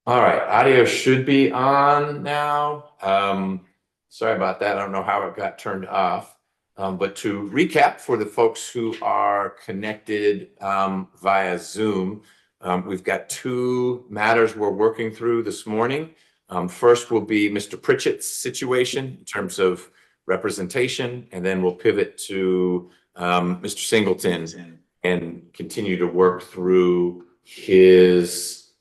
All right, audio should be on now. Sorry about that. I don't know how it got turned off. But to recap for the folks who are connected via Zoom, we've got two matters we're working through this morning. First will be Mr. Pritchett's situation in terms of representation, and then we'll pivot to Mr. Singleton and continue to work through his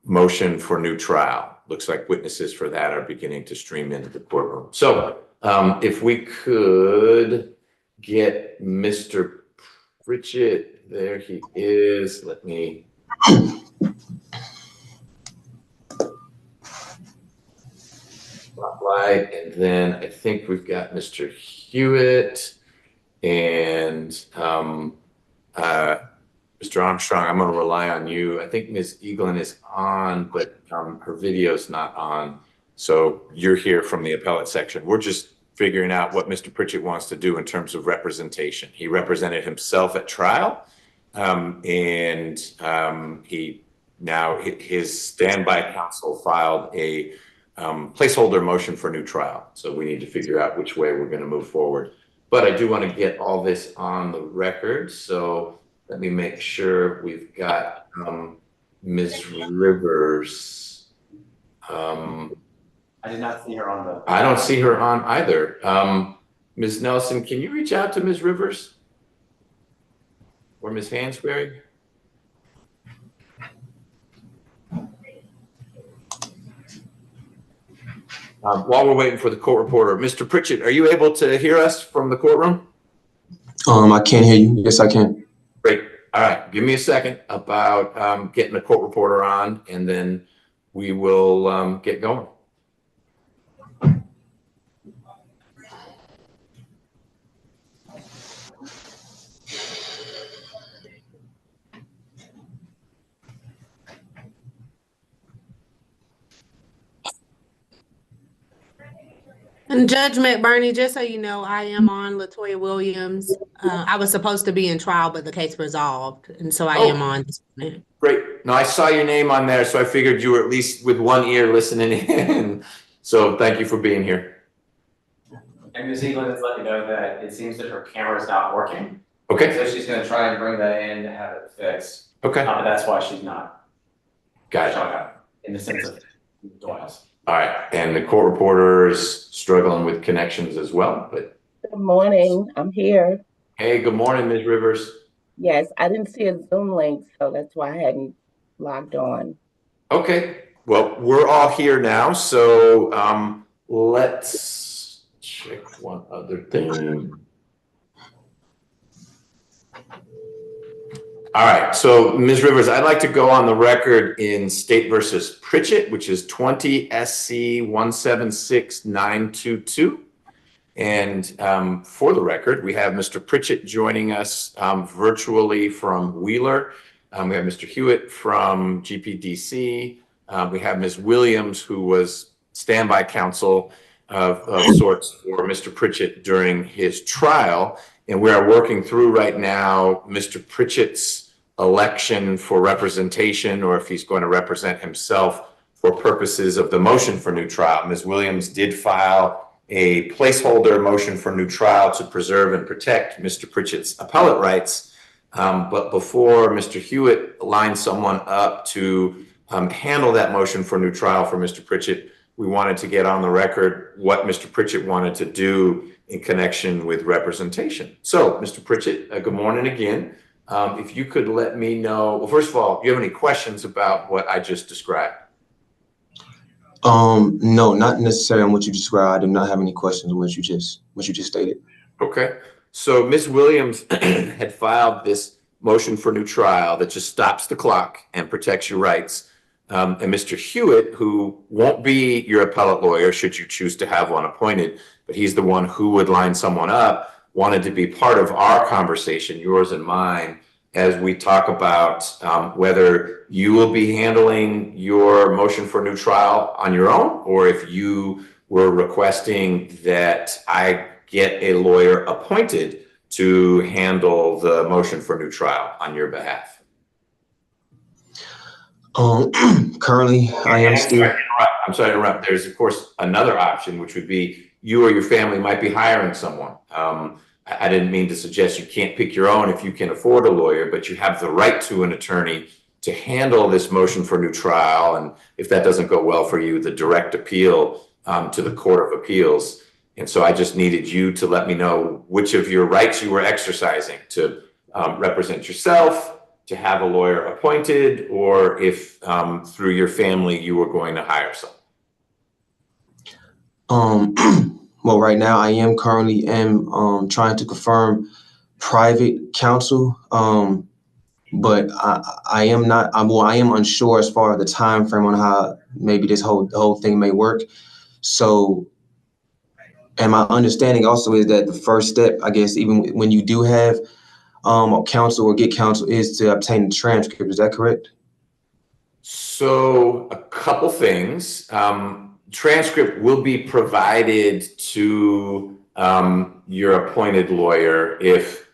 motion for new trial. Looks like witnesses for that are beginning to stream into the courtroom. So if we could get Mr. Pritchett, there he is. Let me. Spotlight, and then I think we've got Mr. Hewitt and Mr. Armstrong. I'm going to rely on you. I think Ms. Eaglin is on, but her video's not on. So you're here from the appellate section. We're just figuring out what Mr. Pritchett wants to do in terms of representation. He represented himself at trial, and his standby counsel filed a placeholder motion for new trial. So we need to figure out which way we're going to move forward. But I do want to get all this on the record. So let me make sure we've got Ms. Rivers. I did not see her on the. I don't see her on either. Ms. Nelson, can you reach out to Ms. Rivers or Ms. Hansberry? While we're waiting for the court reporter, Mr. Pritchett, are you able to hear us from the courtroom? I can hear you. Yes, I can. Great. All right. Give me a second about getting the court reporter on, and then we will get going. And Judge McBurney, just so you know, I am on Latoya Williams. I was supposed to be in trial, but the case resolved, and so I am on this minute. Great. No, I saw your name on there, so I figured you were at least with one ear listening in. So thank you for being here. And Ms. Eaglin has let me know that it seems that her camera is not working. Okay. So she's going to try and bring that in to have it fixed. Okay. But that's why she's not. Got it. Showing up in the sense of Doyle's. All right. And the court reporter is struggling with connections as well, but. Good morning. I'm here. Hey, good morning, Ms. Rivers. Yes, I didn't see a Zoom link, so that's why I hadn't logged on. Okay. Well, we're all here now, so let's check one other thing. All right, so Ms. Rivers, I'd like to go on the record in State versus Pritchett, which is 20SC176922. And for the record, we have Mr. Pritchett joining us virtually from Wheeler. We have Mr. Hewitt from GPDC. We have Ms. Williams, who was standby counsel of sorts for Mr. Pritchett during his trial. And we are working through right now Mr. Pritchett's election for representation, or if he's going to represent himself for purposes of the motion for new trial. Ms. Williams did file a placeholder motion for new trial to preserve and protect Mr. Pritchett's appellate rights. But before Mr. Hewitt lines someone up to handle that motion for new trial for Mr. Pritchett, we wanted to get on the record what Mr. Pritchett wanted to do in connection with representation. So, Mr. Pritchett, good morning again. If you could let me know, well, first of all, do you have any questions about what I just described? No, not necessarily on what you described. I do not have any questions on what you just stated. Okay. So Ms. Williams had filed this motion for new trial that just stops the clock and protects your rights. And Mr. Hewitt, who won't be your appellate lawyer should you choose to have one appointed, but he's the one who would line someone up, wanted to be part of our conversation, yours and mine, as we talk about whether you will be handling your motion for new trial on your own, or if you were requesting that I get a lawyer appointed to handle the motion for new trial on your behalf. Currently, I am still. I'm sorry to interrupt. There's, of course, another option, which would be you or your family might be hiring someone. I didn't mean to suggest you can't pick your own if you can afford a lawyer, but you have the right to an attorney to handle this motion for new trial. And if that doesn't go well for you, the direct appeal to the Court of Appeals. And so I just needed you to let me know which of your rights you were exercising to represent yourself, to have a lawyer appointed, or if through your family you were going to hire someone. Well, right now I am currently trying to confirm private counsel. But I am not. I am unsure as far as the time frame on how maybe the whole thing may work. So, and my understanding also is that the first step, I guess, even when you do have counsel or get counsel, is to obtain the transcript. Is that correct? So, a couple things. Transcript will be provided to your appointed lawyer if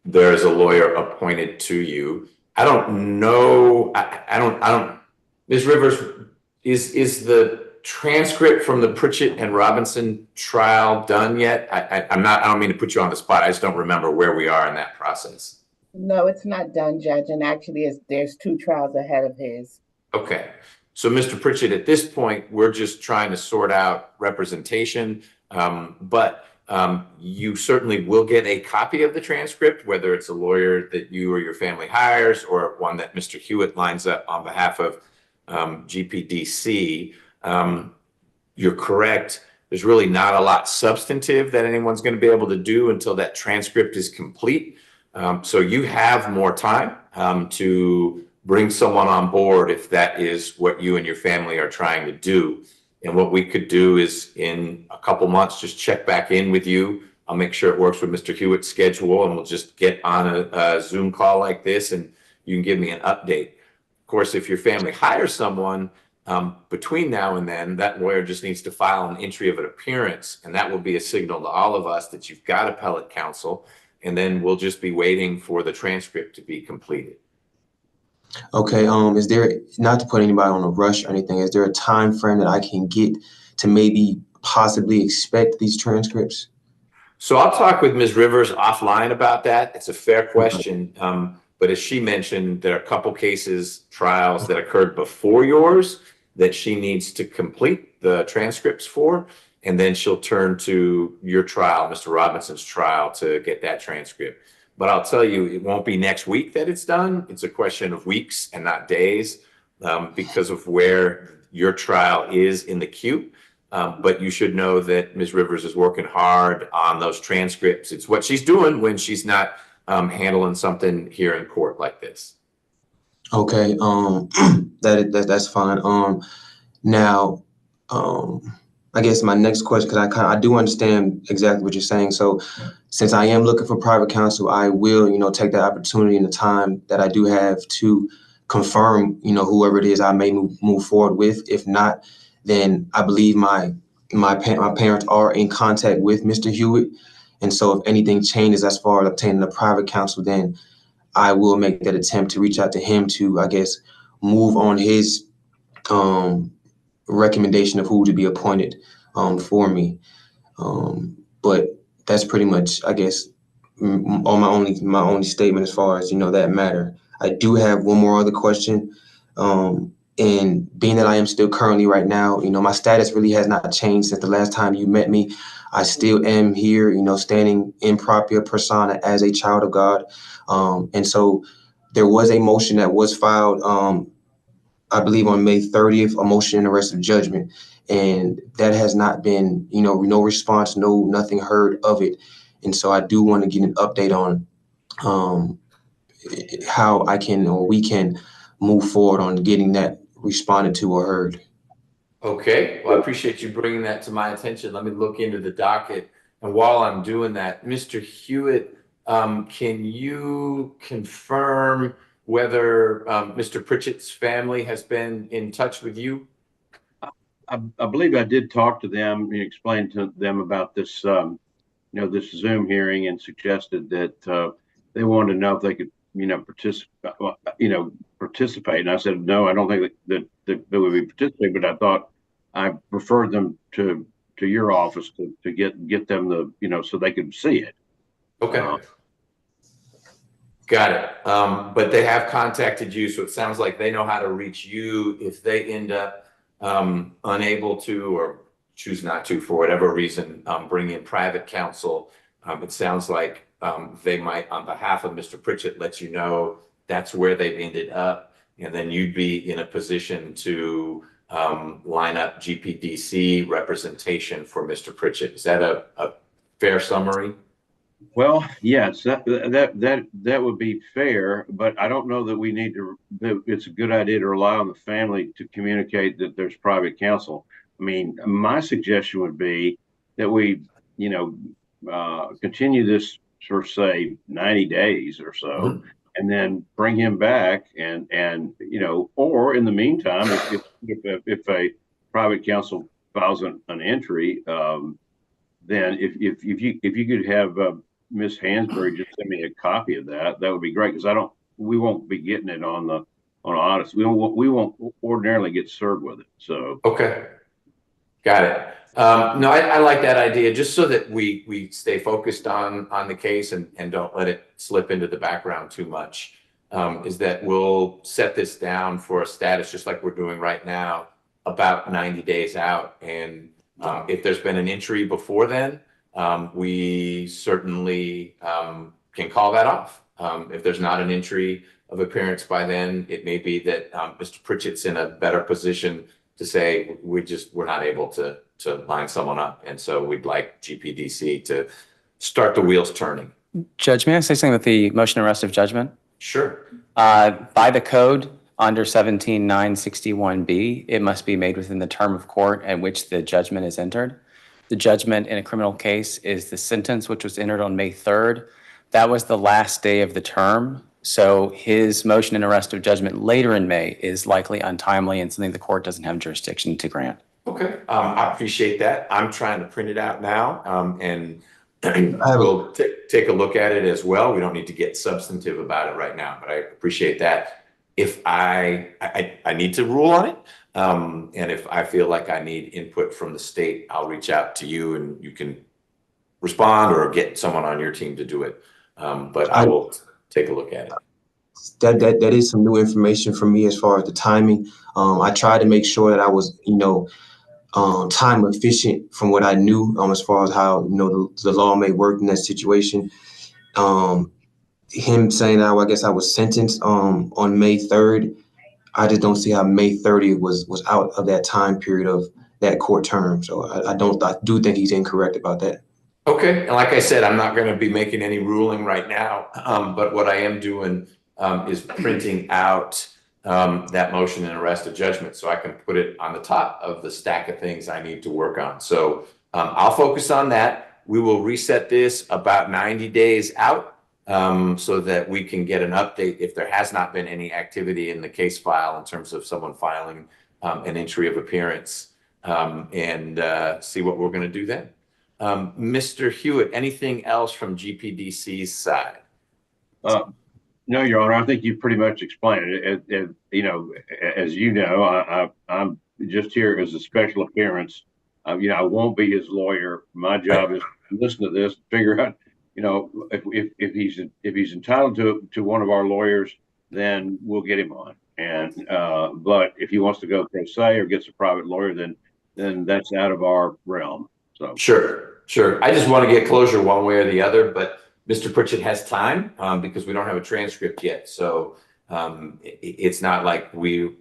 there's a lawyer appointed to you. I don't know. I don't. Ms. Rivers, is the transcript from the Pritchett and Robinson trial done yet? I don't mean to put you on the spot. I just don't remember where we are in that process. No, it's not done, Judge. And actually, there's 2 trials ahead of his. Okay. So, Mr. Pritchett, at this point, we're just trying to sort out representation, but you certainly will get a copy of the transcript, whether it's a lawyer that you or your family hires or one that Mr. Hewitt lines up on behalf of GPDC. You're correct. There's really not a lot substantive that anyone's going to be able to do until that transcript is complete. So you have more time to bring someone on board if that is what you and your family are trying to do. And what we could do is in a couple months, just check back in with you. I'll make sure it works with Mr. Hewitt's schedule, and we'll just get on a Zoom call like this and you can give me an update. Of course, if your family hires someone between now and then, that lawyer just needs to file an entry of an appearance, and that will be a signal to all of us that you've got appellate counsel, and then we'll just be waiting for the transcript to be completed. Okay. Is there, not to put anybody on a rush or anything, is there a time frame that I can get to maybe possibly expect these transcripts? So I'll talk with Ms. Rivers offline about that. It's a fair question. But as she mentioned, there are a couple cases, trials that occurred before yours that she needs to complete the transcripts for. And then she'll turn to your trial, Mr. Robinson's trial, to get that transcript. But I'll tell you, it won't be next week that it's done. It's a question of weeks and not days because of where your trial is in the queue. But you should know that Ms. Rivers is working hard on those transcripts. It's what she's doing when she's not handling something here in court like this. Okay. That's fine. Now, I guess my next question, because I do understand exactly what you're saying. So since I am looking for private counsel, I will, take that opportunity and the time that I do have to confirm, whoever it is I may move forward with. If not, then I believe my parents are in contact with Mr. Hewitt. And so if anything changes as far as obtaining a private counsel, then I will make that attempt to reach out to him to, I guess, move on his recommendation of who to be appointed for me. But that's pretty much, I guess, all my only statement as far as, that matter. I do have one more other question. And being that I am still currently right now, my status really has not changed since the last time you met me. I still am here, standing in propria persona as a child of God. And so there was a motion that was filed, I believe on May 30th, a motion in arrest of judgment. And that has not been, no response, nothing heard of it. And so I do want to get an update on how I can, or we can move forward on getting that responded to or heard. Okay, well, I appreciate you bringing that to my attention. Let me look into the docket. And while I'm doing that, Mr. Hewitt, can you confirm whether Mr. Pritchett's family has been in touch with you? I believe I did talk to them and explain to them about this, this Zoom hearing, and suggested that they wanted to know if they could participate. And I said, no, I don't think that they would be participating, but I thought I referred them to your office to get them so they could see it. Okay. Got it. But they have contacted you, so it sounds like they know how to reach you if they end up unable to or choose not to, for whatever reason, bring in private counsel. It sounds like they might, on behalf of Mr. Pritchett, let you know that's where they've ended up, and then you'd be in a position to line up GPDC representation for Mr. Pritchett. Is that a fair summary? Well, yes, that would be fair, but I don't know that we need to. That it's a good idea to rely on the family to communicate that there's private counsel. I mean, my suggestion would be that we, continue this for say 90 days or so, and then bring him back, and or in the meantime, if a private counsel files an entry, then if you could have Miss Hansberry just send me a copy of that would be great, because we won't be getting it on Odyssey. We won't ordinarily get served with it. So okay, got it. No, I like that idea, just so that we stay focused on the case and don't let it slip into the background too much. Is that we'll set this down for a status, just like we're doing right now, about 90 days out, and if there's been an entry before then, we certainly can call that off. If there's not an entry of appearance by then, it may be that Mr. Pritchett's in a better position to say we're not able to line someone up, and so we'd like GPDC to start the wheels turning. Judge, may I say something with the motion arrest of judgment? Sure. By the code under 17961B, it must be made within the term of court at which the judgment is entered. The judgment in a criminal case is the sentence, which was entered on May 3rd. That was the last day of the term. So his motion in arrest of judgment later in May is likely untimely and something the court doesn't have jurisdiction to grant. Okay, I appreciate that. I'm trying to print it out now, and we'll take a look at it as well. We don't need to get substantive about it right now, but I appreciate that. If I need to rule on it, and if I feel like I need input from the state, I'll reach out to you and you can respond or get someone on your team to do it. But I will take a look at it. That is some new information for me as far as the timing. I tried to make sure that I was, time efficient from what I knew, as far as how, the law may work in that situation. Him saying that I guess I was sentenced on May 3rd. I just don't see how May 30th was out of that time period of that court term. So I do think he's incorrect about that. Okay, and like I said, I'm not going to be making any ruling right now, but what I am doing is printing out that motion in arrest of judgment so I can put it on the top of the stack of things I need to work on. So I'll focus on that. We will reset this about 90 days out so that we can get an update if there has not been any activity in the case file in terms of someone filing an entry of appearance, and see what we're going to do then. Mr. Hewitt, anything else from GPDC's side? No, Your Honor, I think you pretty much explained it. As you know, I'm just here as a special appearance. I won't be his lawyer. My job is to listen to this, figure out, if he's entitled to one of our lawyers, then we'll get him on. And but if he wants to go pro se or gets a private lawyer, then that's out of our realm. So sure. I just want to get closure one way or the other, but Mr. Pritchett has time because we don't have a transcript yet. So it's not like we're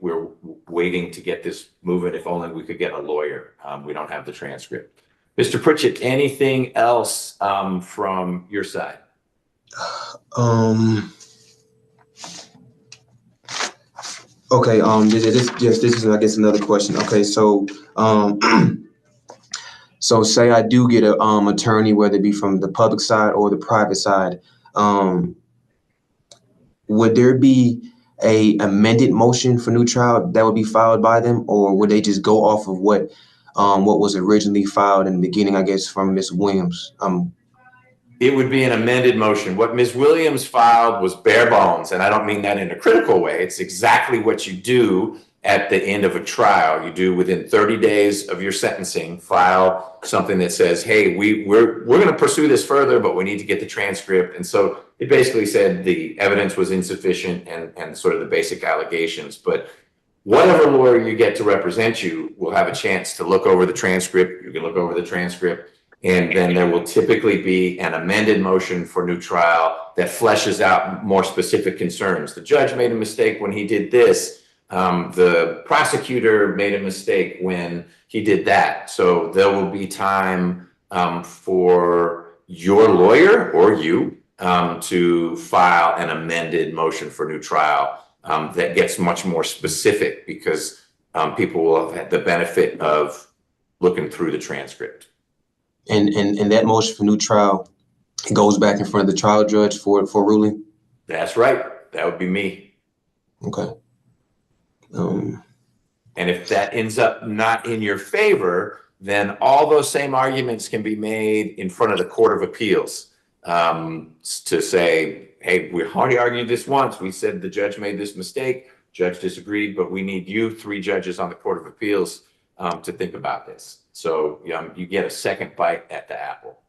waiting to get this moving. If only we could get a lawyer. We don't have the transcript. Mr. Pritchett, anything else from your side? Okay. This is, I guess, another question. Okay. So, so say I do get a attorney, whether it be from the public side or the private side, would there be a amended motion for new trial that would be filed by them, or would they just go off of what was originally filed in the beginning, I guess, from Ms. Williams? It would be an amended motion. What Ms. Williams filed was bare bones, and I don't mean that in a critical way. It's exactly what you do at the end of a trial. You do within 30 days of your sentencing, file something that says, hey, we're going to pursue this further, but we need to get the transcript. And so it basically said the evidence was insufficient and sort of the basic allegations. But whatever lawyer you get to represent you will have a chance to look over the transcript. You can look over the transcript. And then there will typically be an amended motion for new trial that fleshes out more specific concerns. The judge made a mistake when he did this. The prosecutor made a mistake when he did that. So there will be time for your lawyer or you to file an amended motion for new trial that gets much more specific because people will have had the benefit of looking through the transcript. And that motion for new trial goes back in front of the trial judge for ruling? That's right. That would be me. Okay. And if that ends up not in your favor, then all those same arguments can be made in front of the Court of Appeals to say, hey, we already argued this once. We said the judge made this mistake. Judge disagreed, but we need you, 3 judges on the Court of Appeals, to think about this. So you get a second bite at the apple.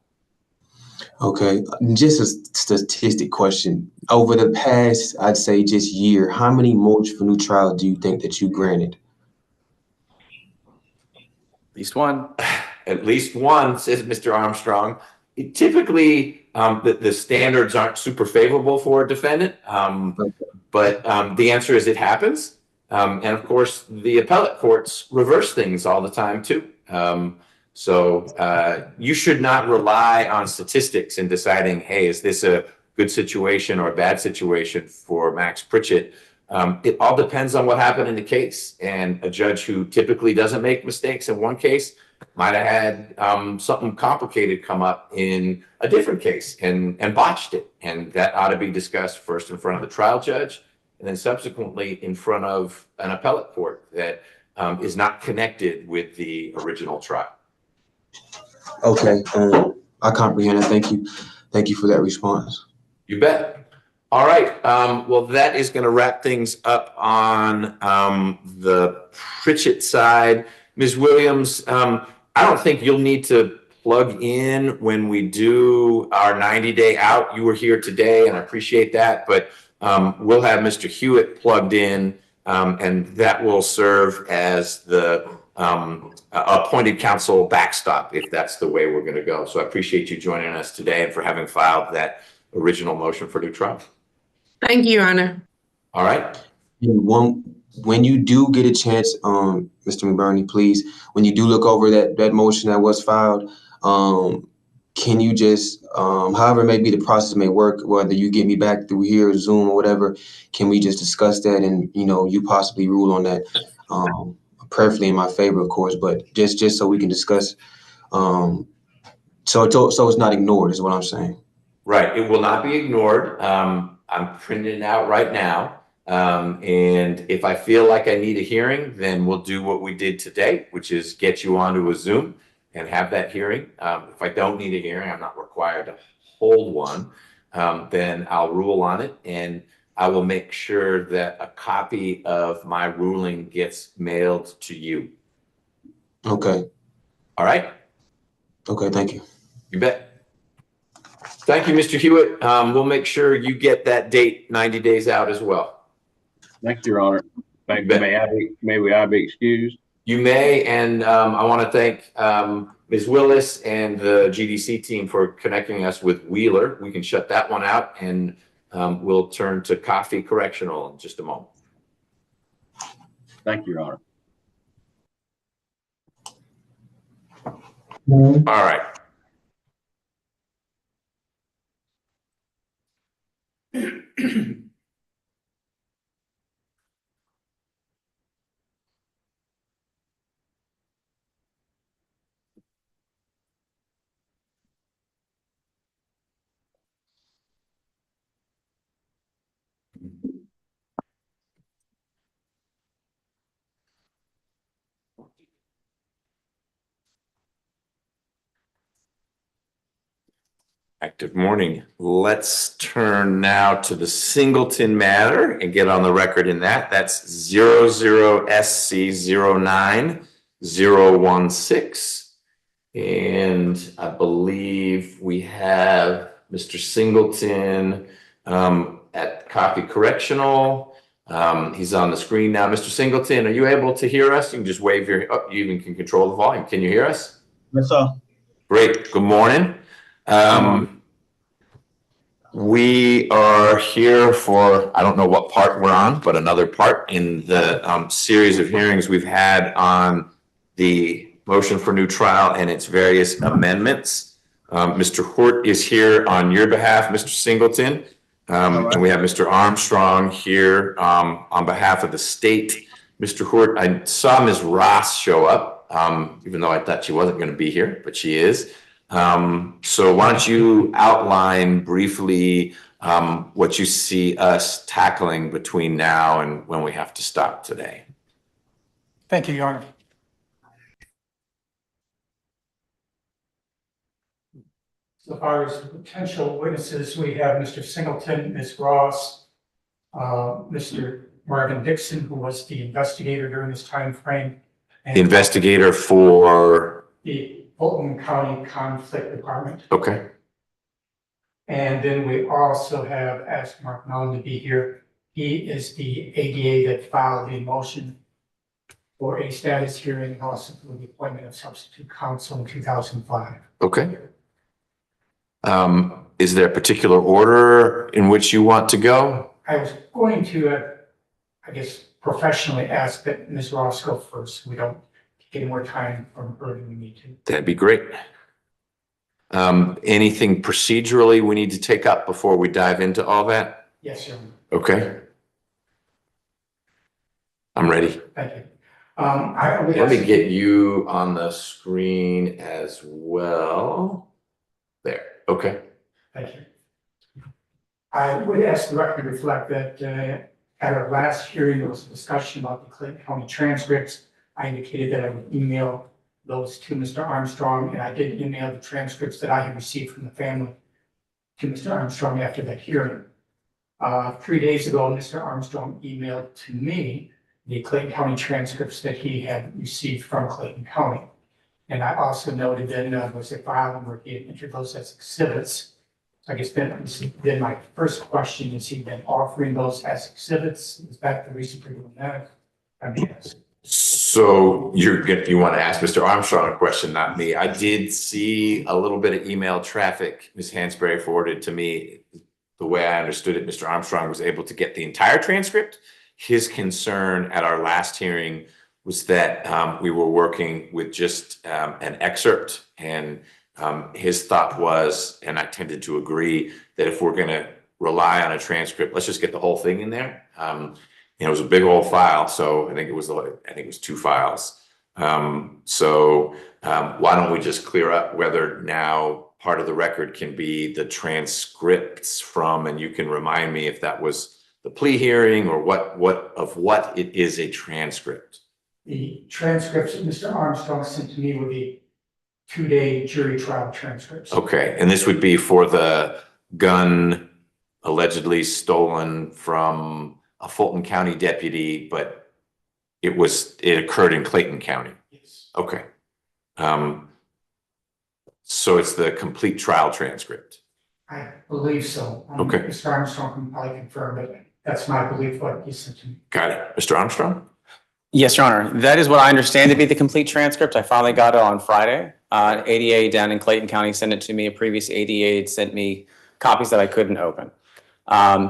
Okay, just a statistic question. Over the past, I'd say just year, how many motions for new trial do you think that you granted? At least one. At least one, says Mr. Armstrong. Typically, the standards aren't super favorable for a defendant, but the answer is it happens. And of course, the appellate courts reverse things all the time too. So you should not rely on statistics in deciding, hey, is this a good situation or a bad situation for Max Pritchett? It all depends on what happened in the case. And a judge who typically doesn't make mistakes in one case might have had something complicated come up in a different case and botched it. And that ought to be discussed first in front of the trial judge and then subsequently in front of an appellate court that is not connected with the original trial. Okay, I comprehend it. Thank you. Thank you for that response. You bet. All right. Well, that is going to wrap things up on the Pritchett side. Ms. Williams, I don't think you'll need to plug in when we do our 90-day out. You were here today, and I appreciate that. But we'll have Mr. Hewitt plugged in, and that will serve as the appointed counsel backstop if that's the way we're going to go. So I appreciate you joining us today and for having filed that original motion for new trial. Thank you, Your Honor. All right. When you do get a chance, Mr. McBurney, please, when you do look over that motion that was filed, can you just, however maybe the process may work, whether you get me back through here, Zoom or whatever, can we just discuss that and, you possibly rule on that? Preferably in my favor, of course, but just so we can discuss, so it's not ignored is what I'm saying. Right. It will not be ignored. I'm printing it out right now. And if I feel like I need a hearing, then we'll do what we did today, which is get you onto a Zoom and have that hearing. If I don't need a hearing, I'm not required to hold one, then I'll rule on it. And I will make sure that a copy of my ruling gets mailed to you. Okay. All right. Okay. Thank you. You bet. Thank you, Mr. Hewitt. We'll make sure you get that date 90 days out as well. Thank you, Your Honor. May I be excused? You may, and I want to thank Ms. Willis and the GDC team for connecting us with Wheeler. We can shut that one out, and we'll turn to Coffee Correctional in just a moment. Thank you, Your Honor. All right. Active morning. Let's turn now to the Singleton matter and get on the record in that. That's 00SC09016. And I believe we have Mr. Singleton at Coffee Correctional. He's on the screen now. Mr. Singleton, are you able to hear us? You can just wave your, oh, you even can control the volume. Can you hear us? Yes, sir. Great. Good morning. We are here for, I don't know what part we're on, but another part in the series of hearings we've had on the motion for new trial and its various amendments. Mr. Hort is here on your behalf, Mr. Singleton. And we have Mr. Armstrong here on behalf of the state. Mr. Hort, I saw Ms. Ross show up, even though I thought she wasn't going to be here, but she is. So why don't you outline briefly what you see us tackling between now and when we have to stop today? Thank you, Your Honor. So far as potential witnesses, we have Mr. Singleton, Ms. Ross, Mr. Marvin Dixon, who was the investigator during this time frame. And the investigator for the Fulton County Conflict Department. Okay. And then we also have asked Mark Mellon to be here. He is the ADA that filed the motion for a status hearing, also for the appointment of substitute counsel in 2005. Okay. Is there a particular order in which you want to go? I was going to, I guess, professionally ask that Ms. Ross go first. We don't get more time from her than we need to. That'd be great. Anything procedurally we need to take up before we dive into all that? Yes, sir. Okay. I'm ready. Thank you. I would Let me ask- get you on the screen as well. There. Okay. Thank you. I would ask the record to reflect that at our last hearing, there was a discussion about the Clayton County transcripts. I indicated that I would email those to Mr. Armstrong, and I did email the transcripts that I had received from the family to Mr. Armstrong after that hearing. 3 days ago, Mr. Armstrong emailed to me the Clayton County transcripts that he had received from Clayton County. And I also noted that there was a file where he had entered those as exhibits. I guess then my first question is, he been offering those as exhibits? Is that the reason for doing that? I mean, yes. So you want to ask Mr. Armstrong a question, not me. I did see a little bit of email traffic Ms. Hansberry forwarded to me. The way I understood it, Mr. Armstrong was able to get the entire transcript. His concern at our last hearing was that we were working with just an excerpt, and his thought was, and I tended to agree, that if we're going to rely on a transcript, let's just get the whole thing in there. It was a big old file, so I think it was 2 files. So why don't we just clear up whether now part of the record can be the transcripts from, and you can remind me if that was the plea hearing or what it is a transcript. The transcripts that Mr. Armstrong sent to me were the 2-day jury trial transcripts. Okay, and this would be for the gun allegedly stolen from a Fulton County deputy, but it occurred in Clayton County. Yes. Okay. So it's the complete trial transcript. I believe so. Okay. Mr. Armstrong can probably confirm, but that's my belief what he sent to me. Got it. Mr. Armstrong? Yes, Your Honor. That is what I understand to be the complete transcript. I finally got it on Friday. ADA down in Clayton County sent it to me. A previous ADA had sent me copies that I couldn't open.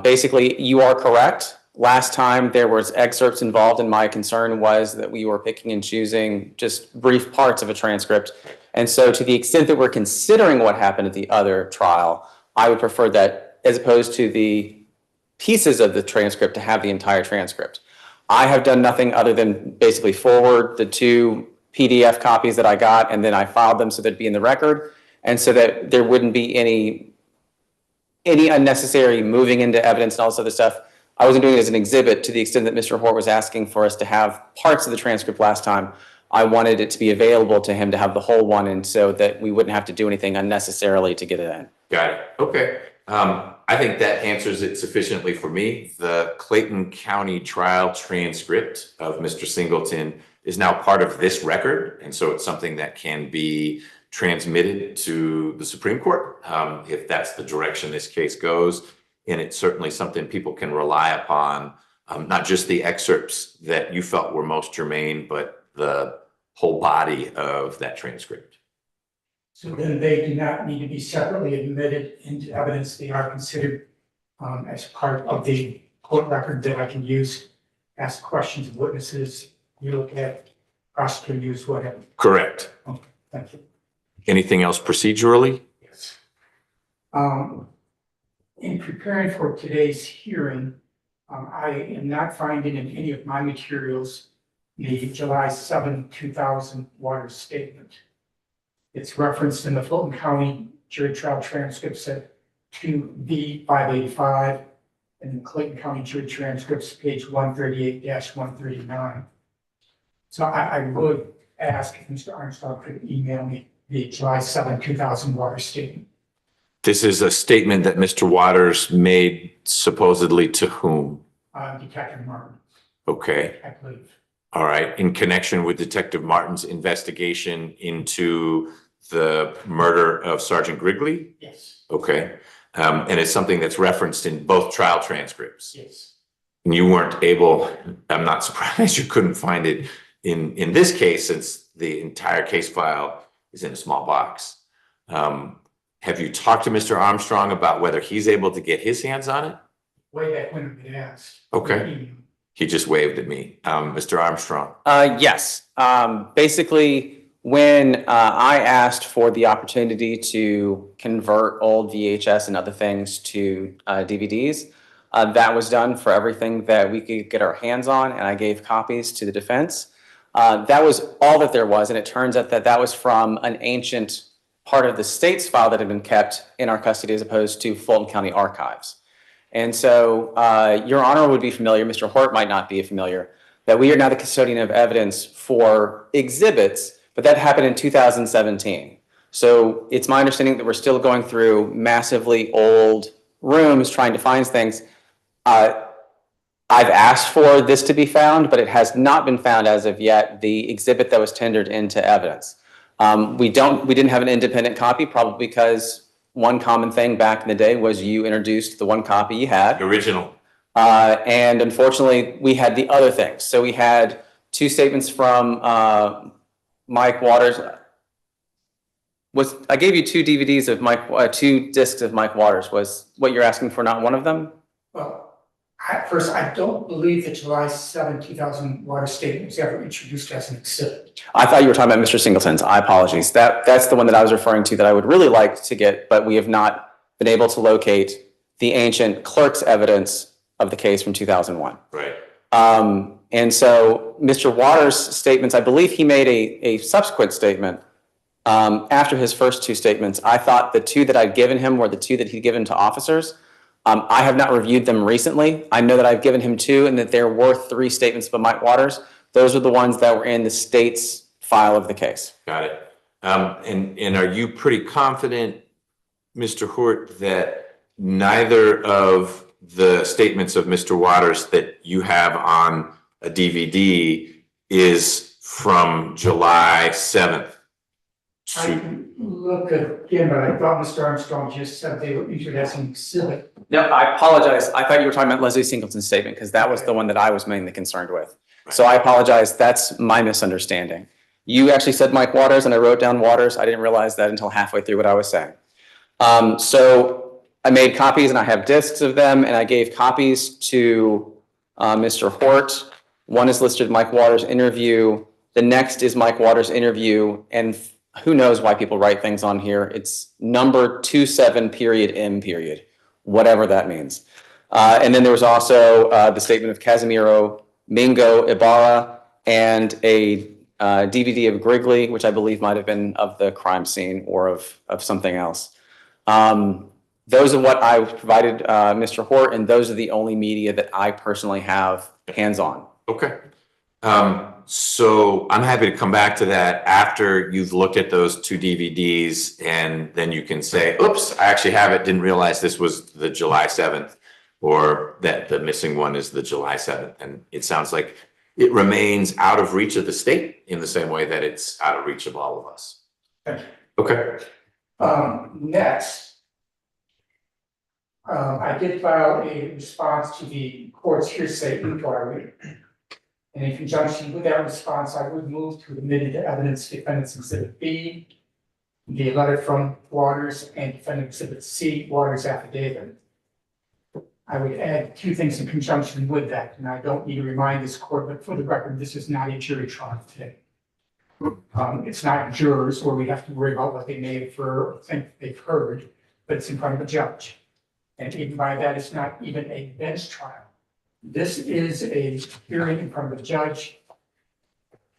Basically, you are correct. Last time there was excerpts involved, and my concern was that we were picking and choosing just brief parts of a transcript. And so to the extent that we're considering what happened at the other trial, I would prefer that, as opposed to the pieces of the transcript, to have the entire transcript. I have done nothing other than basically forward the 2 PDF copies that I got, and then I filed them so they'd be in the record, and so that there wouldn't be any unnecessary moving into evidence and all this other stuff. I wasn't doing it as an exhibit. To the extent that Mr. Hort was asking for us to have parts of the transcript last time, I wanted it to be available to him to have the whole one, and so that we wouldn't have to do anything unnecessarily to get it in. Got it. Okay. I think that answers it sufficiently for me. The Clayton County trial transcript of Mr. Singleton is now part of this record, and so it's something that can be transmitted to the Supreme Court if that's the direction this case goes. And it's certainly something people can rely upon, not just the excerpts that you felt were most germane, but the whole body of that transcript. So then they do not need to be separately admitted into evidence. They are considered as part of the court record that I can use, ask questions of witnesses, you look at, prosecutor use, whatever. Correct. Okay, thank you. Anything else procedurally? Yes. In preparing for today's hearing, I am not finding in any of my materials the July 7, 2000 water statement. It's referenced in the Fulton County jury trial transcripts at 2B585 and the Clayton County jury transcripts, page 138-139. So I would ask if Mr. Armstrong could email me the July 7, 2000 water statement. This is a statement that Mr. Waters made supposedly to whom? Detective Martin, Okay. I believe. All right. In connection with Detective Martin's investigation into the murder of Sergeant Grigley? Yes, Okay. And it's something that's referenced in both trial transcripts. yes. And you weren't able, I'm not surprised you couldn't find it in this case, since the entire case file is in a small box. Have you talked to Mr. Armstrong about whether he's able to get his hands on it? Way back when it was asked. Okay. He just waved at me. Mr. Armstrong. Yes. Basically, when I asked for the opportunity to convert old VHS and other things to DVDs, that was done for everything that we could get our hands on, and I gave copies to the defense. That was all that there was, and it turns out that that was from an ancient part of the state's file that had been kept in our custody as opposed to Fulton County archives. And so Your Honor would be familiar, Mr. Hort might not be familiar, that we are now the custodian of evidence for exhibits, but that happened in 2017. So it's my understanding that we're still going through massively old rooms trying to find things. I've asked for this to be found, but it has not been found as of yet, the exhibit that was tendered into evidence. We didn't have an independent copy, probably because one common thing back in the day was you introduced the one copy you had. The original. And unfortunately, we had the other things. So we had two statements from Mike Waters. I gave you two DVDs of two discs of Mike Waters. Was what you're asking for not one of them? Well, first, I don't believe the July 7, 2000 water statement was ever introduced as an exhibit. I thought you were talking about Mr. Singleton's. I apologize. That's the one that I was referring to that I would really like to get, but we have not been able to locate the ancient clerk's evidence of the case from 2001. Right. And so Mr. Waters' statements, I believe he made a subsequent statement after his first two statements. I thought the two that I'd given him were the two that he'd given to officers. I have not reviewed them recently. I know that I've given him two and that there were three statements by Mike Waters. Those are the ones that were in the state's file of the case. Got it. And are you pretty confident, Mr. Hort, that neither of the statements of Mr. Waters that you have on a DVD is from July 7th? I can look again, but I thought Mr. Armstrong just said they were issued as an exhibit. No, I apologize. I thought you were talking about Leslie Singleton's statement because that was the one that I was mainly concerned with. So I apologize. That's my misunderstanding. You actually said Mike Waters and I wrote down Waters. I didn't realize that until halfway through what I was saying. So I made copies and I have discs of them and I gave copies to Mr. Hort. One is listed Mike Waters interview. The next is Mike Waters interview. And who knows why people write things on here. It's number 27.M. Whatever that means. And then there was also the statement of Casimiro Mingo Ibarra and a DVD of Grigley, which I believe might have been of the crime scene or of something else. Those are what I provided Mr. Hort, and those are the only media that I personally have hands-on. Okay. So I'm happy to come back to that after you've looked at those 2 DVDs, and then you can say, oops, I actually have it, didn't realize this was the July 7th, or that the missing one is the July 7th. And it sounds like it remains out of reach of the state in the same way that it's out of reach of all of us. Okay. Next, I did file a response to the court's hearsay inquiry. And in conjunction with that response, I would move to admit into evidence Defendant's Exhibit B, the letter from Waters, and Defendant Exhibit C, Waters' affidavit. I would add 2 things in conjunction with that, and I don't need to remind this court, but for the record, this is not a jury trial today. It's not jurors where we have to worry about what they may have heard or think they've heard, but it's in front of a judge. And even by that, it's not even a bench trial. This is a hearing in front of a judge,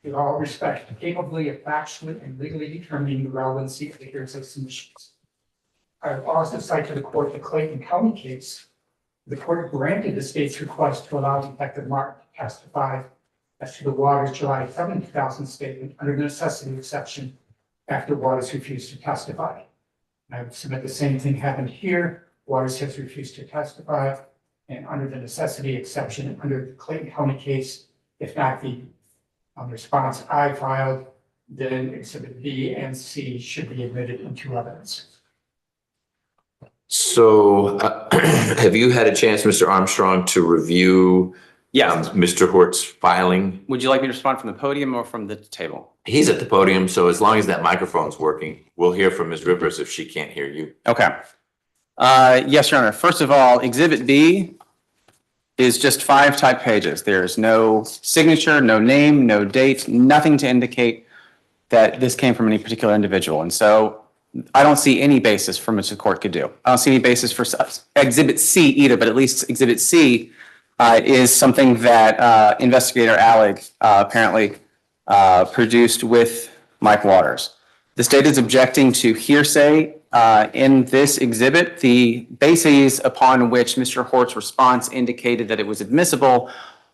with all respect, capably of factually and legally determining the relevancy of the hearsay submissions. I would also cite to the court the Clayton County case. The court granted the state's request to allow Detective Martin to testify as to the Waters July 7, 2000 statement under the necessity exception after Waters refused to testify. And I would submit the same thing happened here. Waters has refused to testify, and under the necessity exception under the Clayton County case, if not the response I filed, then Exhibit B and C should be admitted into evidence. So have you had a chance, Mr. Armstrong, to review Mr. Hort's filing? Would you like me to respond from the podium or from the table? He's at the podium, so as long as that microphone's working, we'll hear from Ms. Rivers if she can't hear you. Okay. Yes, Your Honor. First of all, Exhibit B is just 5 typed pages. There's no signature, no name, no date, nothing to indicate that this came from any particular individual. And so I don't see any basis from which the court could do. I don't see any basis for Exhibit C either, but at least Exhibit C is something that Investigator Allig apparently produced with Mike Waters. The state is objecting to hearsay in this exhibit. The bases upon which Mr. Hort's response indicated that it was admissible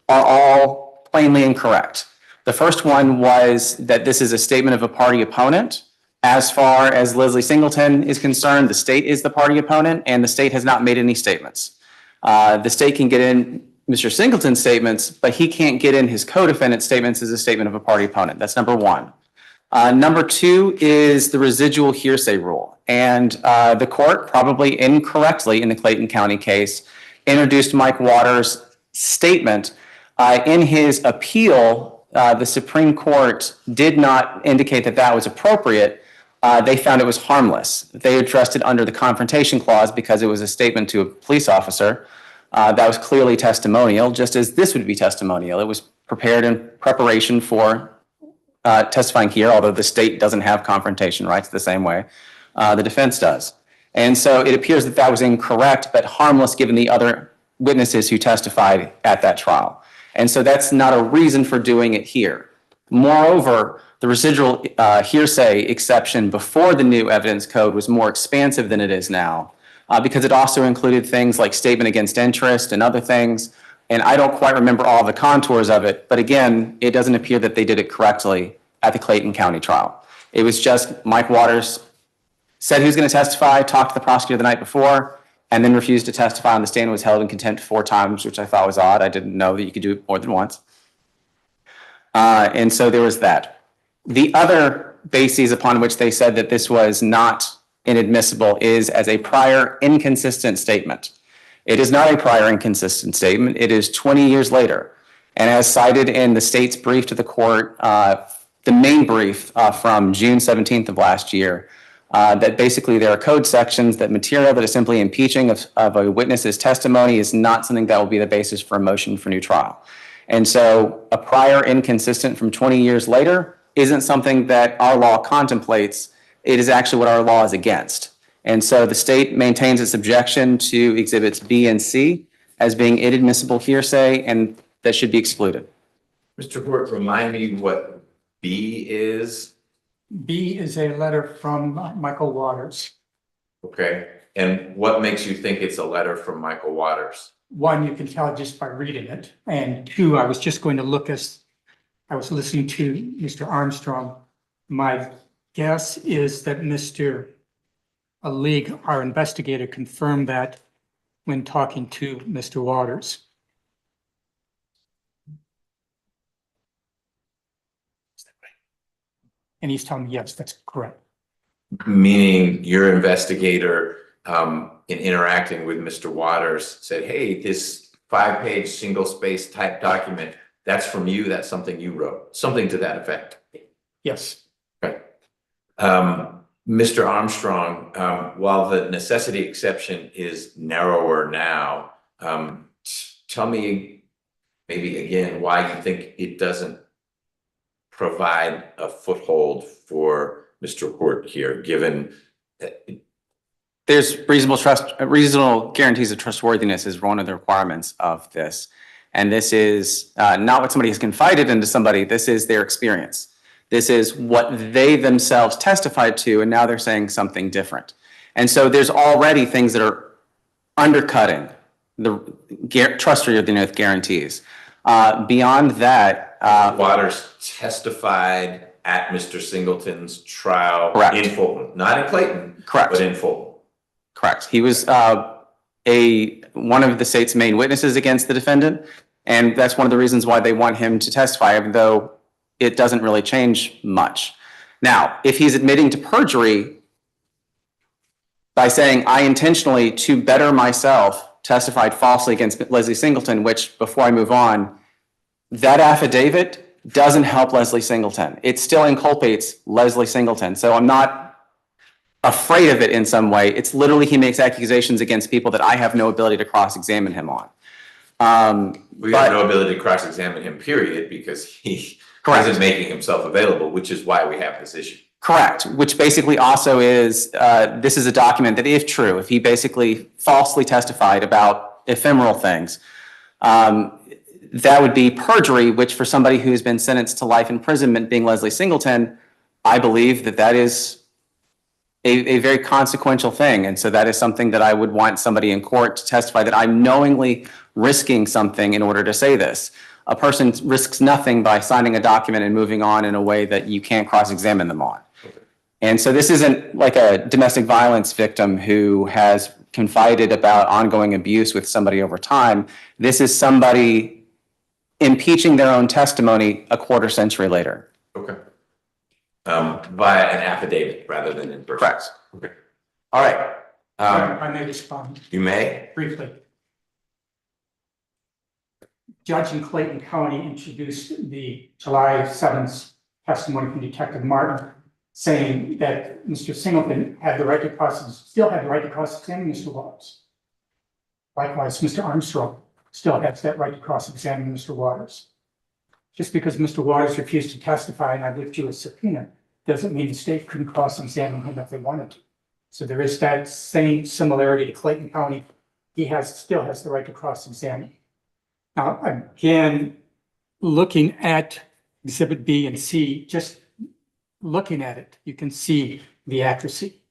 are all plainly incorrect. The first one was that this is a statement of a party opponent. As far as Leslie Singleton is concerned, the state is the party opponent, and the state has not made any statements. The state can get in Mr. Singleton's statements, but he can't get in his co-defendant's statements as a statement of a party opponent. That's number one. Number 2 is the residual hearsay rule. And the court, probably incorrectly in the Clayton County case, introduced Mike Waters' statement. In his appeal, the Supreme Court did not indicate that that was appropriate. They found it was harmless. They addressed it under the confrontation clause because it was a statement to a police officer. That was clearly testimonial, just as this would be testimonial. It was prepared in preparation for testifying here, although the state doesn't have confrontation rights the same way the defense does. And so it appears that that was incorrect, but harmless given the other witnesses who testified at that trial. And so that's not a reason for doing it here. Moreover, the residual hearsay exception before the new evidence code was more expansive than it is now because it also included things like statement against interest and other things. And I don't quite remember all the contours of it, but again, it doesn't appear that they did it correctly at the Clayton County trial. It was just Mike Waters said he was going to testify, talked to the prosecutor the night before, and then refused to testify on the stand and was held in contempt 4 times, which I thought was odd. I didn't know that you could do it more than once. And so there was that. The other bases upon which they said that this was not inadmissible is as a prior inconsistent statement. It is not a prior inconsistent statement. It is 20 years later. And as cited in the state's brief to the court, the main brief from June 17th of last year, that basically there are code sections that material that is simply impeaching of a witness's testimony is not something that will be the basis for a motion for new trial. And so a prior inconsistent from 20 years later isn't something that our law contemplates. It is actually what our law is against. And so the state maintains its objection to exhibits B and C as being inadmissible hearsay, and that should be excluded. Mr. Hort, remind me what B is. B is a letter from Michael Waters. Okay. And what makes you think it's a letter from Michael Waters? 1, you can tell just by reading it. And 2, I was just going to look as I was listening to Mr. Armstrong. My guess is that Mr. League, our investigator, confirmed that when talking to Mr. Waters. And he's telling me, yes, that's correct. Meaning your investigator, in interacting with Mr. Waters, said, hey, this 5-page single space type document, that's from you, that's something you wrote, something to that effect. Yes. Right. Mr. Armstrong, while the necessity exception is narrower now, tell me maybe again why you think it doesn't provide a foothold for Mr. Hort here, given that There's reasonable guarantees of trustworthiness is one of the requirements of this. And this is not what somebody has confided into somebody, this is their experience. This is what they themselves testified to, and now they're saying something different. And so there's already things that are undercutting the trustworthiness guarantees. Beyond that, Waters testified at Mr. Singleton's trial Correct. in Fulton, not in Clayton, Correct. but in Fulton. Correct. He was one of the state's main witnesses against the defendant, and that's one of the reasons why they want him to testify, even though it doesn't really change much. Now, if he's admitting to perjury by saying, I intentionally, to better myself, testified falsely against Leslie Singleton, which, before I move on, that affidavit doesn't help Leslie Singleton. It still inculpates Leslie Singleton. So I'm not afraid of it in some way. It's literally he makes accusations against people that I have no ability to cross-examine him on. We have no ability to cross-examine him, period, because he isn't making himself available, which is why we have this issue. Correct, which basically also is, this is a document that if true, if he basically falsely testified about ephemeral things, that would be perjury, which for somebody who's been sentenced to life imprisonment, being Leslie Singleton, I believe that that is a very consequential thing. And so that is something that I would want somebody in court to testify that I'm knowingly risking something in order to say this. A person risks nothing by signing a document and moving on in a way that you can't cross-examine them on. And so this isn't like a domestic violence victim who has confided about ongoing abuse with somebody over time. This is somebody impeaching their own testimony a quarter century later. Okay. Via an affidavit rather than in person. Correct. Okay. All right. I may respond You may. briefly. Judge in Clayton County introduced the July 7th testimony from Detective Martin, saying that Mr. Singleton had the right to still had the right to cross-examine Mr. Waters. Likewise, Mr. Armstrong still has that right to cross-examine Mr. Waters. Just because Mr. Waters refused to testify and I withdrew a subpoena doesn't mean the state couldn't cross-examine him if they wanted to. So there is that same similarity to Clayton County. He still has the right to cross-examine. Now, again, looking at Exhibit B and C, just looking at it, you can see the accuracy.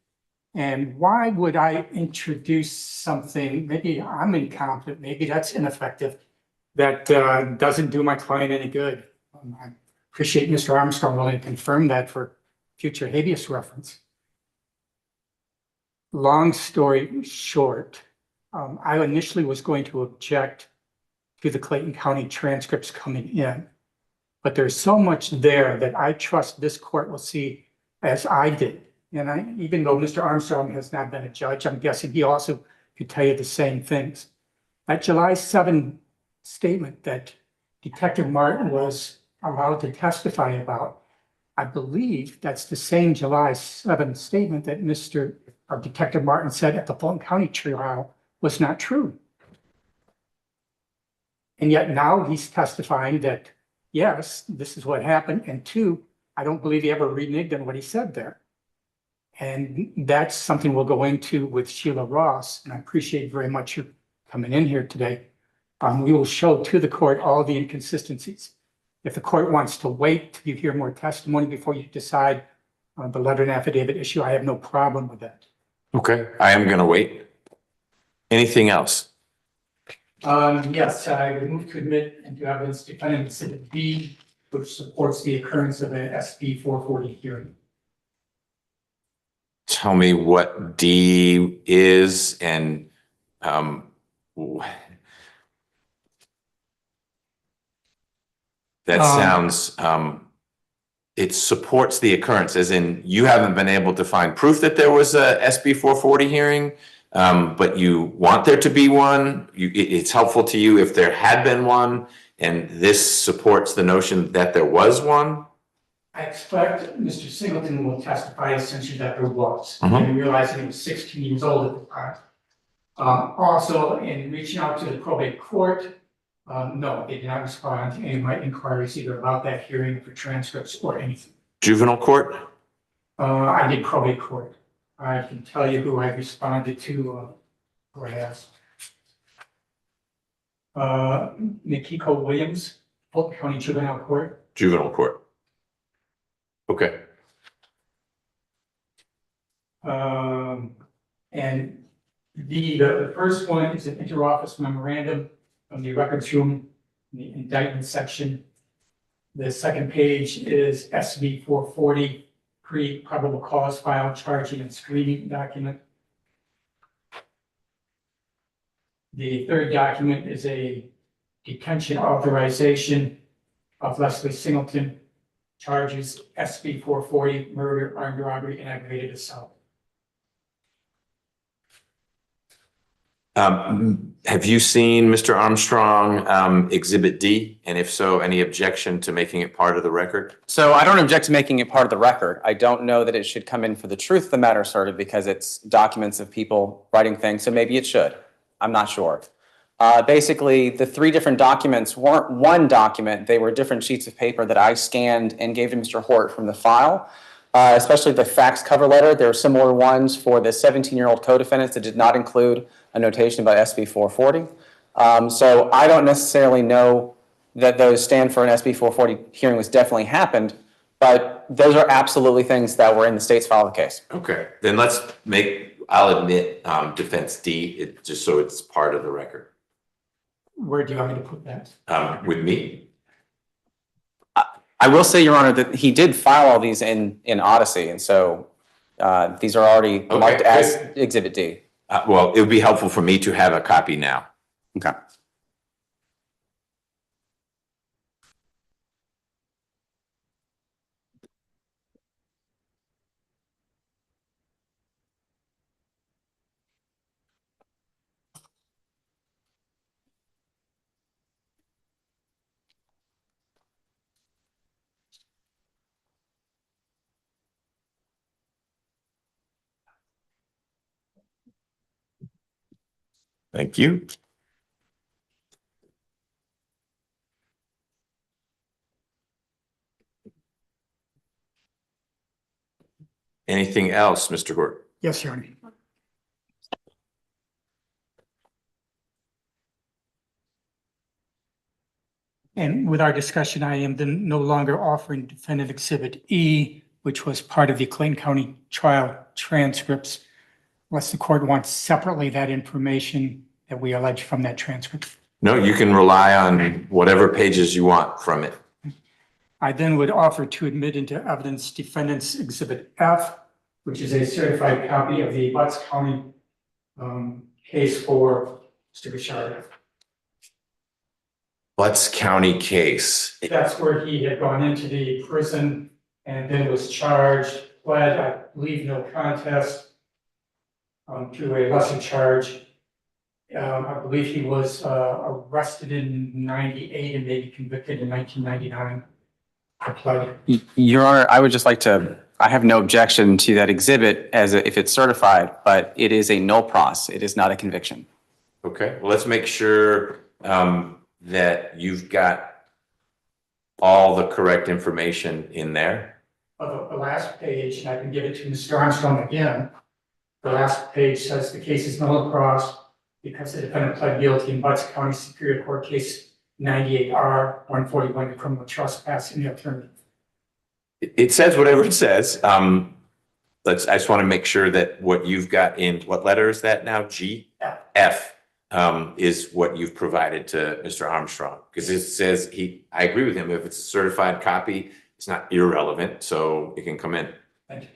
And why would I introduce something, maybe I'm incompetent, maybe that's ineffective, that doesn't do my client any good? I appreciate Mr. Armstrong willing to confirm that for future habeas reference. Long story short, I initially was going to object to the Clayton County transcripts coming in, but there's so much there that I trust this court will see as I did. And even though Mr. Armstrong has not been a judge, I'm guessing he also could tell you the same things. That July 7 statement that Detective Martin was allowed to testify about, I believe that's the same July 7 statement that Detective Martin said at the Fulton County trial was not true. And yet now he's testifying that, yes, this is what happened. And two, I don't believe he ever reneged on what he said there. And that's something we'll go into with Sheila Ross. And I appreciate very much you coming in here today. We will show to the court all the inconsistencies. If the court wants to wait till you hear more testimony before you decide on the letter and affidavit issue, I have no problem with that. Okay. I am going to wait. Anything else? Yes, I would move to admit into evidence defendant Exhibit B which supports the occurrence of an SB 440 hearing. Tell me what D is and that sounds it supports the occurrence, as in you haven't been able to find proof that there was a SB 440 hearing, but you want there to be one. It's helpful to you if there had been one, and this supports the notion that there was one. I expect Mr. Singleton will testify essentially that there was, and realizing he was 16 years old at the time. Also, in reaching out to the probate court, no, they did not respond to any of my inquiries either about that hearing for transcripts or anything. Juvenile court? I did probate court. I can tell you who I responded to, who I asked. Nikiko Williams, Fulton County Juvenile Court. Juvenile court. Okay. And the first one is an interoffice memorandum from the records room, in the indictment section. The second page is SB 440, pre-probable cause file, charging and screening document. The third document is a detention authorization of Leslie Singleton, charges SB 440, murder, armed robbery, and aggravated assault. Have you seen Mr. Armstrong Exhibit D? And if so, any objection to making it part of the record? So I don't object to making it part of the record. I don't know that it should come in for the truth of the matter asserted because it's documents of people writing things, so maybe it should. I'm not sure. Basically, the three different documents weren't one document. They were different sheets of paper that I scanned and gave to Mr. Hort from the file, especially the fax cover letter. There were similar ones for the 17-year-old co-defendants that did not include a notation about SB 440. So I don't necessarily know that those stand for an SB 440 hearing was definitely happened, but those are absolutely things that were in the state's file of the case. Okay, then I'll admit defense D, just so it's part of the record. Where do you want me to put that? With me? I will say, Your Honor, that he did file all these in Odyssey, and so these are already marked as Exhibit D. Well, it would be helpful for me to have a copy now. Okay. Thank you. Anything else, Mr. Hort? Yes, Your Honor. And with our discussion, I am then no longer offering defendant Exhibit E, which was part of the Clayton County trial transcripts, unless the court wants separately that information that we allege from that transcript. No, you can rely on whatever pages you want from it. I then would offer to admit into evidence defendant's Exhibit F, which is a certified copy of the Butts County case for Mr. Bouchard. Butts County case. That's where he had gone into the prison and then was charged, pled, I believe, no contest to a lesser charge. I believe he was arrested in 98 and maybe convicted in 1999. Your Honor, I would just like to, I have no objection to that exhibit if it's certified, but it is a null pros. It is not a conviction. Okay, well, let's make sure that you've got all the correct information in there. The last page, and I can give it to Mr. Armstrong again. The last page says the case is null pros because the defendant pled guilty in Butts County Superior Court case 98R 141 to criminal trespass in the alternative. It says whatever it says. I just want to make sure that what you've got in, what letter is that now? G? F. F. is what you've provided to Mr. Armstrong. Because it says I agree with him, if it's a certified copy, it's not irrelevant, so it can come in. Thank you.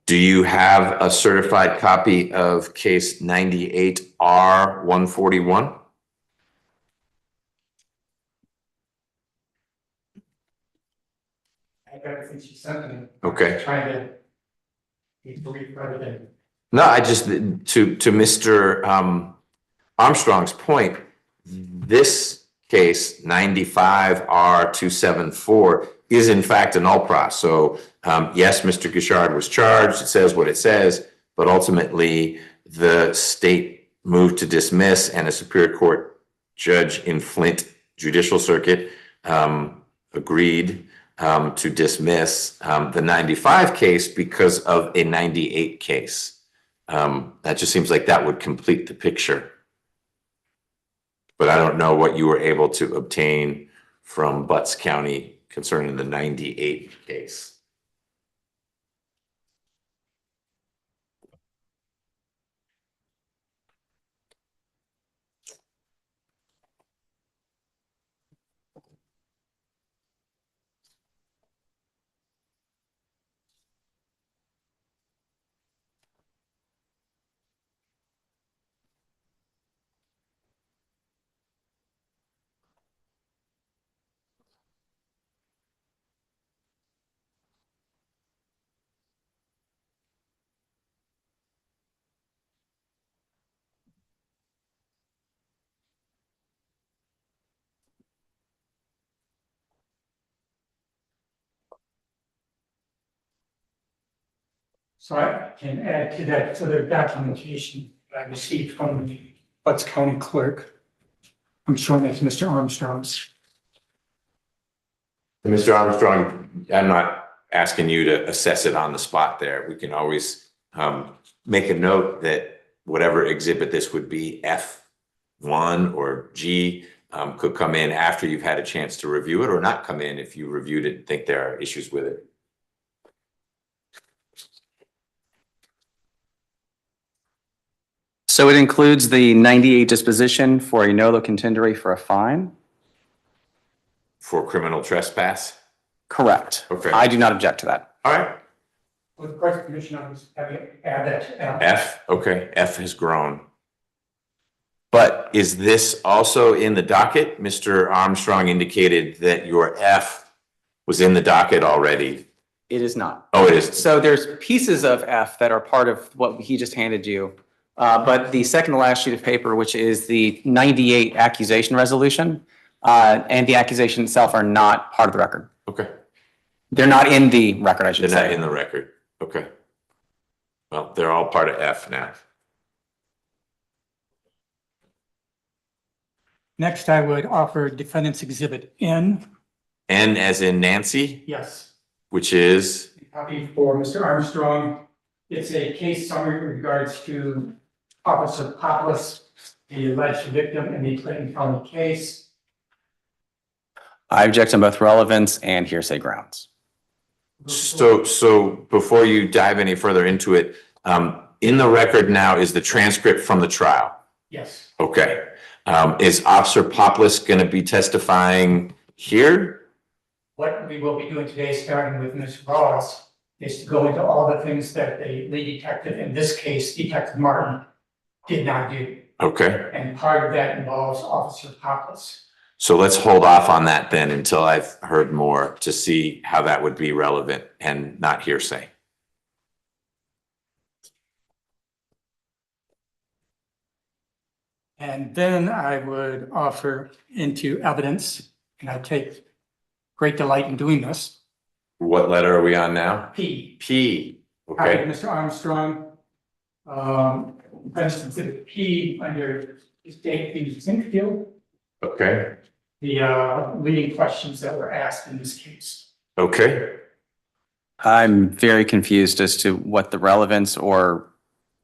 Do you have a certified copy of case 98R141? I got everything she sent me. Okay. Trying to be brief rather than. No, I just, to Mr. Armstrong's point, this case 95R274 is in fact an ULPRA. So yes, Mr. Gishard was charged. It says what it says, but ultimately the state moved to dismiss, and a Superior Court judge in Flint Judicial Circuit agreed to dismiss the 95 case because of a 98 case. That just seems like that would complete the picture. But I don't know what you were able to obtain from Butts County concerning the 98 case. So I can add to that further documentation that I received from the Butts County Clerk. I'm showing that to Mr. Armstrong's. Mr. Armstrong, I'm not asking you to assess it on the spot there. We can always make a note that whatever exhibit this would be, F1 or G, could come in after you've had a chance to review it, or not come in if you reviewed it and think there are issues with it. So it includes the 98 disposition for a nolo contendory for a fine? For criminal trespass? Correct. Okay. I do not object to that. All right. With the court's permission, I'll just have you add that to F. F, okay, F has grown. But is this also in the docket? Mr. Armstrong indicated that your F was in the docket already. It is not. Oh, it is. So there's pieces of F that are part of what he just handed you. But the second to last sheet of paper, which is the 98 accusation resolution, and the accusation itself are not part of the record. Okay. They're not in the record, I should They're not say. in the record. Okay. Well, they're all part of F now. Next, I would offer defendant's exhibit N. N as in Nancy, Yes. which is, Copy for Mr. Armstrong. It's a case summary in regards to Officer Poplis, the alleged victim in the Clinton County case. I object on both relevance and hearsay grounds. so before you dive any further into it, in the record now is the transcript from the trial. Yes. Okay. Is Officer Poplis going to be testifying here? What we will be doing today, starting with Ms. Ross, is to go into all the things that the lead detective, in this case, Detective Martin, did not do. Okay. And part of that involves Officer Poplis. So let's hold off on that then until I've heard more to see how that would be relevant and not hearsay. And then I would offer into evidence, and I take great delight in doing this, What letter are we on now? P. P. Copy Okay. of Mr. Armstrong. Defense exhibit P under state v. Sinkfield, Okay. the leading questions that were asked in this case. Okay. I'm very confused as to what the relevance or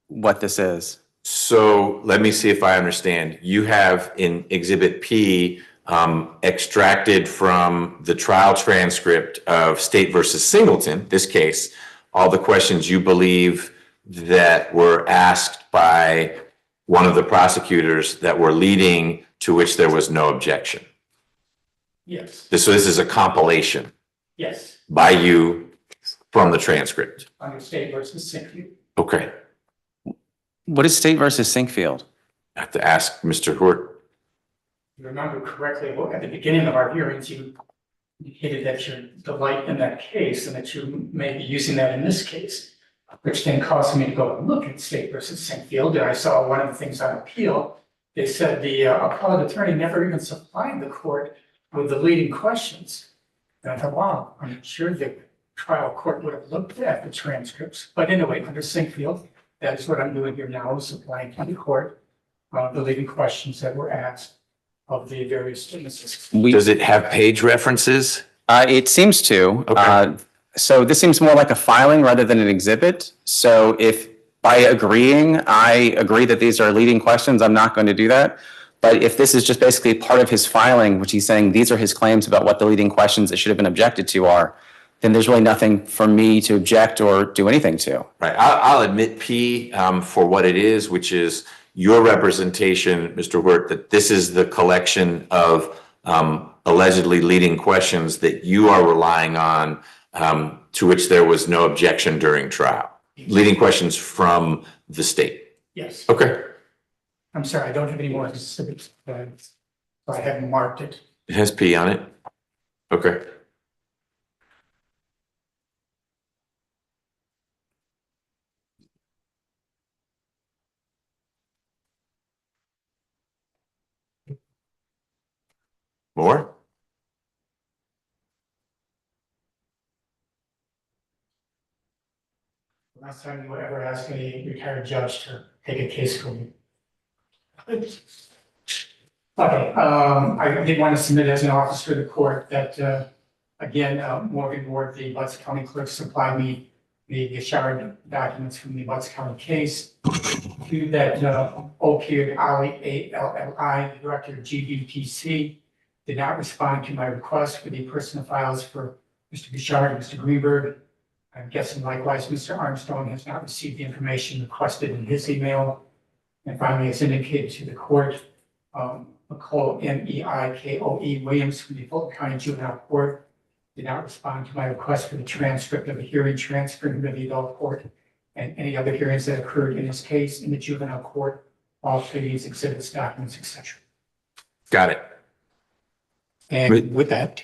what this is. So let me see if I understand. You have in Exhibit P extracted from the trial transcript of State versus Singleton, this case, all the questions you believe that were asked by one of the prosecutors that were leading to which there was no objection. Yes, So this is a compilation yes, by you from the transcript. under State versus Sinkfield. Okay. What is State versus Sinkfield? I have to ask Mr. Hort. If you remember correctly, well, at the beginning of our hearings, you indicated that you delight in that case and that you may be using that in this case, which then caused me to go and look at State versus Sinkfield. And I saw one of the things on appeal. They said the appellate attorney never even supplied the court with the leading questions. And I thought, wow, I'm sure the trial court would have looked at the transcripts. But anyway, under Sinkfield, that is what I'm doing here now, is supplying to the court the leading questions that were asked of the various witnesses. Does it have page references? It seems to. Okay. So this seems more like a filing rather than an exhibit. So if by agreeing, I agree that these are leading questions, I'm not going to do that. But if this is just basically part of his filing, which he's saying these are his claims about what the leading questions that should have been objected to are, then there's really nothing for me to object or do anything to. Right. I'll admit P for what it is, which is your representation, Mr. Hort, that this is the collection of allegedly leading questions that you are relying on to which there was no objection during trial. Leading questions from the state. Yes. Okay. I'm sorry, I don't have any more specifics, but I haven't marked it. It has P on it. Okay. More? Last time you ever asked a retired judge to take a case from you. Okay, I did want to submit as an officer of the court that, again, Morgan Ward, the Butts County clerk, supplied me the showered documents from the Butts County case. To that, O.P. Ali, A-L-L-I, the director of GBPC, did not respond to my request for the personal files for Mr. Bouchard and Mr. Greenberg. I'm guessing likewise, Mr. Armstrong has not received the information requested in his email. And finally, as indicated to the court, McCoy, M-E-I-K-O-E Williams from the Fulton County Juvenile Court did not respond to my request for the transcript of a hearing transferring to the adult court and any other hearings that occurred in this case in the juvenile court, all pleadings, exhibits, documents, etc. Got it. And with that,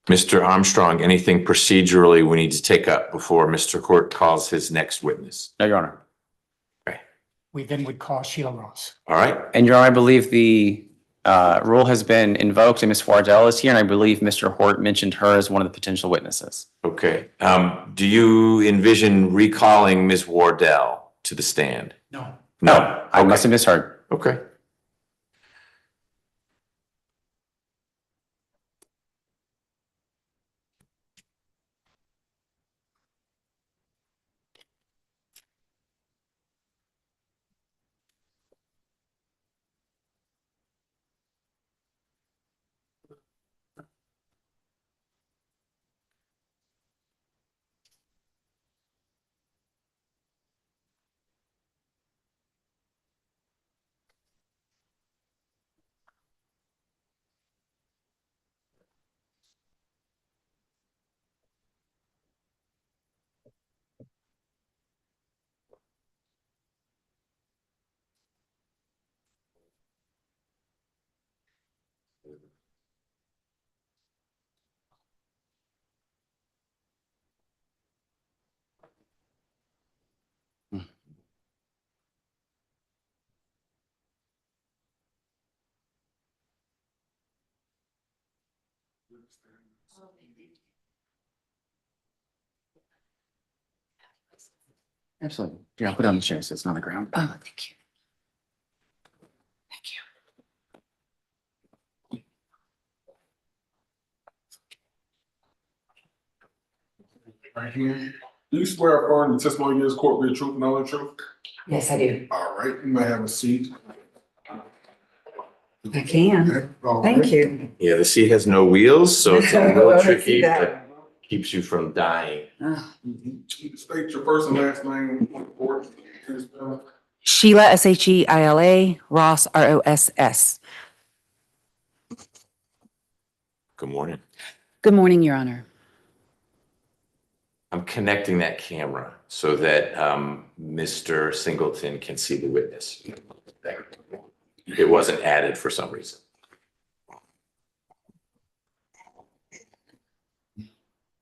Mr. Armstrong, anything procedurally we need to take up before Mr. Hort calls his next witness? No, Your Honor. we then would call Sheila Ross. All right. And Your Honor, I believe the rule has been invoked and Ms. Wardell is here, and I believe Mr. Hort mentioned her as one of the potential witnesses. Okay. Do you envision recalling Ms. Wardell to the stand? No. No. I must have misheard. Okay. Absolutely. Yeah, I'll put it on the chair so it's not on the ground. Oh, thank you. Thank you. Right here. Do you swear affirm the testimony in this court be the truth and the only truth? Yes, I do. All right, you may have a seat. I can. All Thank right. you. Yeah, the seat has no wheels, so it's a little I see tricky, that. but keeps you from dying. State your first and last name for the court. Sheila, Sheila, Ross, Ross. Good morning. Good morning, Your Honor. I'm connecting that camera so that Mr. Singleton can see the witness. It wasn't added for some reason.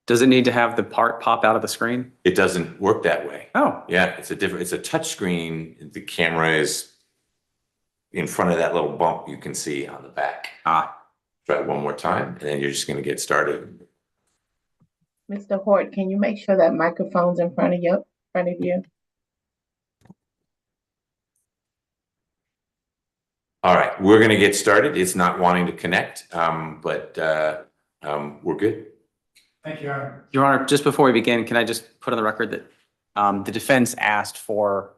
Does it need to have the part pop out of the screen? It doesn't work that way. Oh, Yeah, it's a touch screen. The camera is in front of that little bump you can see on the back. Try it one more time, and then you're just gonna get started. Mr. Hort, can you make sure that microphone's in front of you? All right, we're gonna get started. It's not wanting to connect, but we're good. Thank you, Your Honor. Your Honor, just before we begin, can I just put on the record that the defense asked for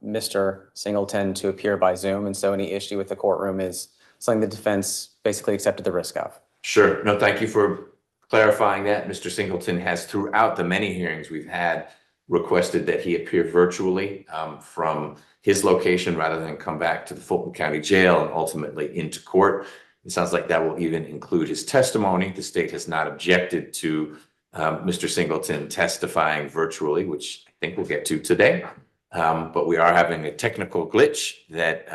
Mr. Singleton to appear by Zoom, and so any issue with the courtroom is something the defense basically accepted the risk of. Sure. No, thank you for clarifying that. Mr. Singleton has, throughout the many hearings we've had, requested that he appear virtually from his location rather than come back to the Fulton County Jail and ultimately into court. It sounds like that will even include his testimony. The state has not objected to Mr. Singleton testifying virtually, which I think we'll get to today. But we are having a technical glitch that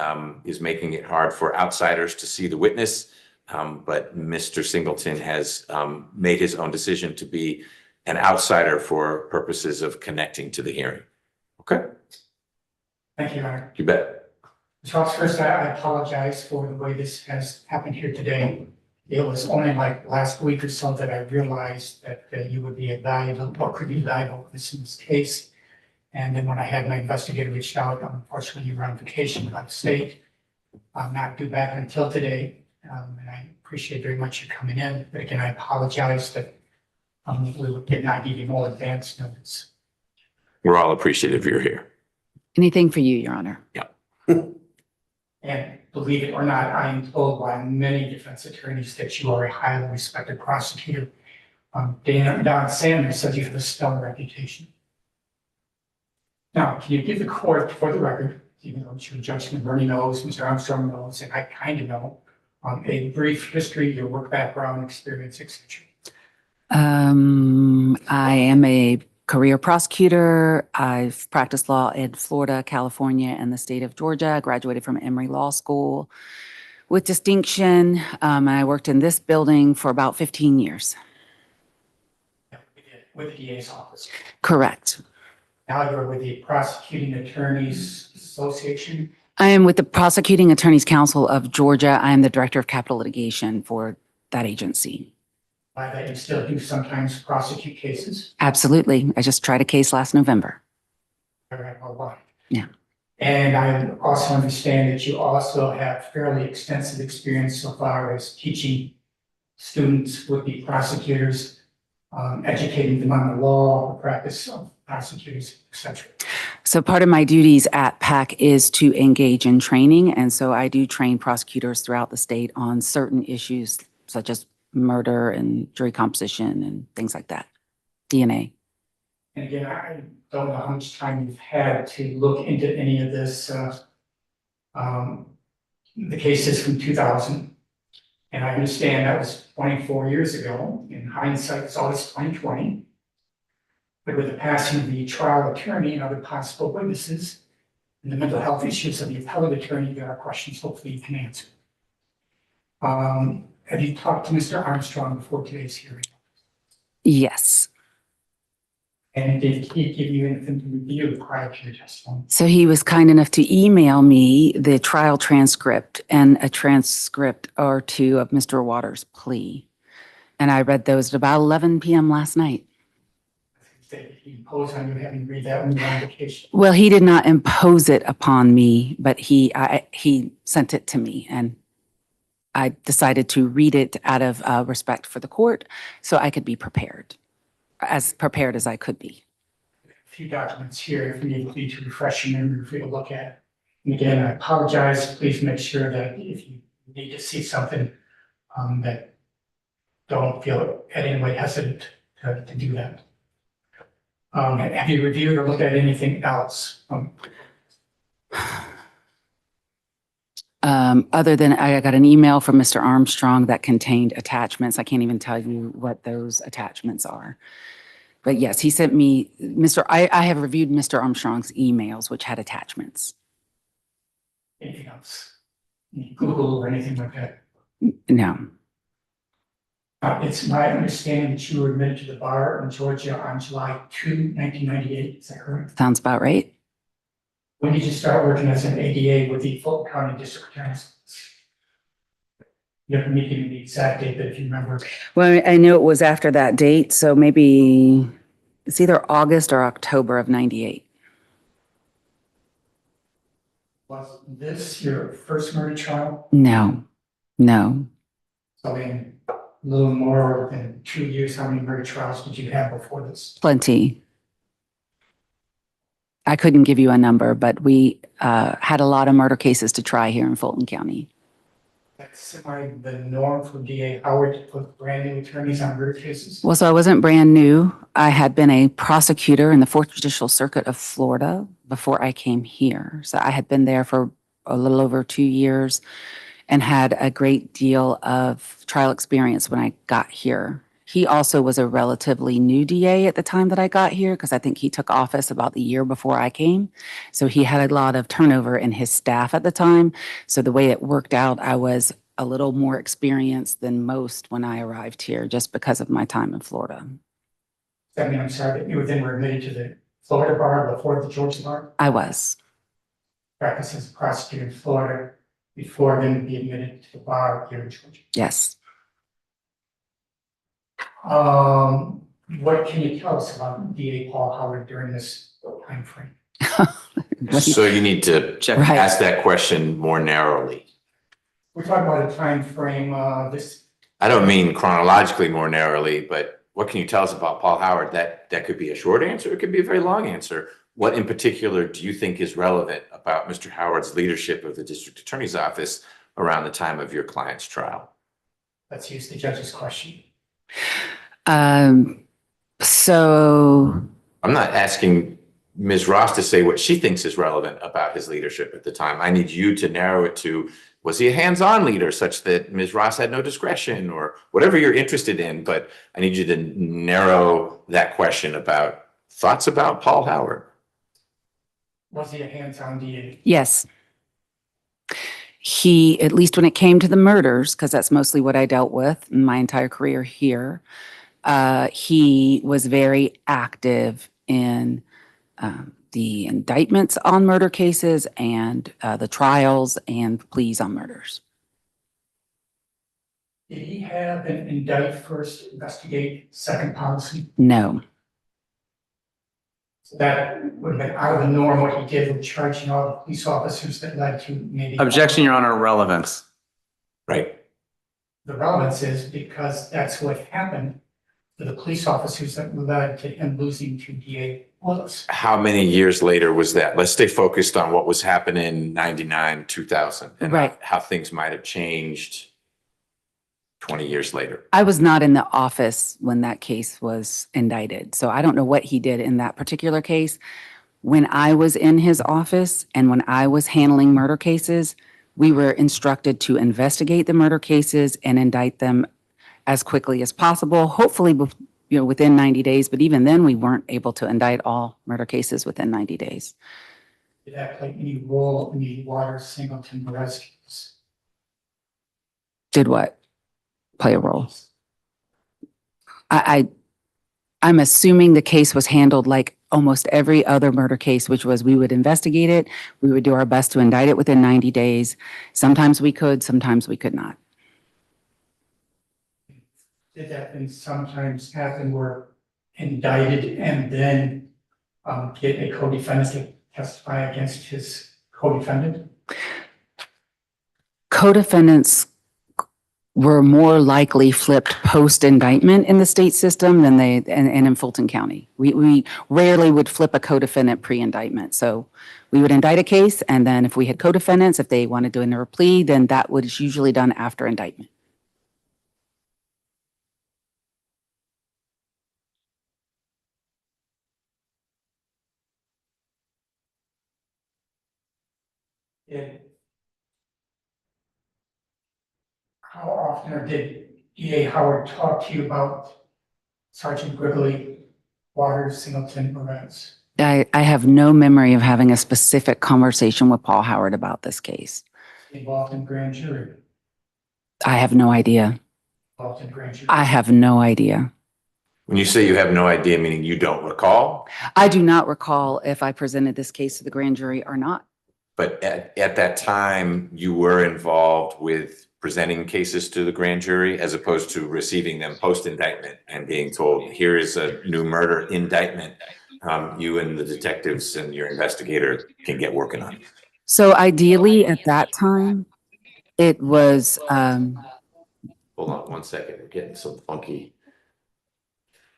is making it hard for outsiders to see the witness. But Mr. Singleton has made his own decision to be an outsider for purposes of connecting to the hearing. Okay, Thank you, Your Honor. you bet. Mr. Ross, first, I apologize for the way this has happened here today. It was only like last week or so that I realized that you would be a valuable, or could be valuable in this case. And then when I had my investigator reach out, unfortunately, you were on vacation by the state. I'm not due back until today. And I appreciate very much you coming in. But again, I apologize that we did not give you more advance notice. We're all appreciative you're here. Anything for you, Your Honor. And believe it or not, I am told by many defense attorneys that you are a highly respected prosecutor. Don Sanders says you have a stellar reputation. Now, can you give the court, for the record, even though it's your judgment, Bernie knows, Mr. Armstrong knows, and I kind of know, a brief history, your work background, experience, etc. I am a career prosecutor. I've practiced law in Florida, California, and the state of Georgia. I graduated from Emory Law School with distinction. I worked in this building for about 15 years. With the DA's office. Correct. Now you're with the Prosecuting Attorneys Association. I am with the Prosecuting Attorneys Council of Georgia. I am the Director of Capital Litigation for that agency. By that you still do sometimes prosecute cases. Absolutely. I just tried a case last November. All right, well, why? Yeah. And I also understand that you also have fairly extensive experience so far as teaching students, would-be prosecutors, educating them on the law, the practice of prosecutors, etc. So part of my duties at PAC is to engage in training. And so I do train prosecutors throughout the state on certain issues such as murder and jury composition and things like that, DNA. And again, I don't know how much time you've had to look into any of this. The case is from 2000, and I understand that was 24 years ago. In hindsight, it's always 2020. But with the passing of the trial attorney and other possible witnesses, and the mental health issues of the appellate attorney, there are questions hopefully you can answer. Have you talked to Mr. Armstrong before today's hearing? Yes. And did he give you anything to review prior to your testimony? So he was kind enough to email me the trial transcript and a transcript or two of Mr. Waters' plea. And I read those at about 11 p.m. last night. Did he impose on you having to read that when you were on vacation? Well, he did not impose it upon me, but he sent it to me, and I decided to read it out of respect for the court so I could be prepared. as prepared as I could be. A few documents here, if you need to refresh your memory for you to look at. And again, I apologize. Please make sure that if you need to see something, that don't feel at any way hesitant to do that. Have you reviewed or looked at anything else? Other than I got an email from Mr. Armstrong that contained attachments. I can't even tell you what those attachments are. But yes, he sent me, I have reviewed Mr. Armstrong's emails, which had attachments. Anything else? Google or anything like that? No. It's my understanding that you were admitted to the bar in Georgia on July 2, 1998. Is that correct? Sounds about right. When did you start working as an ADA with the Fulton County District Attorney's Office? You have to give me the exact date, but if you remember. Well, I knew it was after that date, so maybe it's either August or October of 98. Was this your first murder trial? No. So in a little more than 2 years, how many murder trials did you have before this? Plenty. I couldn't give you a number, but we had a lot of murder cases to try here in Fulton County. That's semi the norm for DA Howard to put brand new attorneys on murder cases? Well, so I wasn't brand new. I had been a prosecutor in the 4th Judicial Circuit of Florida before I came here. So I had been there for a little over 2 years and had a great deal of trial experience when I got here. He also was a relatively new DA at the time that I got here because I think he took office about the year before I came. So he had a lot of turnover in his staff at the time. So the way it worked out, I was a little more experienced than most when I arrived here just because of my time in Florida. I mean, I'm sorry, that you then were admitted to the Florida bar before the Georgia bar? I was. Practiced as a prosecutor in Florida before then be admitted to the bar here in Georgia. Yes. What can you tell us about DA Paul Howard during this time frame? So you need to Right. ask that question more narrowly. We're talking about a time frame, this. I don't mean chronologically more narrowly, but what can you tell us about Paul Howard? That could be a short answer. It could be a very long answer. What in particular do you think is relevant about Mr. Howard's leadership of the district attorney's office around the time of your client's trial? Let's use the judge's question. So I'm not asking Ms. Ross to say what she thinks is relevant about his leadership at the time. I need you to narrow it to, was he a hands-on leader such that Ms. Ross had no discretion or whatever you're interested in, but I need you to narrow that question about thoughts about Paul Howard. Was he a hands-on DA? yes. He, at least when it came to the murders, because that's mostly what I dealt with in my entire career here, he was very active in the indictments on murder cases and the trials and pleas on murders. Did he have an indict first, investigate second policy? No. So that would have been out of the norm what he did with charging all the police officers that led to maybe. Objection, Your Honor, relevance. Right. The relevance is because that's what happened to the police officers that led to him losing to DA Willis. How many years later was that? Let's stay focused on what was happening in 99, 2000 and Right. how things might have changed 20 years later. I was not in the office when that case was indicted, so I don't know what he did in that particular case. When I was in his office and when I was handling murder cases, we were instructed to investigate the murder cases and indict them as quickly as possible, hopefully within 90 days, but even then we weren't able to indict all murder cases within 90 days. Did that play any role in the Water Singleton arrest case? Did what? Play a role? I'm assuming the case was handled like almost every other murder case, which was we would investigate it. We would do our best to indict it within 90 days. Sometimes we could, sometimes we could not. Did that thing sometimes happen where indicted and then get a co-defendant to testify against his co-defendant? Co-defendants were more likely flipped post-indictment in the state system than and in Fulton County. We rarely would flip a co-defendant pre-indictment. So we would indict a case, and then if we had co-defendants, if they wanted to enter a plea, then that was usually done after indictment. How often or did EA Howard talk to you about Sergeant Grigley, Waters, Singleton, events? I have no memory of having a specific conversation with Paul Howard about this case. Involved in grand jury? I have no idea. Involved in grand jury? I have no idea. When you say you have no idea, meaning you don't recall? I do not recall if I presented this case to the grand jury or not. But at that time, you were involved with presenting cases to the grand jury as opposed to receiving them post-indictment and being told, here is a new murder indictment. You and the detectives and your investigator can get working on it. So ideally at that time, it was, Hold on 1 second. We're getting some funky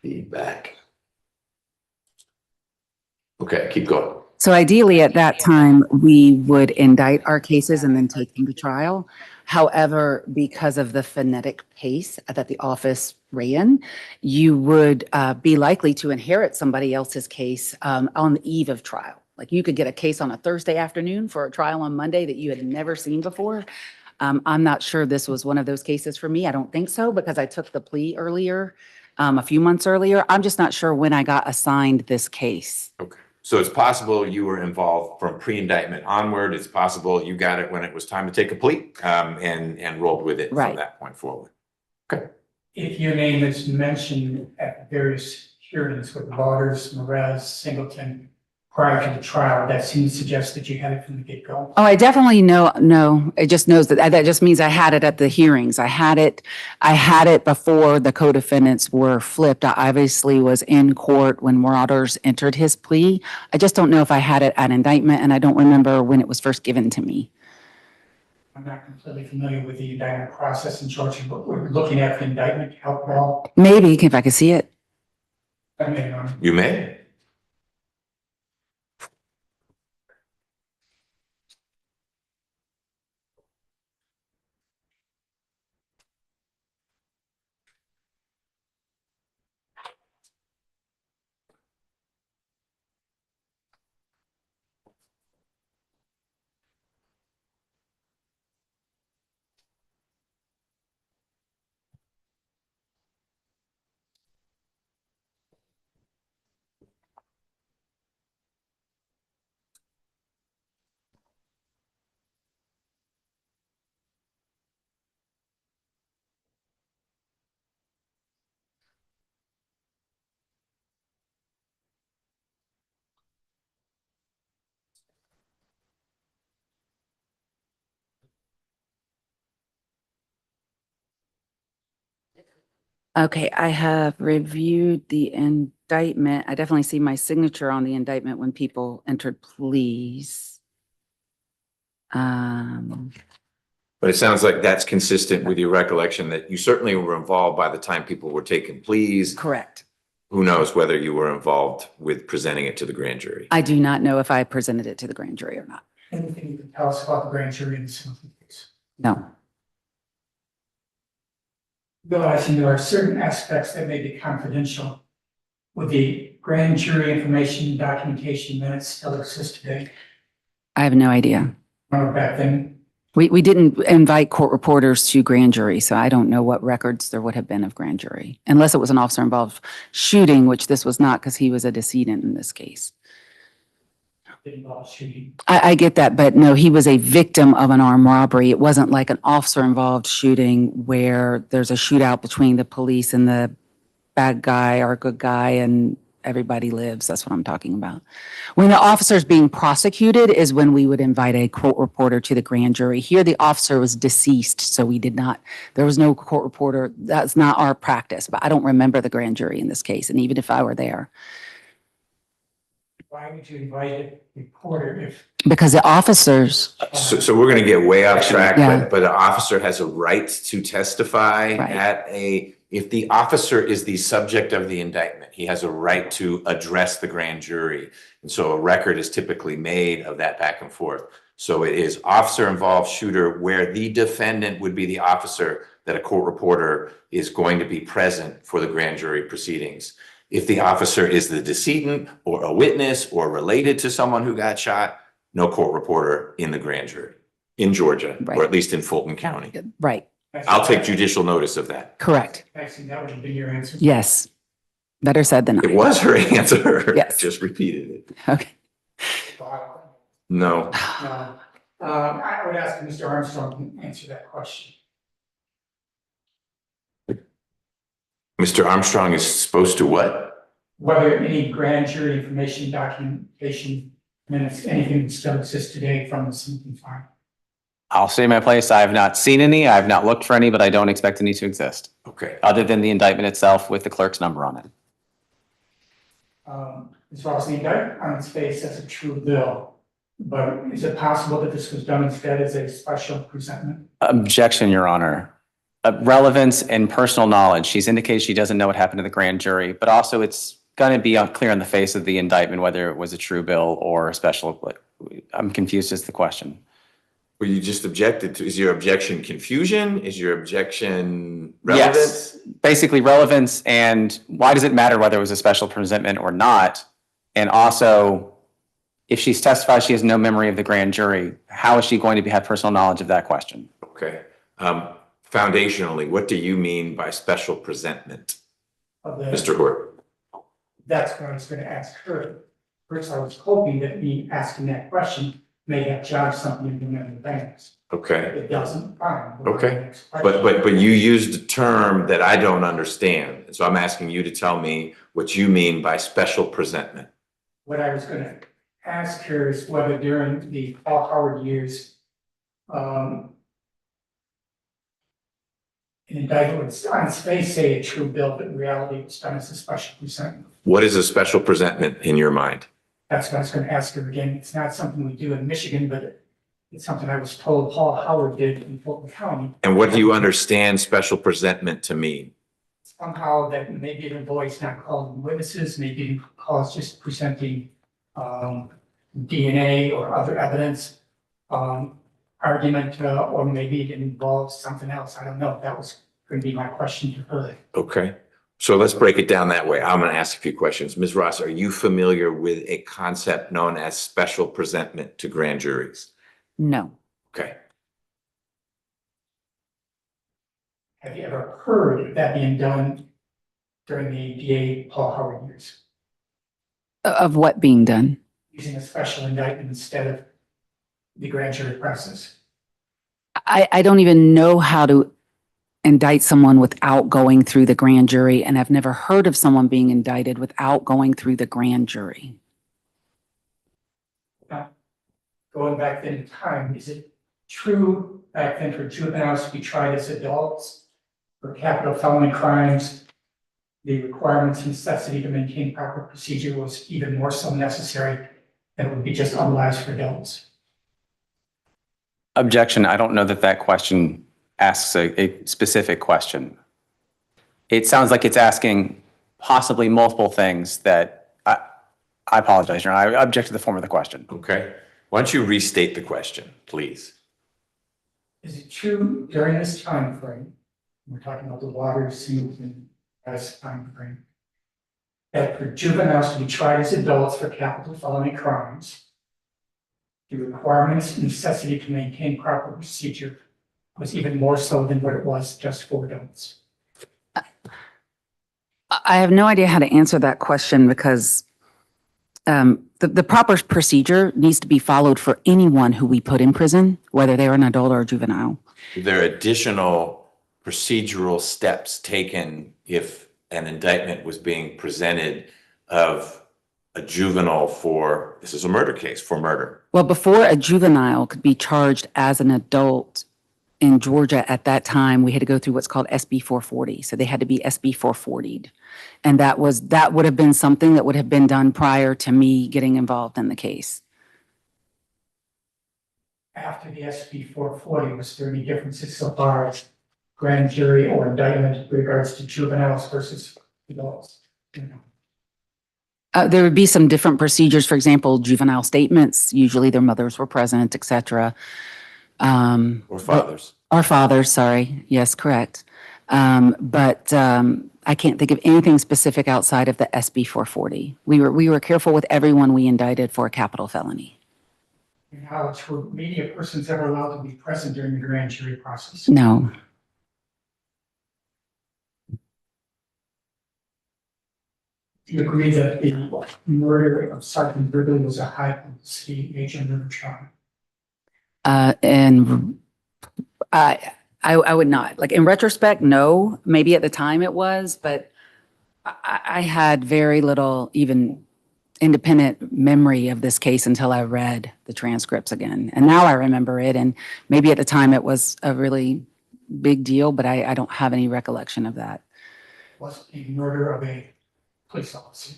feedback. Okay, keep going. so ideally at that time, we would indict our cases and then take them to trial. However, because of the phonetic pace that the office ran, you would be likely to inherit somebody else's case on the eve of trial. Like you could get a case on a Thursday afternoon for a trial on Monday that you had never seen before. I'm not sure this was one of those cases for me. I don't think so, because I took the plea earlier, a few months earlier. I'm just not sure when I got assigned this case. Okay. So it's possible you were involved from pre-indictment onward. It's possible you got it when it was time to take a plea and rolled with it Right. from that point forward. Okay. If your name is mentioned at various hearings with Waters, Morez, Singleton, prior to the trial, that seems to suggest that you had it from the get-go. Oh, I definitely know. No, it just knows that just means I had it at the hearings. I had it before the co-defendants were flipped. I obviously was in court when Waters entered his plea. I just don't know if I had it at indictment, and I don't remember when it was first given to me. I'm not completely familiar with the indictment process in Georgia, but we're looking at the indictment help all. Maybe if I could see it. You may. Okay, I have reviewed the indictment. I definitely see my signature on the indictment when people entered pleas. But it sounds like that's consistent with your recollection that you certainly were involved by the time people were taking pleas. Correct. Who knows whether you were involved with presenting it to the grand jury? I do not know if I presented it to the grand jury or not. Anything you can tell us about the grand jury in the Singleton case? No. Realizing there are certain aspects that may be confidential. Would the grand jury information, documentation minutes still exist today? I have no idea. Or back then? We didn't invite court reporters to grand jury, so I don't know what records there would have been of grand jury, unless it was an officer involved shooting, which this was not because he was a decedent in this case. Shooting. I get that, but no, he was a victim of an armed robbery. It wasn't like an officer involved shooting where there's a shootout between the police and the bad guy or good guy and everybody lives. That's what I'm talking about. When the officer's being prosecuted is when we would invite a court reporter to the grand jury. Here, the officer was deceased, so we did not, there was no court reporter. That's not our practice, but I don't remember the grand jury in this case, and even if I were there. Why would you invite a reporter if? Because the officers, So we're going to get way off track, Yeah. but an officer has a right to testify Right. if the officer is the subject of the indictment, he has a right to address the grand jury. And so a record is typically made of that back and forth. So it is officer involved shooter where the defendant would be the officer that a court reporter is going to be present for the grand jury proceedings. If the officer is the decedent or a witness or related to someone who got shot, no court reporter in the grand jury in Georgia, Right. or at least in Fulton County. right, I'll take judicial notice of that. correct. Actually, that would have been your answer. Yes. Better said than It not. was her answer. Yes. Just repeated it. Okay. No. No. I would ask Mr. Armstrong to answer that question. Mr. Armstrong is supposed to what? Whether any grand jury information, documentation, minutes, anything that still exists today from the Singleton file. I'll stay in my place. I have not seen any. I have not looked for any, but I don't expect any to exist, Okay. other than the indictment itself with the clerk's number on it. As far as the indictment on its face, that's a true bill. But is it possible that this was done instead as a special presentment? Objection, Your Honor. Relevance and personal knowledge. She's indicated she doesn't know what happened to the grand jury, but also it's going to be clear on the face of the indictment whether it was a true bill or a special. I'm confused as to the question. Well, you just objected to, is your objection confusion? Is your objection relevance? Yes, basically relevance, and why does it matter whether it was a special presentment or not? And also, if she's testified she has no memory of the grand jury, how is she going to have personal knowledge of that question? Okay. Foundationally, what do you mean by special presentment, Mr. Hort? That's what I was going to ask her. First, I was hoping that me asking that question may have jogged something in the advance. Okay. It doesn't, fine. Okay. But you used a term that I don't understand. So I'm asking you to tell me what you mean by special presentment. What I was going to ask her is whether during the Paul Howard years, an indictment would on its face say a true bill, but in reality it's done as a special presentment. What is a special presentment in your mind? That's what I was going to ask her again. It's not something we do in Michigan, but it's something I was told Paul Howard did in Fulton County. And what do you understand special presentment to mean? Somehow that maybe it involves not calling witnesses, maybe it involves just presenting DNA or other evidence, argument, or maybe it involves something else. I don't know. That was going to be my question to her. Okay. So let's break it down that way. I'm going to ask a few questions. Ms. Ross, are you familiar with a concept known as special presentment to grand juries? No. Okay. Have you ever heard of that being done during the DA Paul Howard years? Of what being done? Using a special indictment instead of the grand jury process? I don't even know how to indict someone without going through the grand jury, and I've never heard of someone being indicted without going through the grand jury. Going back then in time, is it true back then for juveniles to be tried as adults for capital felony crimes? The requirements and necessity to maintain proper procedure was even more so necessary than it would be just otherwise for adults. Objection. I don't know that that question asks a specific question. It sounds like it's asking possibly multiple things that I apologize, Your Honor. I object to the form of the question. Okay. Why don't you restate the question, please? Is it true during this time frame, we're talking about the Waters, Singleton, as time frame, that for juveniles to be tried as adults for capital felony crimes, the requirements and necessity to maintain proper procedure was even more so than what it was just for adults? I have no idea how to answer that question because the proper procedure needs to be followed for anyone who we put in prison, whether they're an adult or a juvenile. There are additional procedural steps taken if an indictment was being presented of a juvenile for, this is a murder case, for murder. Well, before a juvenile could be charged as an adult, in Georgia at that time, we had to go through what's called SB 440. So they had to be SB 440'd. And that would have been something that would have been done prior to me getting involved in the case. After the SB 440, was there any differences so far as grand jury or indictment with regards to juveniles versus adults? There would be some different procedures. For example, juvenile statements, usually their mothers were present, et cetera. Or fathers. Or fathers, sorry. Yes, correct. But I can't think of anything specific outside of the SB 440. We were careful with everyone we indicted for a capital felony. In knowledge, were media persons ever allowed to be present during the grand jury process? No. Do you agree that the murder of Sergeant Brigley was a high publicity major murder trial? And I would not. Like in retrospect, no. Maybe at the time it was, but I had very little even independent memory of this case until I read the transcripts again. And now I remember it. And maybe at the time it was a really big deal, but I don't have any recollection of that. Was the murder of a police officer?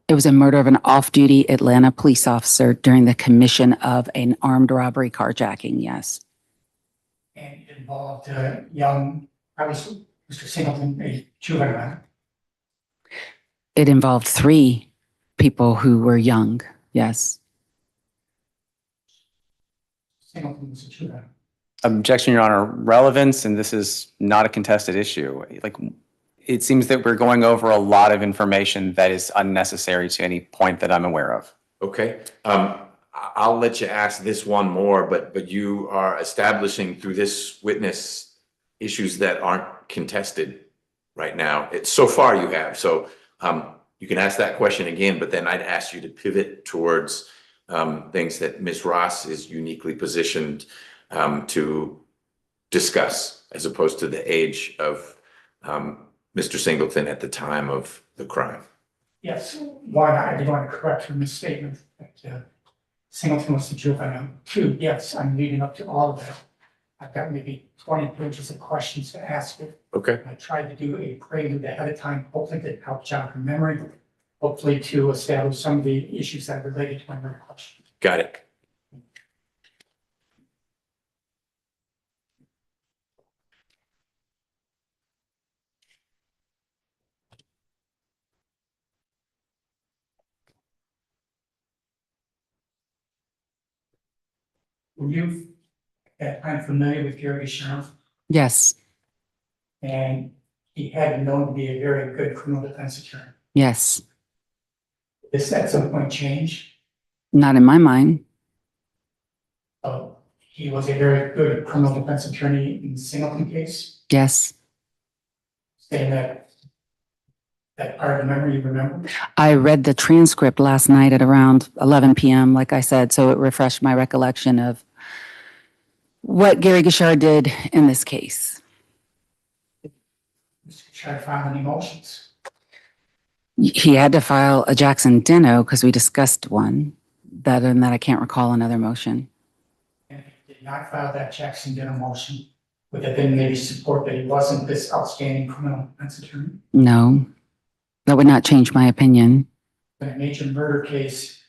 It was a murder of an off-duty Atlanta police officer during the commission of an armed robbery carjacking, yes. And it involved young, obviously, Mr. Singleton, a juvenile. It involved 3 people who were young, yes. Singleton was a juvenile. Objection, Your Honor. Relevance, and this is not a contested issue. Like, it seems that we're going over a lot of information that is unnecessary to any point that I'm aware of. Okay. I'll let you ask this one more, but you are establishing through this witness issues that aren't contested right now. So far you have. So you can ask that question again, but then I'd ask you to pivot towards things that Ms. Ross is uniquely positioned to discuss, as opposed to the age of Mr. Singleton at the time of the crime. Yes, one, I do want to correct your misstatement that Singleton was a juvenile. 2, yes, I'm leading up to all of that. I've got maybe 20 pages of questions to ask you. Okay. I tried to do a prelude ahead of time, hopefully to help jog your memory, hopefully to establish some of the issues that are related to my other question. Got it. Were you at that time familiar with Gary Sheriff? Yes, And he had been known to be a very good criminal defense attorney. yes. Did this at some point change? Not in my mind. He was a very good criminal defense attorney in the Singleton case, Yes. saying that part of the memory you remember. I read the transcript last night at around 11 p.m., like I said, so it refreshed my recollection of what Gary Gishard did in this case. Mr. Try to file any motions. He had to file a Jackson Deno because we discussed one. That and that I can't recall another motion. And if he did not file that Jackson Denham motion, would that then maybe support that he wasn't this outstanding criminal defense attorney? No, that would not change my opinion. In a major murder case,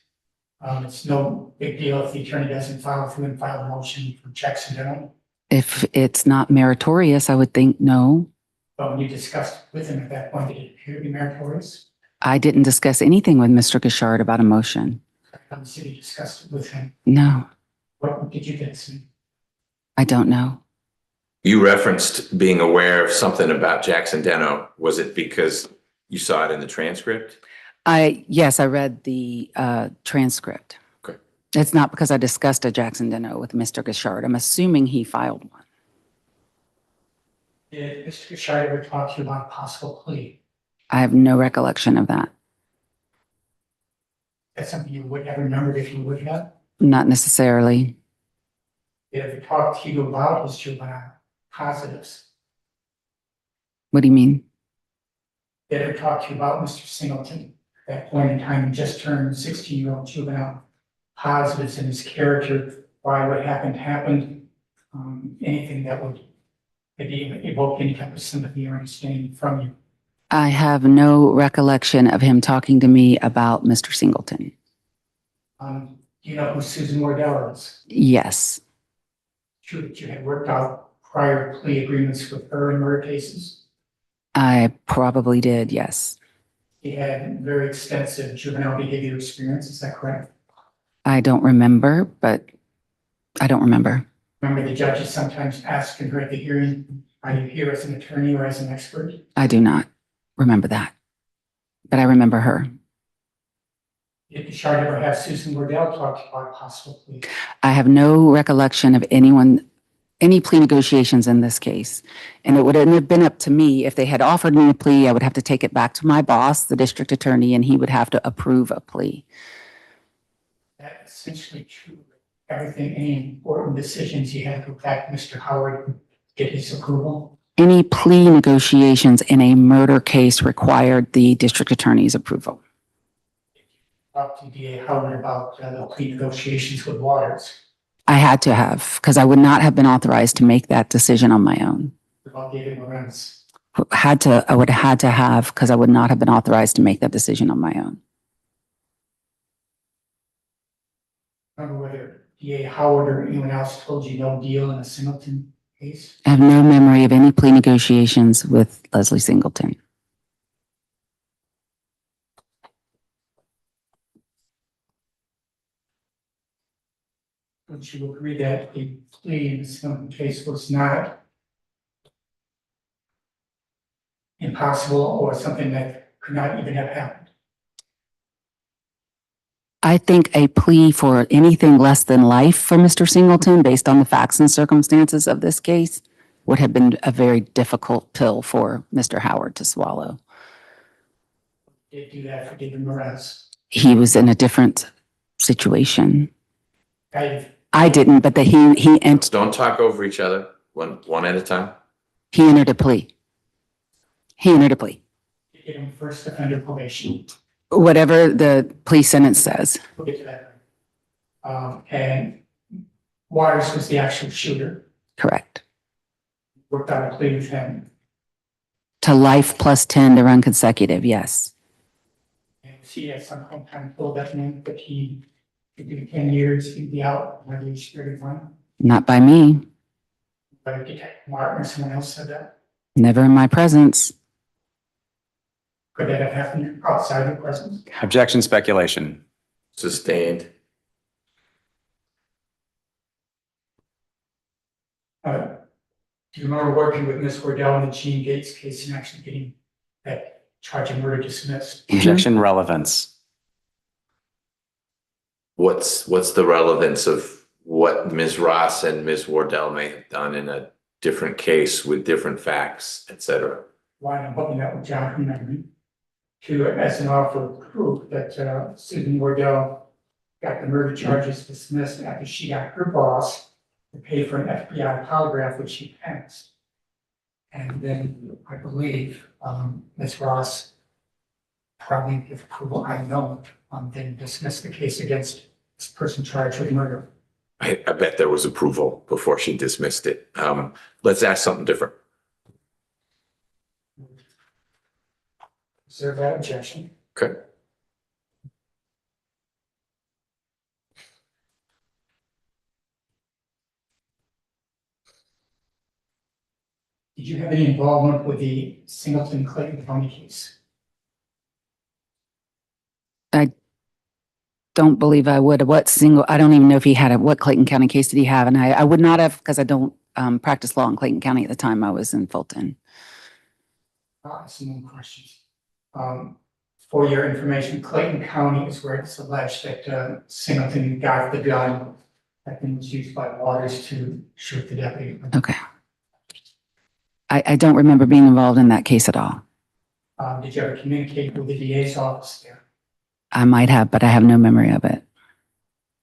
it's no big deal if the attorney doesn't file, if we would file a motion for Jackson Denham. If it's not meritorious, I would think no. But when you discussed with him at that point, did it appear to be meritorious? I didn't discuss anything with Mr. Gishard about a motion. Obviously, you discussed it with him. No, What did you get to? I don't know. You referenced being aware of something about Jackson Deno. Was it because you saw it in the transcript? Yes, I read the transcript. Okay. It's not because I discussed a Jackson Deno with Mr. Gishard. I'm assuming he filed one. Did Mr. Gishard ever talk to you about a possible plea? I have no recollection of that. That's something you would have remembered if you would have? Not necessarily. Did he ever talk to you about his juvenile positives? What do you mean? Did he ever talk to you about Mr. Singleton? At that point in time, he just turned 16-year-old juvenile positives in his character, why what happened, anything that would maybe evoke any type of sympathy or understanding from you? I have no recollection of him talking to me about Mr. Singleton. Do you know who Susan Wardell is? Yes, True that you had worked out prior plea agreements with her in murder cases? I probably did. Yes. He had very extensive juvenile behavior experience, is that correct? I don't remember, but I don't remember. Remember the judges sometimes asking her at the hearing, are you here as an attorney or as an expert? I do not remember that, but I remember her. Did the charge ever have Susan Wardell talk about possible plea? I have no recollection of any plea negotiations in this case. And it wouldn't have been up to me. If they had offered me a plea, I would have to take it back to my boss, the district attorney, and he would have to approve a plea. That's essentially true. Everything, any important decisions you had to go back to Mr. Howard to get his approval? Any plea negotiations in a murder case required the district attorney's approval. Talk to DA Howard about the plea negotiations with Waters, I had to have, because I would not have been authorized to make that decision on my own. about David Lorenz. I would have had to have, because I would not have been authorized to make that decision on my own. Remember whether DA Howard or anyone else told you no deal in a Singleton case? I have no memory of any plea negotiations with Leslie Singleton. Would you agree that a plea in the Singleton case was not impossible or something that could not even have happened? I think a plea for anything less than life for Mr. Singleton, based on the facts and circumstances of this case, would have been a very difficult pill for Mr. Howard to swallow. Did do that for David Lorenz. He was in a different situation. I I didn't, but Don't talk over each other, one at a time. he entered a plea. He entered a plea. give him first offender probation. Whatever the plea sentence says. We'll get to that. And Waters was the actual shooter. Correct. Worked out a plea with him. To life plus 10 to run consecutive, yes. And he at some point kind of told that man that he could do 10 years, he'd be out when he's 31. Not by me. But Detective Martin or someone else said that. Never in my presence. Could that have happened outside your presence? Objection, speculation. Sustained. Do you remember working with Ms. Wardell in the Gene Gates case and actually getting that charge of murder dismissed? Objection, relevance. What's the relevance of what Ms. Ross and Ms. Wardell may have done in a different case with different facts, et cetera? Why I'm hoping that with John Hunnam to as an offer of proof that Susan Wardell got the murder charges dismissed after she got her boss to pay for an FBI polygraph, which she passed. And then I believe Ms. Ross, probably with approval, I know, then dismissed the case against this person charged with murder. I bet there was approval before she dismissed it. Let's ask something different. Is there that objection? Okay. Did you have any involvement with the Singleton Clayton County case? I don't believe I would. I don't even know if he had what Clayton County case did he have? And I would not have, because I don't practice law in Clayton County at the time I was in Fulton. Some more questions. For your information, Clayton County is where it's alleged that Singleton got the gun that was used by Waters to shoot the deputy. Okay. I don't remember being involved in that case at all. Did you ever communicate with the DA's office there? I might have, but I have no memory of it.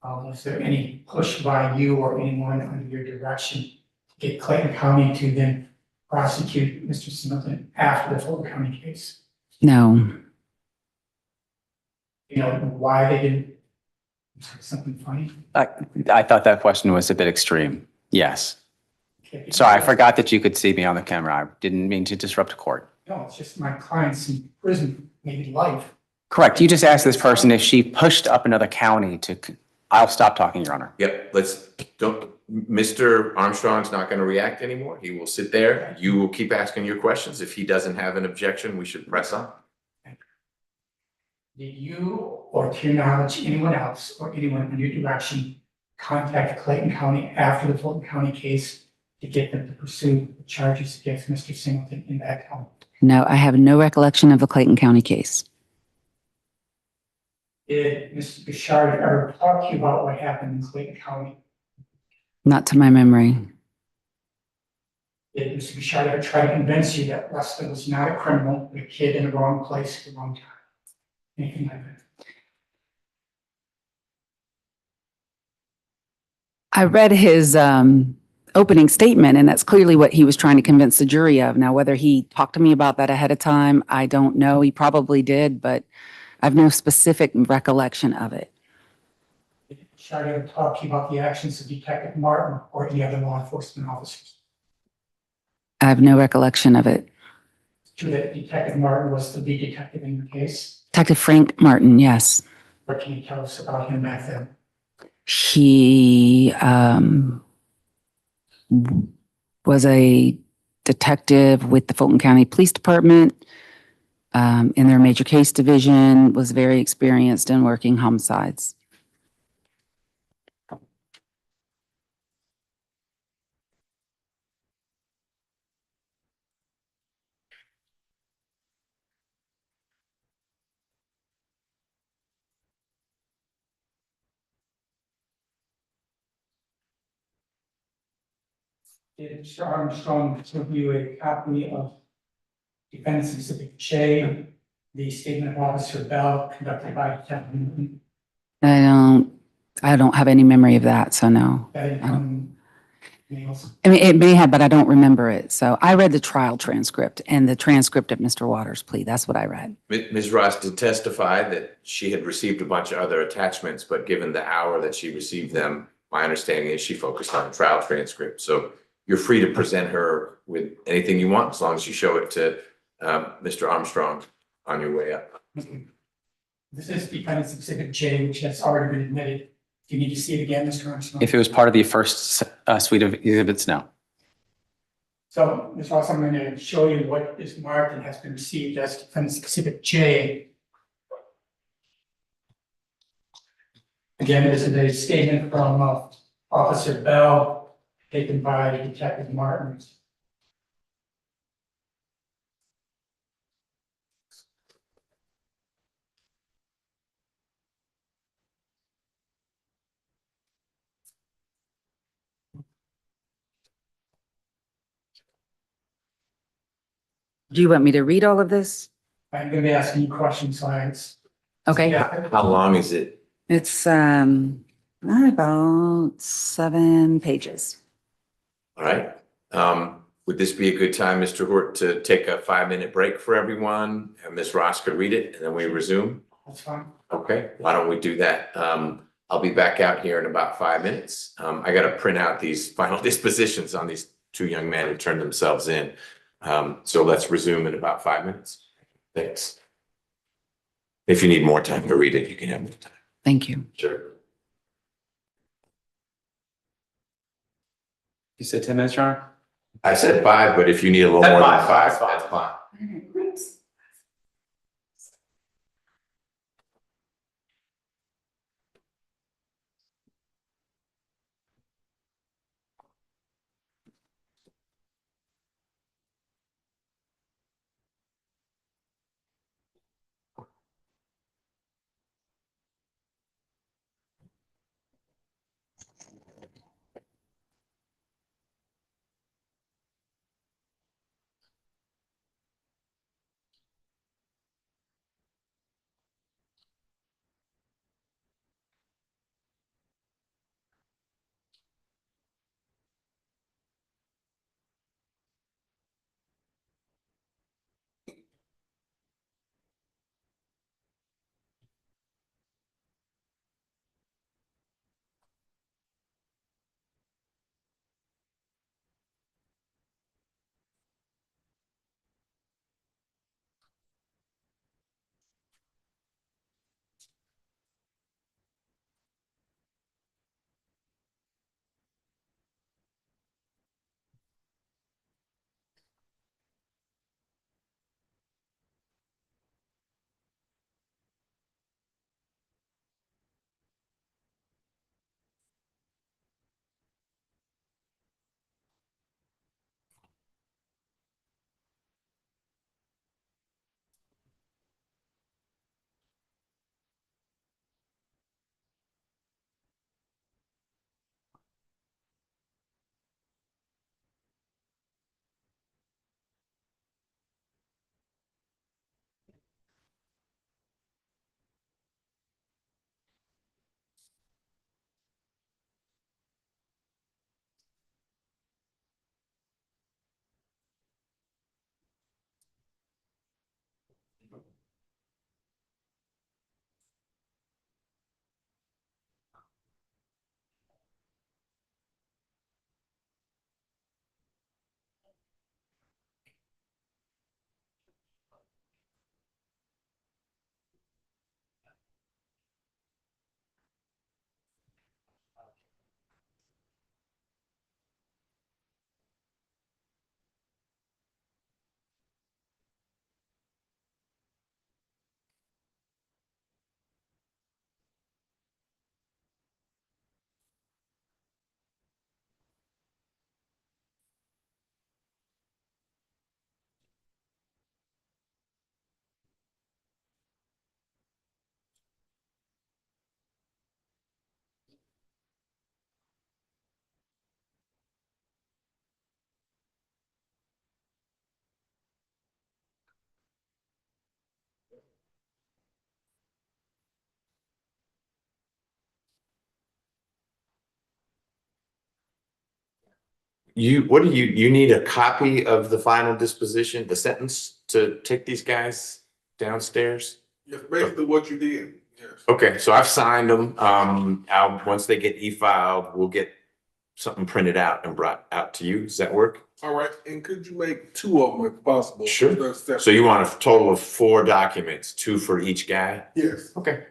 Was there any push by you or anyone under your direction to get Clayton County to then prosecute Mr. Singleton after the Fulton County case? No. You know why they didn't? Something funny? I thought that question was a bit extreme. Yes. Sorry, I forgot that you could see me on the camera. I didn't mean to disrupt court. No, it's just my client's in prison, maybe life. Correct. You just asked this person if she pushed up another county to, I'll stop talking, Your Honor. Yep, Mr. Armstrong's not gonna react anymore. He will sit there. You will keep asking your questions. If he doesn't have an objection, we should press on. Did you, or to your knowledge, anyone else or anyone in your direction contact Clayton County after the Fulton County case to get them to pursue the charges against Mr. Singleton in that county? No, I have no recollection of the Clayton County case. Did Mr. Bouchard ever talk to you about what happened in Clayton County? Not to my memory. Did Mr. Bouchard ever try to convince you that Lester was not a criminal, a kid in the wrong place at the wrong time? Anything like that? I read his opening statement, and that's clearly what he was trying to convince the jury of. Now, whether he talked to me about that ahead of time, I don't know. He probably did, but I have no specific recollection of it. Did Bouchard ever talk to you about the actions of Detective Martin or any other law enforcement officers? I have no recollection of it. True that Detective Martin was the lead detective in the case. Detective Frank Martin, yes. What can you tell us about him back then? He was a detective with the Fulton County Police Department in their major case division, was very experienced in working homicides. Did Mr. Armstrong give you a copy of Defendant's Exhibit J, the statement of Officer Bell conducted by Detective Newton? I don't have any memory of that, so no. That income mails? I mean, it may have, but I don't remember it. So I read the trial transcript and the transcript of Mr. Waters' plea. That's what I read. Ms. Ross did testify that she had received a bunch of other attachments, but given the hour that she received them, my understanding is she focused on the trial transcript. So you're free to present her with anything you want, as long as you show it to Mr. Armstrong on your way up. This is Defendant's Exhibit J, which has already been admitted. Do you need to see it again, Mr. Armstrong? If it was part of the first suite of exhibits, no. So, Ms. Ross, I'm going to show you what is marked and has been received as Defendant's Exhibit J. Again, this is a statement from Officer Bell, taken by Detective Martin. Do you want me to read all of this? I'm going to be asking you questions, science. Okay. Yeah. How long is it? It's about 7 pages. All right. Would this be a good time, Mr. Hort, to take a 5-minute break for everyone? And Ms. Ross could read it and then we resume? That's fine. Okay, why don't we do that? I'll be back out here in about 5 minutes. I got to print out these final dispositions on these two young men who turned themselves in. So let's resume in about 5 minutes. Thanks. If you need more time to read it, you can have more time. Thank you. Sure. You said 10 minutes, Your Honor? I said 5, but if you need a little That's more than fine. 5, that's fine. You need a copy of the final disposition, the sentence to take these guys downstairs? Yes, basically what you did, yes. Okay, so I've signed them. Once they get e-filed, we'll get something printed out and brought out to you. Does that work? All right, and could you make 2 of them if possible? Sure. Those separate. So you want a total of 4 documents, 2 for each guy? Yes. Okay.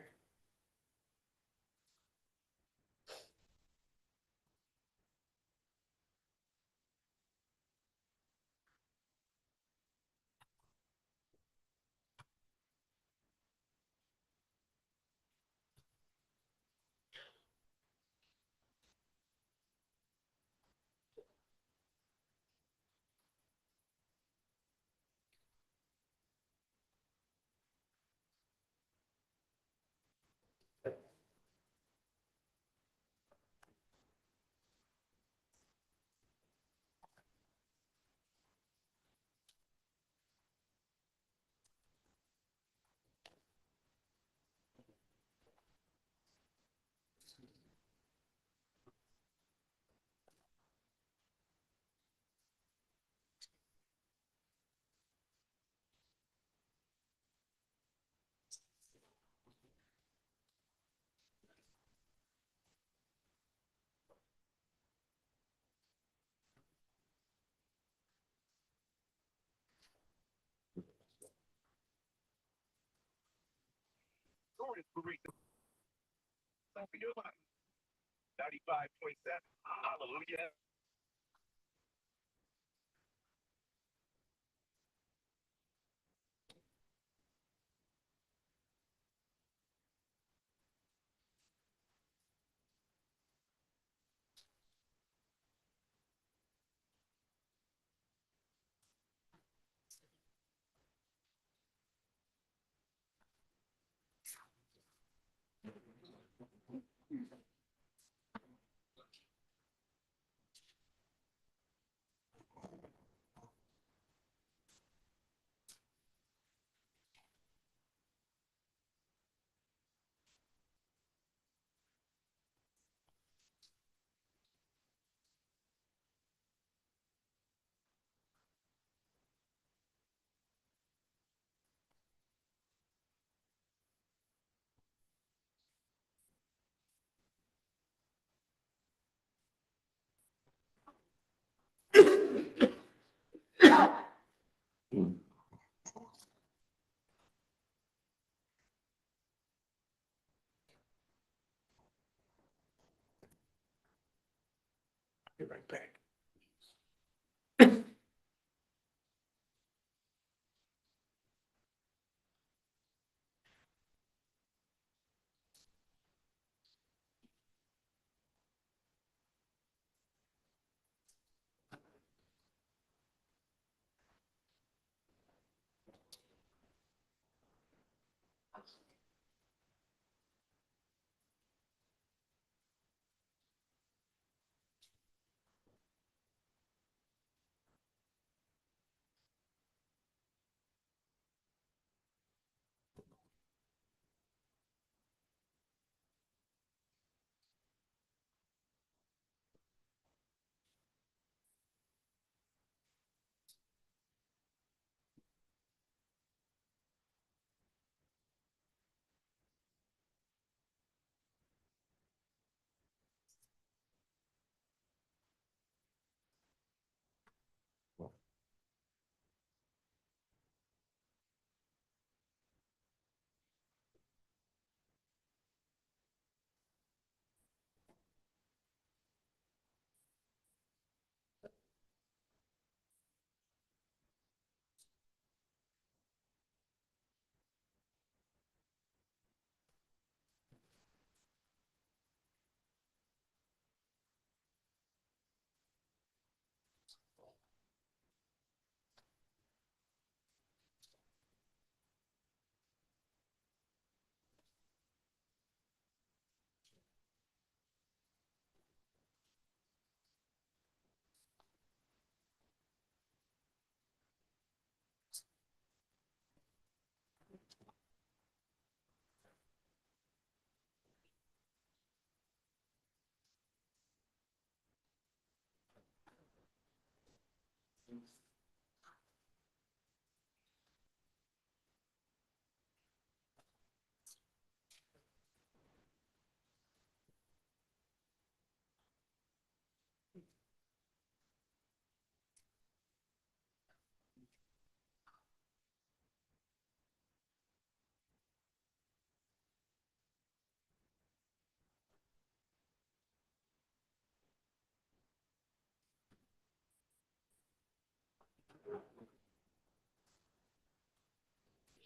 Be right back.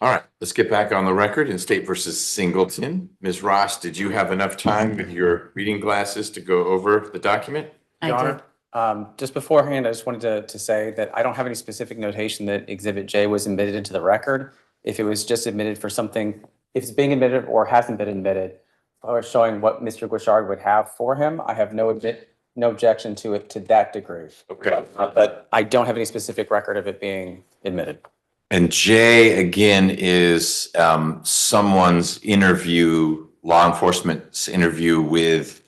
All right, let's get back on the record in State versus Singleton. Ms. Ross, did you have enough time with your reading glasses to go over the document? I did. Just beforehand, I just wanted to say that I don't have any specific notation that Exhibit J was admitted into the record. If it was just admitted for something, if it's being admitted or hasn't been admitted, or showing what Mr. Guichard would have for him, I have no objection to it to that degree. Okay. But I don't have any specific record of it being admitted. And J, again, is someone's interview, law enforcement's interview with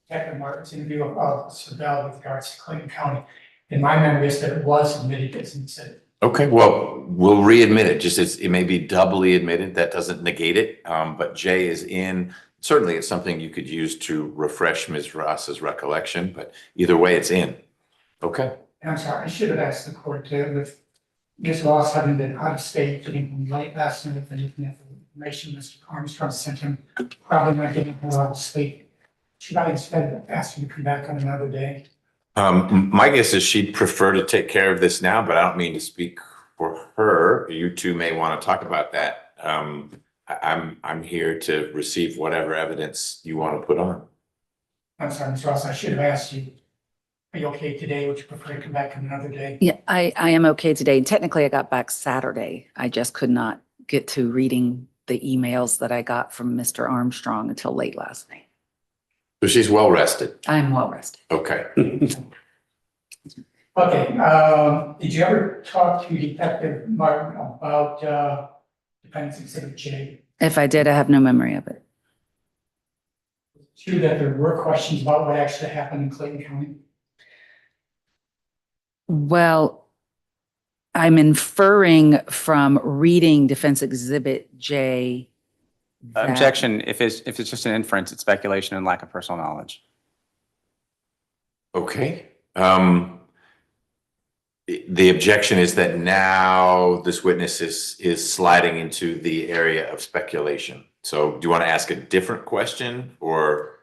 Captain Martin's interview of Officer Bell with regards to Clinton County. In my memory is that it was admitted as an incident. Okay, well, we'll readmit it, just as it may be doubly admitted, that doesn't negate it, but J is in. Certainly, it's something you could use to refresh Ms. Ross's recollection, but either way, it's in. Okay. And I'm sorry, I should have asked the court with Ms. Ross having been out of state, getting late last night, and looking at the information Mr. Armstrong sent him, probably not getting her out of sleep. Should I instead ask you to come back on another day? My guess is she'd prefer to take care of this now, but I don't mean to speak for her. You two may want to talk about that. I'm here to receive whatever evidence you want to put on. I'm sorry, Ms. Ross, I should have asked you. Are you okay today? Would you prefer to come back on another day? Yeah, I am okay today. Technically, I got back Saturday. I just could not get to reading the emails that I got from Mr. Armstrong until late last night. So she's well rested. I'm well rested. Okay. Okay, did you ever talk to Detective Martin about Defendant's Exhibit J? If I did, I have no memory of it. It's true that there were questions about what actually happened in Clayton County. Well, I'm inferring from reading Defense Exhibit J. that- Objection, if it's just an inference, it's speculation and lack of personal knowledge. Okay. The objection is that now this witness is sliding into the area of speculation. So do you want to ask a different question or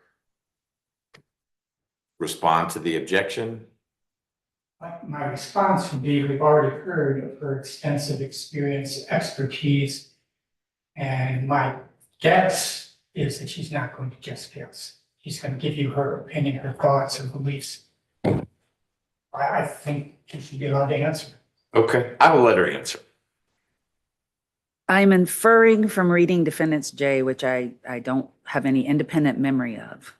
respond to the objection? My response would be, we've already heard of her extensive experience, expertise, and my guess is that she's not going to just guess. She's going to give you her opinion, her thoughts, her beliefs. I think she should be allowed to answer. Okay, I will let her answer. I'm inferring from reading Defendants J, which I don't have any independent memory of,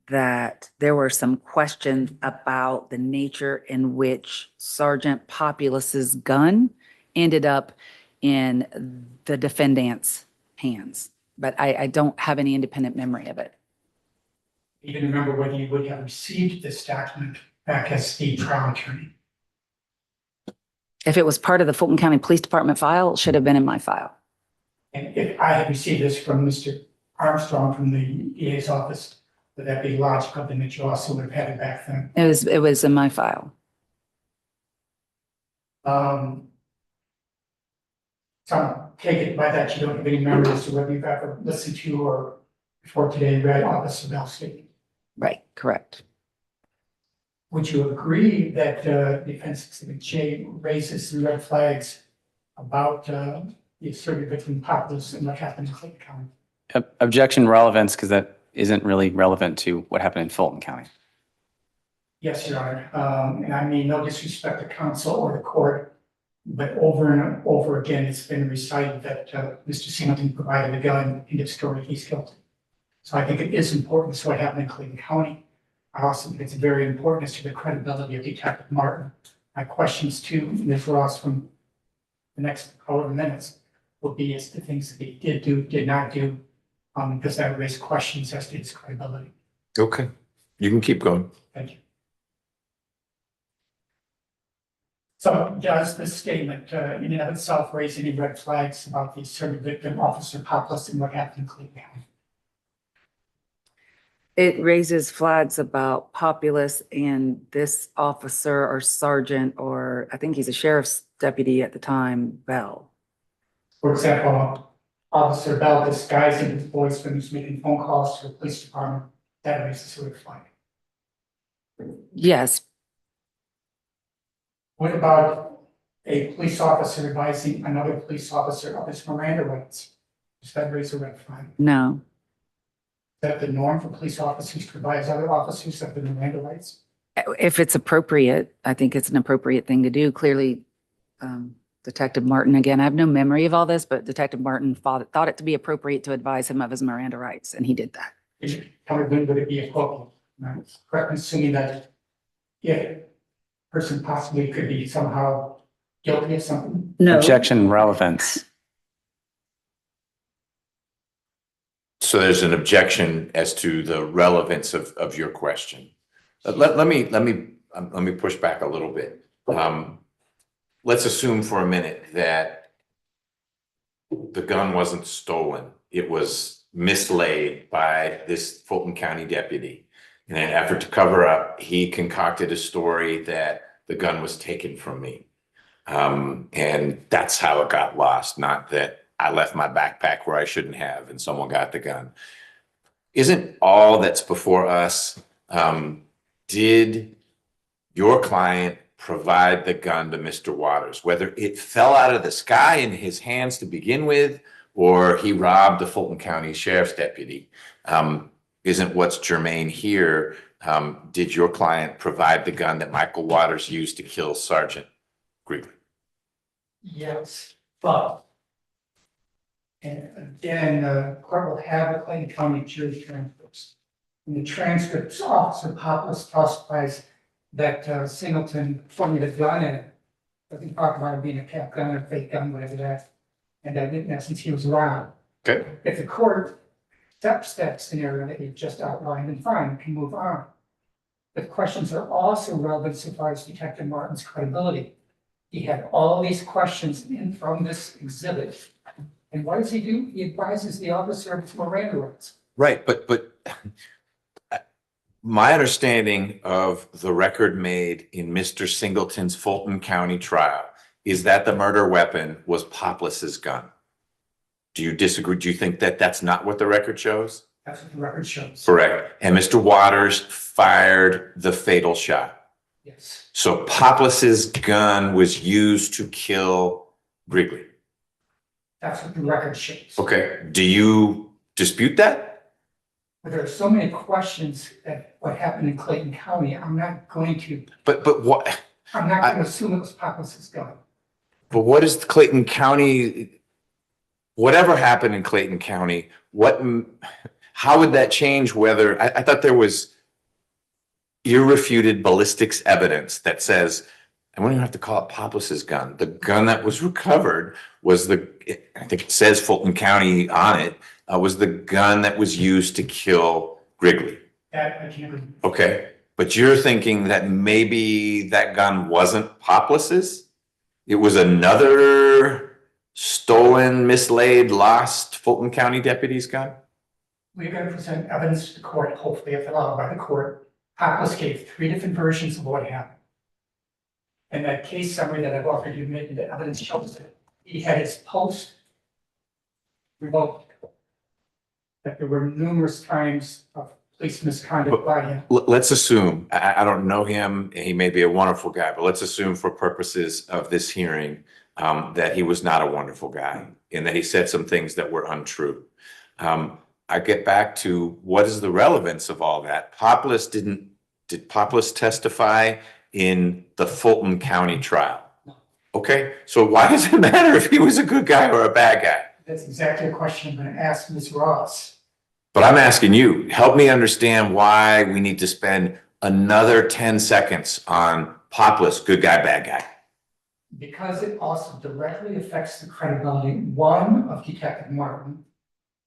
that there were some questions about the nature in which Sergeant Populus's gun ended up in the defendant's hands. But I don't have any independent memory of it. Even remember whether you would have received this document back as the trial attorney. If it was part of the Fulton County Police Department file, it should have been in my file. And if I had received this from Mr. Armstrong from the DA's office, would that be logical, then that you also would have had it back then? It was in my file. So take it by that you don't have any memory as to whether you've ever listened to or before today read Officer Bell's statement. Right, correct. Would you agree that Defense Exhibit J raises some red flags about the asserted victim populace and what happened in Clayton County? Objection relevance, because that isn't really relevant to what happened in Fulton County. Yes, Your Honor. And I mean no disrespect to counsel or the court, but over and over again, it's been recited that Mr. Singleton provided a gun in his story he's guilty. So I think it is important to what happened in Clayton County. I also think it's very important as to the credibility of Detective Martin. My questions to Ms. Ross from the next however minutes will be as to things that he did do, did not do, because that raised questions as to his credibility. Okay, you can keep going. Thank you. So does this statement in and of itself raise any red flags about the asserted victim, Officer Populus, and what happened in Clayton County? It raises flags about Populus and this officer or sergeant, or I think he's a sheriff's deputy at the time, Bell. For example, Officer Bell disguising his voice when he's making phone calls to the police department, that raises a red flag. Yes, What about a police officer advising another police officer of his Miranda rights? Does that raise a red flag? No. Is that the norm for police officers to advise other officers of the Miranda rights? If it's appropriate, I think it's an appropriate thing to do. Clearly, Detective Martin, again, I have no memory of all this, but Detective Martin thought it to be appropriate to advise him of his Miranda rights, and he did that. Tell me, when would it be appropriate? Now, correct, assuming that, yeah, person possibly could be somehow guilty of something. No. Objection relevance. So there's an objection as to the relevance of your question. Let me push back a little bit. Let's assume for a minute that the gun wasn't stolen. It was mislaid by this Fulton County deputy. In an effort to cover up, he concocted a story that the gun was taken from me. And that's how it got lost, not that I left my backpack where I shouldn't have and someone got the gun. Isn't all that's before us, did your client provide the gun to Mr. Waters, whether it fell out of the sky in his hands to begin with, or he robbed the Fulton County Sheriff's deputy? Isn't what's germane here, did your client provide the gun that Michael Waters used to kill Sergeant Griegley? Yes, but, and again, the court will have the Clayton County jury transcripts. In the transcripts, Officer Poplis testifies that Singleton pointed a gun at him. Doesn't talk about it being a cap gun or a fake gun, whatever that. And that in essence, he was around. Okay. If the court accepts that scenario that you've just outlined, then fine, we can move on. The questions are also relevant so far as Detective Martin's credibility. He had all these questions in from this exhibit. And what does he do? He advises the officer of his Miranda rights. Right, but my understanding of the record made in Mr. Singleton's Fulton County trial is that the murder weapon was Poplis's gun. Do you disagree? Do you think that that's not what the record shows? That's what the record shows. Correct. And Mr. Waters fired the fatal shot. Yes. So Poplis's gun was used to kill Griegley. That's what the record shows. Okay. Do you dispute that? But there are so many questions that what happened in Clayton County, I'm not going to, But what? I'm not going to assume it was Poplis's gun. But what is Clayton County? Whatever happened in Clayton County, how would that change whether, I thought there was irrefuted ballistics evidence that says, I wouldn't even have to call it Poplis's gun. The gun that was recovered was I think it says Fulton County on it, was the gun that was used to kill Griegley. That I can't agree. Okay, but you're thinking that maybe that gun wasn't Poplis's? It was another stolen, mislaid, lost Fulton County deputy's gun? We're going to present evidence to the court, hopefully if allowed by the court. Poplis gave 3 different versions of what happened. And that case summary that I've offered you made the evidence shows that he had his post revoked. That there were numerous times of police misconduct by him. Let's assume, I don't know him, he may be a wonderful guy, but let's assume for purposes of this hearing that he was not a wonderful guy and that he said some things that were untrue. I get back to what is the relevance of all that? Did Poplis testify in the Fulton County trial? Okay, so why does it matter if he was a good guy or a bad guy? That's exactly the question I'm going to ask Ms. Ross. But I'm asking you, help me understand why we need to spend another 10 seconds on Poplis, good guy, bad guy. Because it also directly affects the credibility, one, of Detective Martin,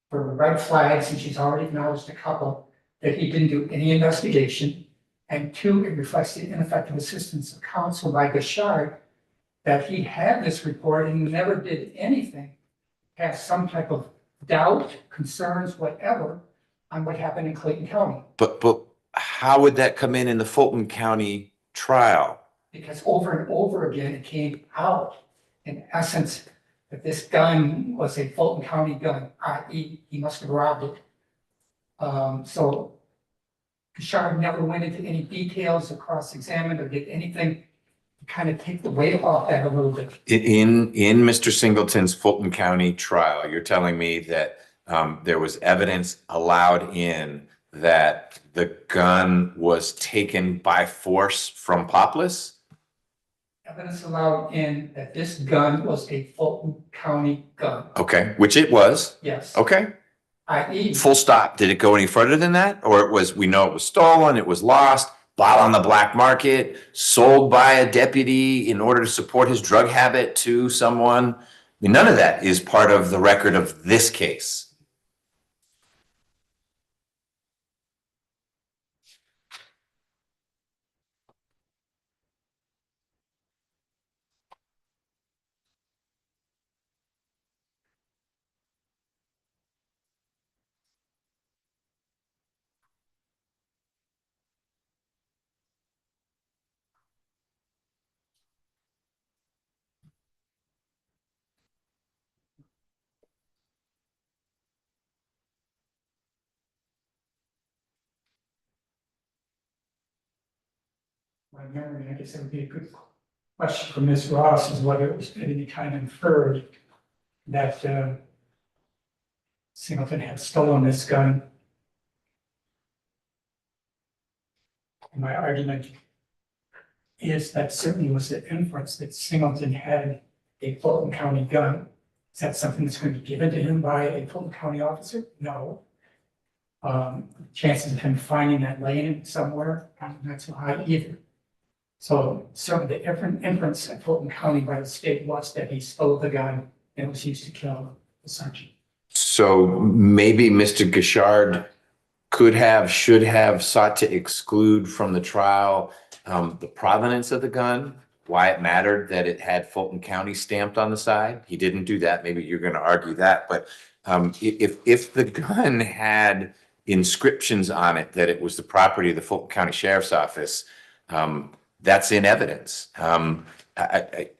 for red flags, and she's already acknowledged a couple, that he didn't do any investigation, and 2, it reflects the ineffective assistance of counsel by Gashard, that he had this report and never did anything, has some type of doubt, concerns, whatever, on what happened in Clayton County. But how would that come in the Fulton County trial? Because over and over again, it came out, in essence, that this gun was a Fulton County gun, i.e. he must have robbed it. So Gashard never went into any details or cross-examined or did anything kind of take the weight off that a little bit. In Mr. Singleton's Fulton County trial, you're telling me that there was evidence allowed in that the gun was taken by force from Poplis? Evidence allowed in that this gun was a Fulton County gun. Okay, which it was. Yes. Okay, I.e. full stop. Did it go any further than that? Or it was, we know it was stolen, it was lost, bought on the black market, sold by a deputy in order to support his drug habit to someone? I mean, none of that is part of the record of this case. My memory, I guess it would be a good question for Ms. Ross, is whether it was at any time inferred that Singleton had stolen this gun. And my argument is that certainly was the inference that Singleton had a Fulton County gun. Is that something that's going to be given to him by a Fulton County officer? No. Chances of him finding that laying somewhere, not so high either. So certainly the inference at Fulton County by the state was that he stole the gun and it was used to kill the sergeant. So maybe Mr. Gishard could have, should have sought to exclude from the trial the provenance of the gun, why it mattered that it had Fulton County stamped on the side. He didn't do that. Maybe you're going to argue that. But if the gun had inscriptions on it that it was the property of the Fulton County Sheriff's Office, that's in evidence.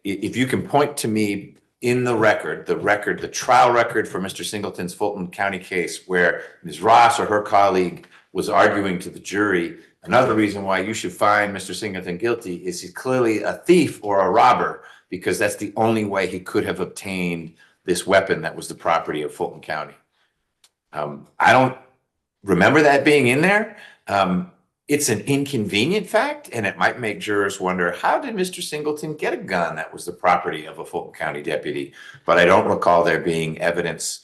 If you can point to me in the record, the trial record for Mr. Singleton's Fulton County case where Ms. Ross or her colleague was arguing to the jury, another reason why you should find Mr. Singleton guilty is he's clearly a thief or a robber, because that's the only way he could have obtained this weapon that was the property of Fulton County. I don't remember that being in there. It's an inconvenient fact, and it might make jurors wonder, how did Mr. Singleton get a gun that was the property of a Fulton County deputy? But I don't recall there being evidence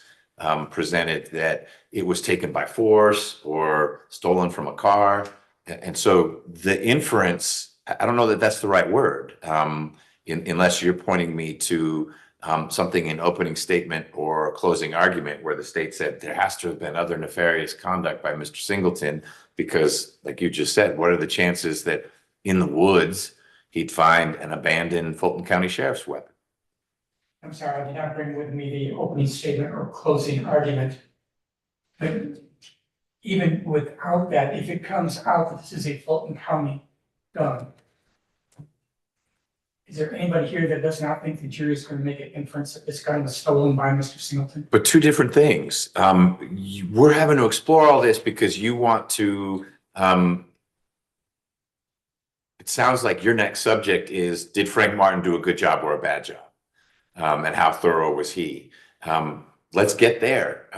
presented that it was taken by force or stolen from a car. And so the inference, I don't know that that's the right word, unless you're pointing me to something in opening statement or closing argument where the state said there has to have been other nefarious conduct by Mr. Singleton, because like you just said, what are the chances that in the woods he'd find an abandoned Fulton County Sheriff's weapon? I'm sorry, I did not bring with me the opening statement or closing argument. But even without that, if it comes out that this is a Fulton County gun, is there anybody here that does not think the jury is going to make an inference that this gun was stolen by Mr. Singleton? But two different things. We're having to explore all this because you want to, it sounds like your next subject is, did Frank Martin do a good job or a bad job? And how thorough was he? Let's get there.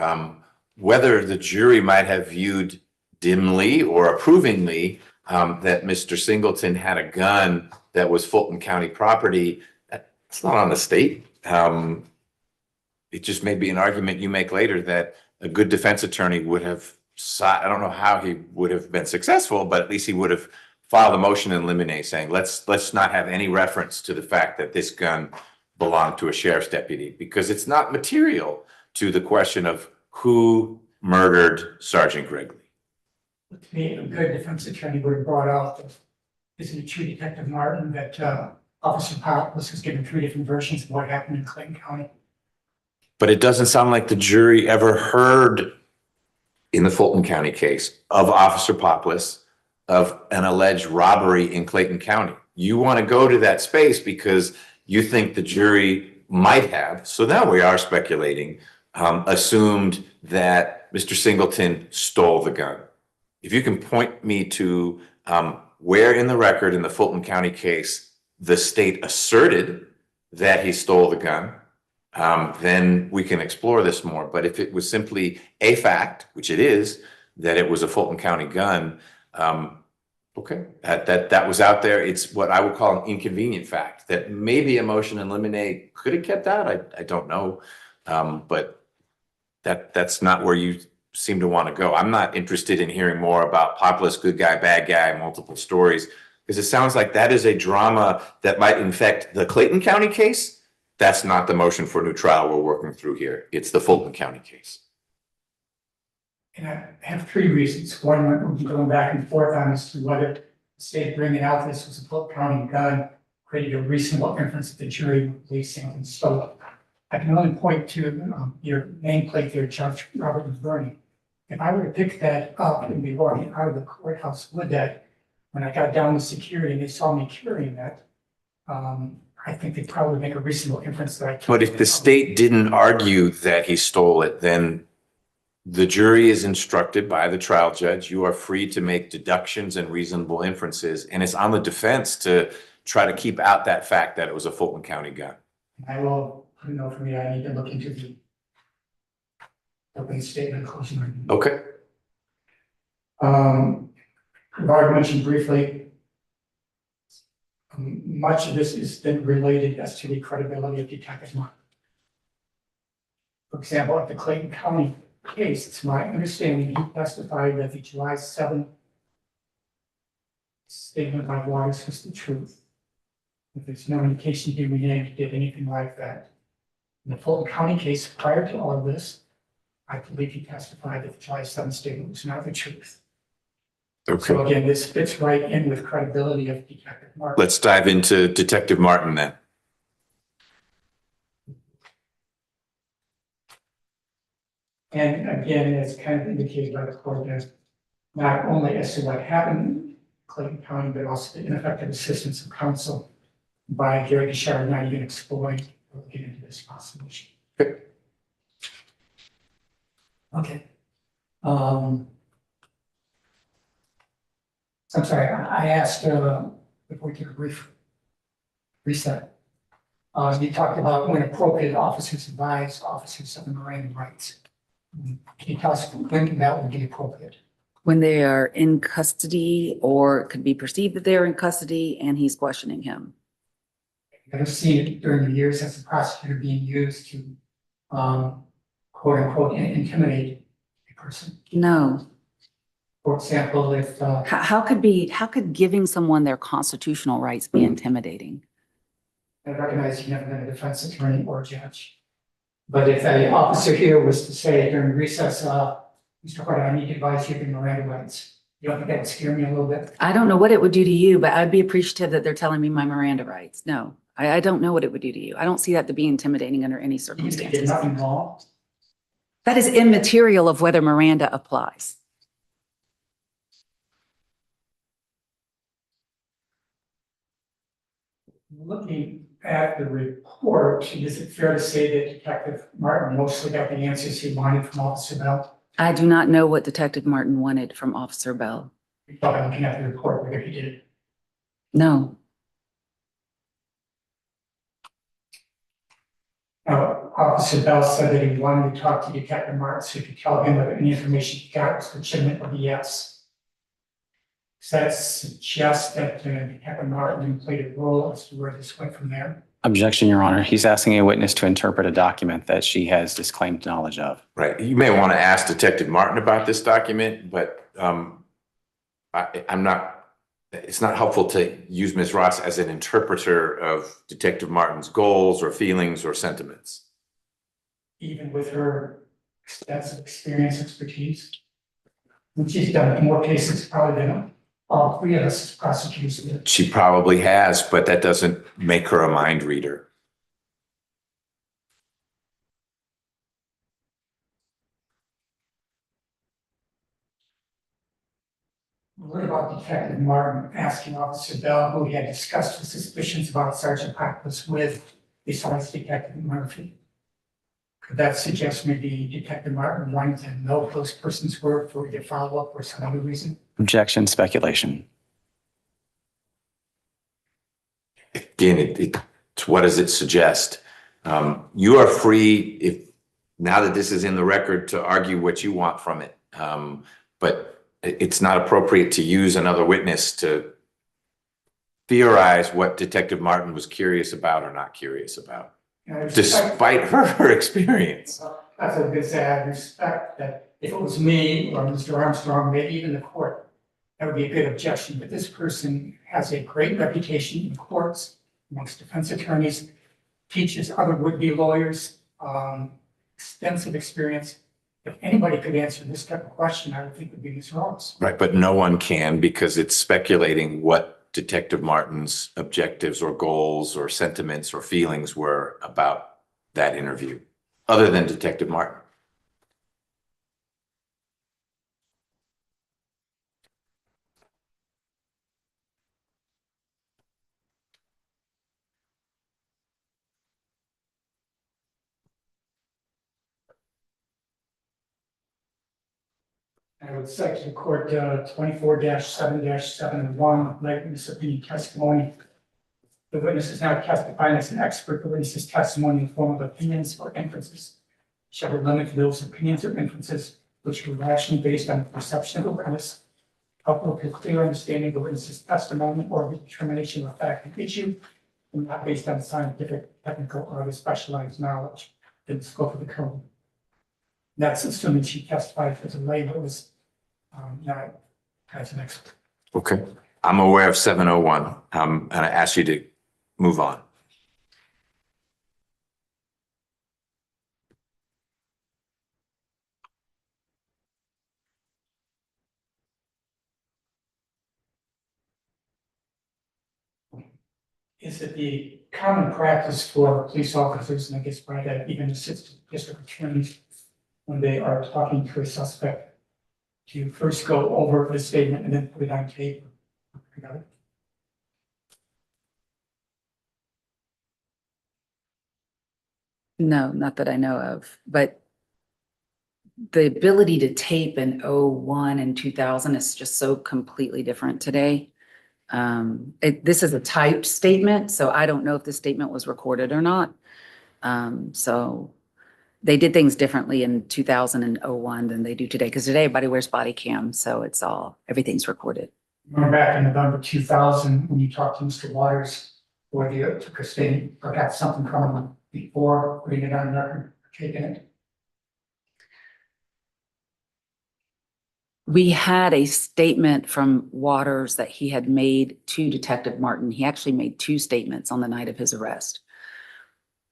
Whether the jury might have viewed dimly or approvingly that Mr. Singleton had a gun that was Fulton County property, it's not on the state. It just may be an argument you make later that a good defense attorney would have sought. I don't know how he would have been successful, but at least he would have filed a motion in limine saying, let's not have any reference to the fact that this gun belonged to a sheriff's deputy, because it's not material to the question of who murdered Sergeant Gregley. To me, a good defense attorney would have brought out that, isn't it true, Detective Martin, that Officer Poplis was given 3 different versions of what happened in Clayton County? But it doesn't sound like the jury ever heard in the Fulton County case of Officer Poplis of an alleged robbery in Clayton County. You want to go to that space because you think the jury might have, so now we are speculating, assumed that Mr. Singleton stole the gun. If you can point me to where in the record in the Fulton County case the state asserted that he stole the gun, then we can explore this more. But if it was simply a fact, which it is, that it was a Fulton County gun, okay, that was out there. It's what I would call an inconvenient fact that maybe a motion in limine could have kept out. I don't know, but that's not where you seem to want to go. I'm not interested in hearing more about populist, good guy, bad guy, multiple stories, because it sounds like that is a drama that might infect the Clayton County case. That's not the motion for new trial we're working through here. It's the Fulton County case. And I have three reasons. One, we'll be going back and forth on as to whether the state bringing out this was a Fulton County gun created a reasonable inference that the jury would believe Singleton stole it. I can only point to your nameplate there, Judge Robert McBurney. If I were to pick that up and be walking out of the courthouse with that, when I got down with security and they saw me carrying that, I think they'd probably make a reasonable inference that I can't. But if the state didn't argue that he stole it, then the jury is instructed by the trial judge, you are free to make deductions and reasonable inferences. And it's on the defense to try to keep out that fact that it was a Fulton County gun. I will put a note for me. I need to look into the opening statement, closing argument. Okay. I've already mentioned briefly, much of this is then related as to the credibility of Detective Martin. For example, at the Clayton County case, it's my understanding he testified that the July 7th statement by Waters was the truth. If there's no indication he did anything like that. In the Fulton County case, prior to all of this, I believe he testified that the July 7th statement was not the truth. Okay. So again, this fits right in with credibility of Detective Martin. Let's dive into Detective Martin then. And again, as kind of indicated by the court, that not only as to what happened in Clayton County, but also the ineffective assistance of counsel by Gary Gishard not even exploring or looking into this possibility. Okay. I'm sorry, I asked before we took a brief reset. You talked about when appropriate, officers advise officers of the Miranda rights. Can you tell us when that would be appropriate? When they are in custody, or it could be perceived that they're in custody and he's questioning him. I've seen it during the years as a prosecutor being used to quote unquote intimidate a person. No. For example, if How could giving someone their constitutional rights be intimidating? I recognize you've never been a defense attorney or judge, but if an officer here was to say during recess, Mr. Carter, I need to advise you of your Miranda rights, you don't think that would scare me a little bit? I don't know what it would do to you, but I'd be appreciative that they're telling me my Miranda rights. No, I don't know what it would do to you. I don't see that to be intimidating under any You did circumstances. nothing wrong. That is immaterial of whether Miranda applies. Looking at the report, is it fair to say that Detective Martin mostly got the answers he wanted from Officer Bell? I do not know what Detective Martin wanted from Officer Bell. You thought by looking at the report whether he did. No. Now, Officer Bell said that he wanted to talk to Detective Martin so he could tell him whether any information he got was legitimate or yes. Does that suggest that Detective Martin played a role as to where this went from there? Objection, Your Honor. He's asking a witness to interpret a document that she has disclaimed knowledge of. Right. You may want to ask Detective Martin about this document, but it's not helpful to use Ms. Ross as an interpreter of Detective Martin's goals or feelings or sentiments. Even with her extensive experience, expertise? And she's done more cases probably than all three of us as prosecutors. She probably has, but that doesn't make her a mind reader. What about Detective Martin asking Officer Bell, who he had discussed the suspicions about Sergeant Pappas with, besides Detective Murphy? Could that suggest maybe Detective Martin wanted to know who those persons were for their follow-up or some other reason? Objection, speculation. again, it's what does it suggest? You are free, if now that this is in the record, to argue what you want from it. But it's not appropriate to use another witness to theorize what Detective Martin was curious about or not curious about, despite her experience. That's what I could say. I respect that if it was me or Mr. Armstrong, maybe even the court, that would be a good objection. But this person has a great reputation in courts amongst defense attorneys, teaches other would-be lawyers, extensive experience. If anybody could answer this type of question, I would think it would be Ms. Ross. Right, but no one can, because it's speculating what Detective Martin's objectives or goals or sentiments or feelings were about that interview, other than Detective Martin. I would cite to the court 24-7-7-1, like witness opinion testimony. The witness is not testifying as an expert. The witness's testimony in the form of opinions or inferences shall be limited to those opinions or inferences which are rationally based on the perception of the witness, coupled with a clear understanding of the witness's testimony or the determination of a fact and issue, and not based on scientific, technical, or other specialized knowledge in the scope of the code. That's assuming she testified as a lay witness, not as an expert. Okay, I'm aware of 701, and I ask you to move on. Is it the common practice for police officers, and I guess by that even assistant district attorneys, when they are talking to a suspect, to first go over the statement and then put it on tape? No, not that I know of, but the ability to tape in 01 and 2000 is just so completely different today. This is a typed statement, so I don't know if the statement was recorded or not. So they did things differently in 2000 and 01 than they do today, because today everybody wears body cam, so everything's recorded. Remember back in November 2000, when you talked to Mr. Waters, or you took a statement or got something from him before putting it on record, taking it? We had a statement from Waters that he had made to Detective Martin. He actually made 2 statements on the night of his arrest.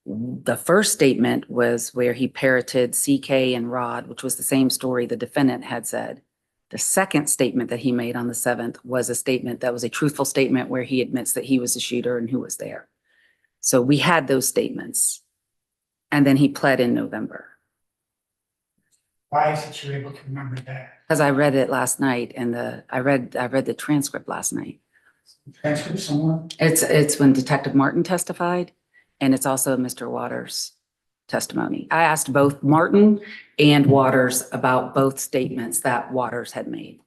The first statement was where he parroted CK and Rod, which was the same story the defendant had said. The second statement that he made on the 7th was a statement that was a truthful statement where he admits that he was the shooter and who was there. So we had those statements. And then he pled in November. Why is it you're able to remember that? Because I read it last night, and I read the transcript last night. Transcript somewhere? It's when Detective Martin testified, and it's also Mr. Waters' testimony. I asked both Martin and Waters about both statements that Waters had made.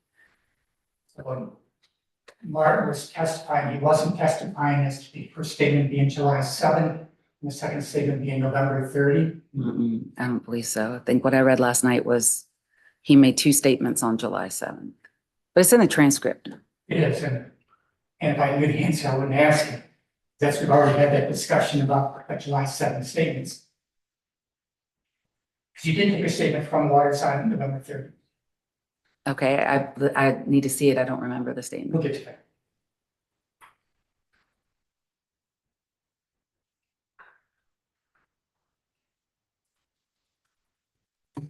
So when Martin was testifying, he wasn't testifying as to the first statement being July 7th, and the second statement being November 30. I don't believe so. I think what I read last night was he made 2 statements on July 7th. But it's in the transcript. It is, and if I knew the answer, I wouldn't ask it. That's, we've already had that discussion about the July 7th statements. Because you did take a statement from Waters on November 30th. Okay, I need to see it. I don't remember the statement. We'll get to that.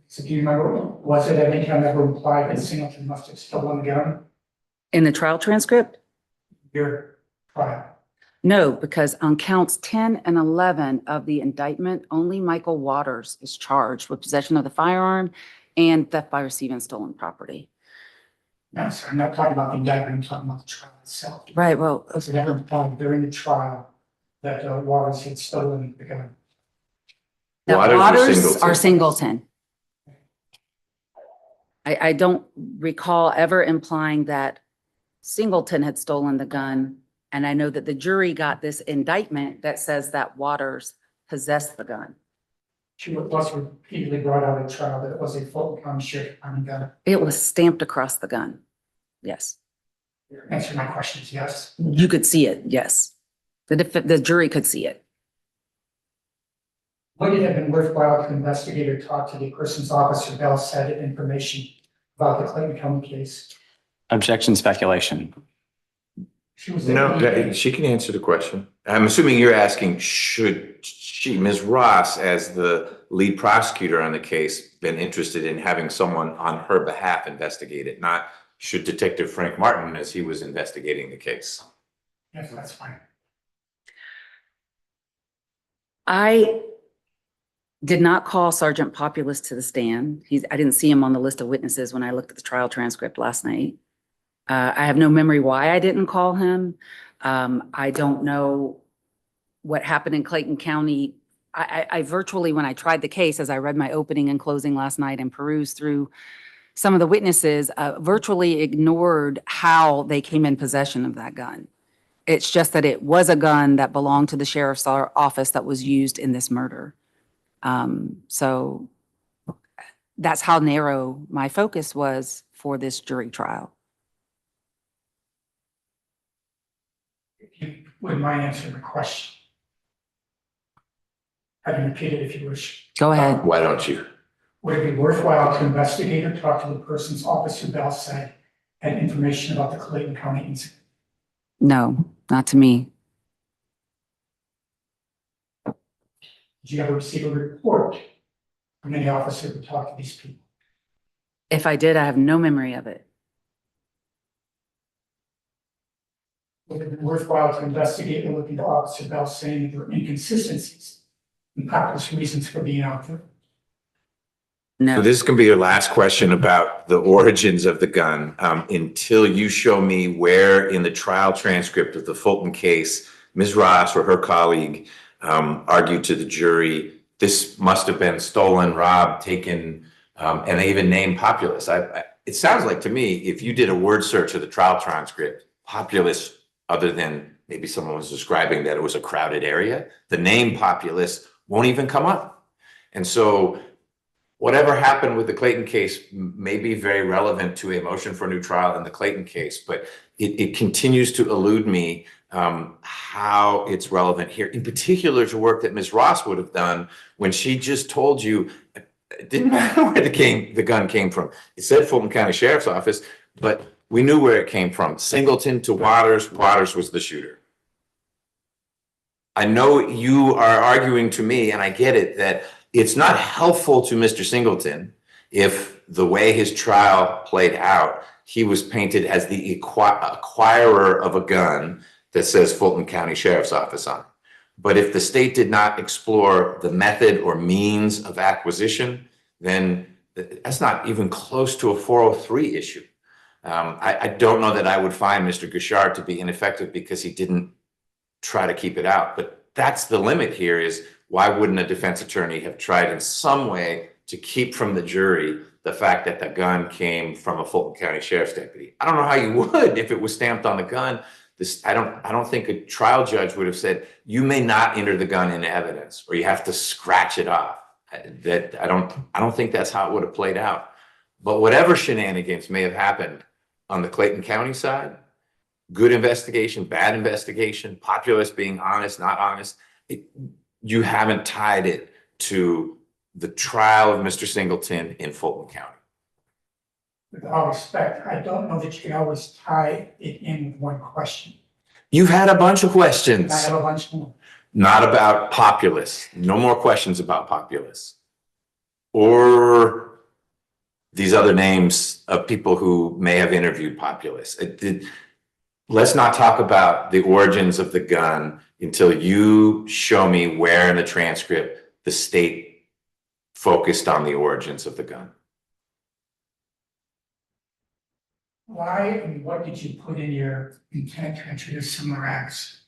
So do you remember, was it at any time ever implied that Singleton must have stolen the gun? In the trial transcript? Your trial? No, because on counts 10 and 11 of the indictment, only Michael Waters is charged with possession of the firearm and theft by receiving stolen property. No, sir, I'm not talking about the indictment, I'm talking about the trial itself. Right, well, Was it ever implied during the trial that Waters had stolen the gun? that Waters or Waters Singleton? are Singleton. I don't recall ever implying that Singleton had stolen the gun And I know that the jury got this indictment that says that Waters possessed the gun. She was repeatedly brought out at trial that it was a Fulton County Sheriff Department gun. It was stamped across the gun. Yes. Answer my questions, yes. You could see it, yes. The jury could see it. Would it have been worthwhile to investigate or talk to the person's officer Bell said information about the Clayton County case? Objection, speculation. She was No, she can answer the question. I'm assuming you're asking, should she, Ms. Ross, as the lead prosecutor on the case, been interested in having someone on her behalf investigate it, not should Detective Frank Martin, as he was investigating the case? Yes, that's fine. I did not call Sergeant Populous to the stand. I didn't see him on the list of witnesses when I looked at the trial transcript last night. I have no memory why I didn't call him. I don't know what happened in Clayton County. I virtually, when I tried the case, as I read my opening and closing last night and perused through some of the witnesses, virtually ignored how they came in possession of that gun. It's just that it was a gun that belonged to the sheriff's office that was used in this murder. So that's how narrow my focus was for this jury trial. If you wouldn't mind answering the question. I can repeat it if you wish. Go ahead. Why don't you? Would it be worthwhile to investigate or talk to the person's officer Bell said had information about the Clayton County incident? No, not to me. Did you ever receive a report from any officer to talk to these people? If I did, I have no memory of it. Would it be worthwhile to investigate and look into Officer Bell saying there were inconsistencies and populous reasons for being out there? No. So this can be your last question about the origins of the gun, until you show me where in the trial transcript of the Fulton case, Ms. Ross or her colleague argued to the jury, this must have been stolen, robbed, taken, and they even named populace. It sounds like to me, if you did a word search of the trial transcript, populace, other than maybe someone was describing that it was a crowded area, the name populace won't even come up. And so whatever happened with the Clayton case may be very relevant to a motion for a new trial in the Clayton case, but it continues to elude me how it's relevant here, in particular to work that Ms. Ross would have done when she just told you it didn't matter where the gun came from. It said Fulton County Sheriff's Office, but we knew where it came from. Singleton to Waters. Waters was the shooter. I know you are arguing to me, and I get it, that it's not helpful to Mr. Singleton if the way his trial played out, he was painted as the acquirer of a gun that says Fulton County Sheriff's Office on it. But if the state did not explore the method or means of acquisition, then that's not even close to a 403 issue. I don't know that I would find Mr. Gouchard to be ineffective because he didn't try to keep it out. But that's the limit here, is why wouldn't a defense attorney have tried in some way to keep from the jury the fact that the gun came from a Fulton County Sheriff's deputy? I don't know how you would if it was stamped on the gun. I don't think a trial judge would have said, you may not enter the gun into evidence, or you have to scratch it off. I don't think that's how it would have played out. But whatever shenanigans may have happened on the Clayton County side, good investigation, bad investigation, populace being honest, not honest, you haven't tied it to the trial of Mr. Singleton in Fulton County. With all respect, I don't know that you can always tie it in with one question. You've had a bunch of questions. I have a bunch more. Not about populace. No more questions about populace. Or these other names of people who may have interviewed populace. Let's not talk about the origins of the gun until you show me where in the transcript the state focused on the origins of the gun. Why and what did you put in your intent to introduce similar acts?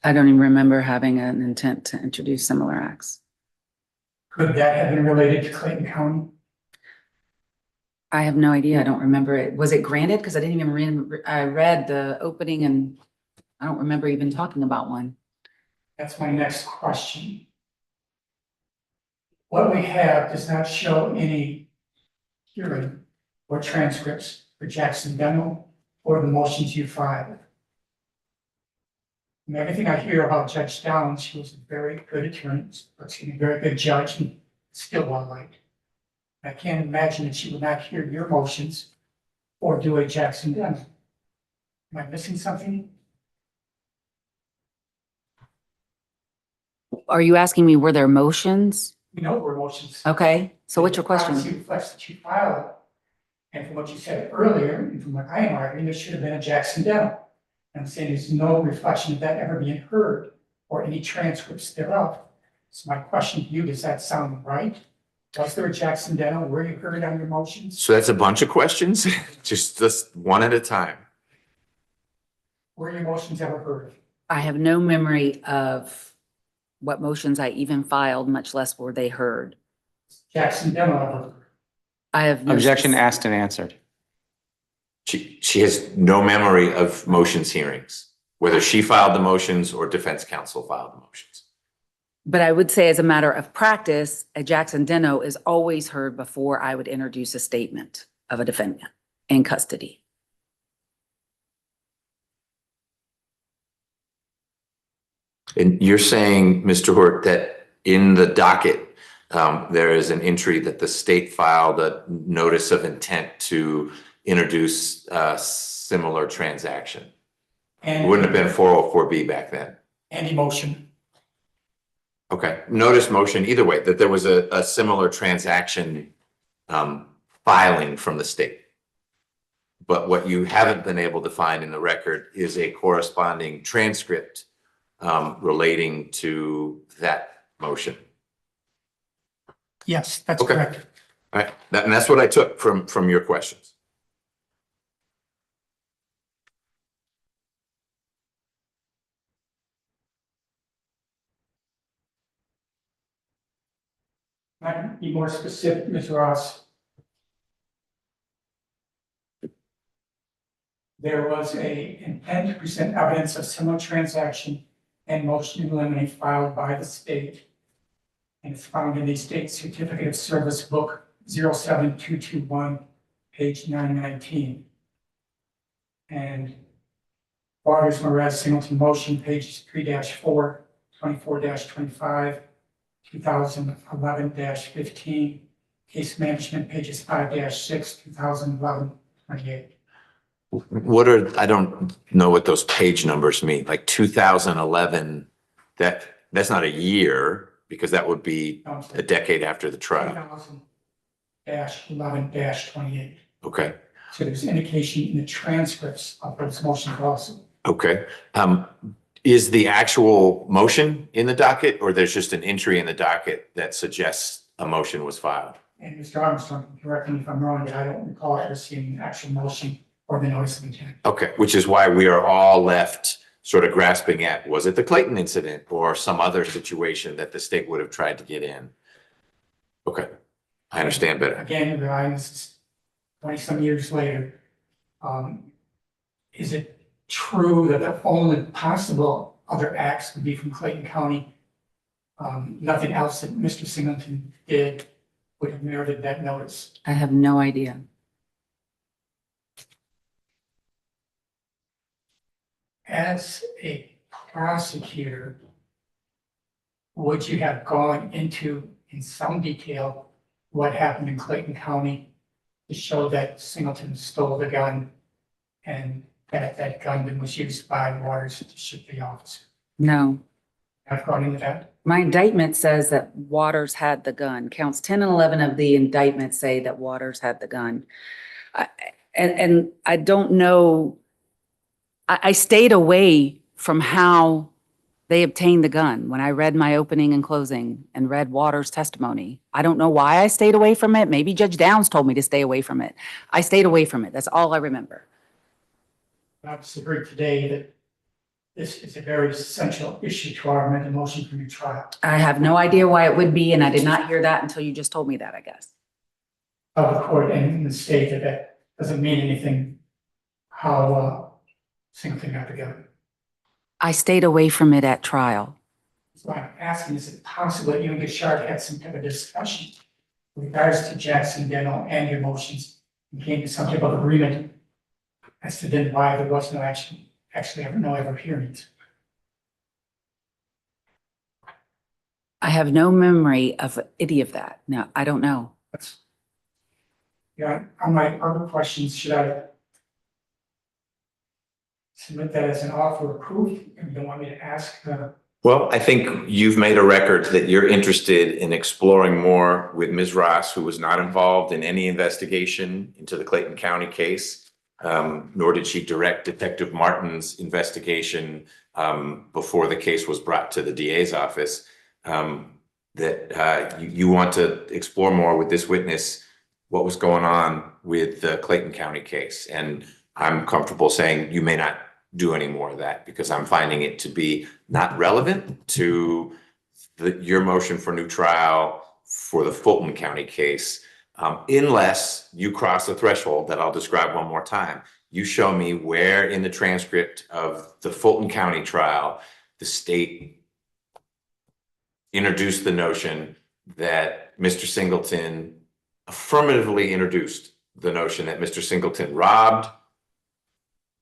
I don't even remember having an intent to introduce similar acts. Could that have been related to Clayton County? I have no idea. I don't remember it. Was it granted? Because I didn't even read. I read the opening and I don't remember even talking about one. That's my next question. What we have does not show any hearing or transcripts for Jackson Demo or the motions you filed. And everything I hear about Judge Downs, she was a very good attorney, but a very good judge and still well liked. I can't imagine that she would not hear your motions or do a Jackson Demo. Am I missing something? Are you asking me, were there motions? You know, were motions. Okay, so what's your The policy question? reflects that you filed. And from what you said earlier, and from what I am arguing, there should have been a Jackson Demo. I'm saying there's no reflection of that ever being heard or any transcripts thereof. So my question to you, does that sound right? Was there a Jackson Demo? Were you heard on your motions? So that's a bunch of questions, just one at a time. Were your motions ever heard? I have no memory of what motions I even filed, much less were they heard. Jackson Demo ever heard? I have no Objection spec- asked and answered. She has no memory of motions hearings, whether she filed the motions or defense counsel filed the motions. But I would say as a matter of practice, a Jackson Deno is always heard before I would introduce a statement of a defendant in custody. And you're saying, Mr. Hort, that in the docket, there is an entry that the state filed a notice of intent to introduce a similar transaction. It And wouldn't have been 404B back then. any motion? Okay, notice motion, either way, that there was a similar transaction filing from the state. But what you haven't been able to find in the record is a corresponding transcript relating to that motion. Yes, that's Okay. correct. All right, and that's what I took from your questions. I can be more specific, Ms. Ross. There was a intent to present evidence of similar transaction and motion to eliminate filed by the state. And it's found in the state certificate of service book 07221, page 919. And Waters, Mores, Singleton motion, pages 3-4, 24-25, 2011-15, case management, pages 5-6, 2011-28. What are, I don't know what those page numbers mean, like 2011, that's not a year, because that would be a decade after the trial. 2000-11-28. Okay, So there's indication in the transcripts of those motions also. okay. Is the actual motion in the docket, or there's just an entry in the docket that suggests a motion was filed? And Mr. Armstrong, correct me if I'm wrong, but I don't recall ever seeing an actual motion or the notice of intent. Okay, which is why we are all left sort of grasping at, was it the Clayton incident or some other situation that the state would have tried to get in? Okay, I understand better. Again, this is 20-some years later. Is it true that the only possible other acts would be from Clayton County? Nothing else that Mr. Singleton did would have merited that notice? I have no idea. As a prosecutor, would you have gone into, in some detail, what happened in Clayton County to show that Singleton stole the gun and that gun was used by Waters to shoot the officer? No. I've gone into that. My indictment says that Waters had the gun. Counts 10 and 11 of the indictment say that Waters had the gun. And I don't know. I stayed away from how they obtained the gun when I read my opening and closing and read Waters' testimony. I don't know why I stayed away from it. Maybe Judge Downs told me to stay away from it. I stayed away from it. That's all I remember. I've heard today that this is a very essential issue to our amended motion for new trial. I have no idea why it would be, and I did not hear that until you just told me that, I guess. Of the court and in the state that doesn't mean anything how Singleton got the gun. I stayed away from it at trial. So I'm asking, is it possible that you and Gishard had some type of discussion with regards to Jackson Dental and your motions and came to some type of agreement as to then why there was no action, no ever hearings? I have no memory of any of that. No, I don't know. That's, yeah, on my other questions, should I submit that as an offer of proof? And you don't want me to ask Well, I think you've made a record that you're interested in exploring more with Ms. Ross, who was not involved in any investigation into the Clayton County case, nor did she direct Detective Martin's investigation before the case was brought to the DA's office. That you want to explore more with this witness what was going on with the Clayton County case. And I'm comfortable saying you may not do any more of that because I'm finding it to be not relevant to your motion for new trial for the Fulton County case, unless you cross the threshold that I'll describe one more time. You show me where in the transcript of the Fulton County trial, the state introduced the notion that Mr. Singleton affirmatively introduced the notion that Mr. Singleton robbed.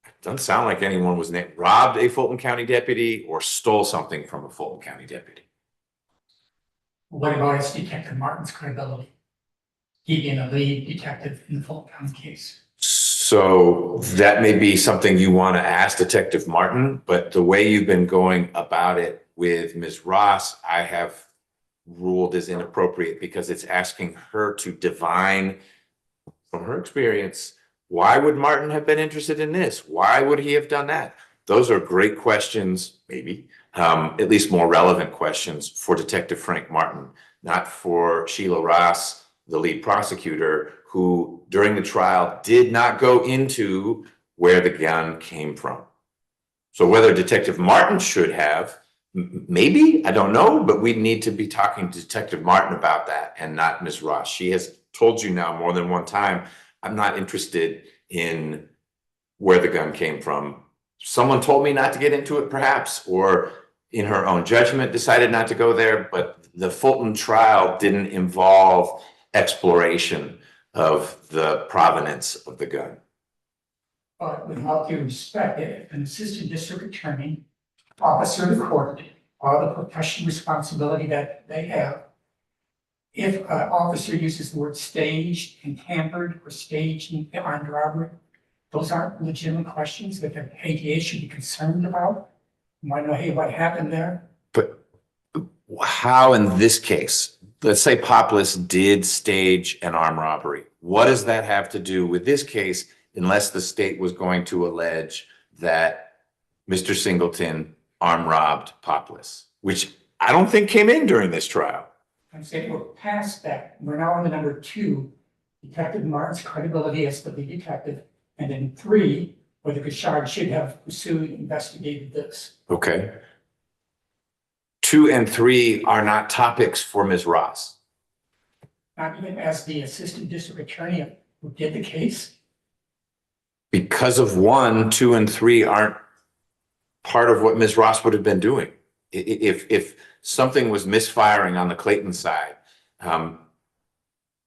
It doesn't sound like anyone was named, robbed a Fulton County deputy or stole something from a Fulton County deputy. what about Detective Martin's credibility? He being a lead detective in the Fulton County case. So that may be something you want to ask Detective Martin, but the way you've been going about it with Ms. Ross, I have ruled is inappropriate because it's asking her to divine from her experience. Why would Martin have been interested in this? Why would he have done that? Those are great questions, maybe, at least more relevant questions for Detective Frank Martin, not for Sheila Ross, the lead prosecutor, who during the trial did not go into where the gun came from. So whether Detective Martin should have, maybe, I don't know, but we need to be talking to Detective Martin about that and not Ms. Ross. She has told you now more than one time, I'm not interested in where the gun came from. Someone told me not to get into it perhaps, or in her own judgment decided not to go there, but the Fulton trial didn't involve exploration of the provenance of the gun. But with all due respect, if an assistant district attorney, officer of the court, all the professional responsibility that they have, if an officer uses the word staged and tampered or staged in the armed robbery, those aren't legitimate questions that the ADA should be concerned about. You want to know, hey, what happened there? But how in this case, let's say Poplis did stage an armed robbery. What does that have to do with this case unless the state was going to allege that Mr. Singleton armed robbed Poplis, which I don't think came in during this trial. I'm saying we're past that. We're now on the number 2, Detective Martin's credibility as the lead detective, and then 3, whether Gishard should have pursued, investigated this. Okay. 2 and 3 are not topics for Ms. Ross. Not even as the assistant district attorney who did the case. Because of 1, 2, and 3 aren't part of what Ms. Ross would have been doing. If something was misfiring on the Clayton side,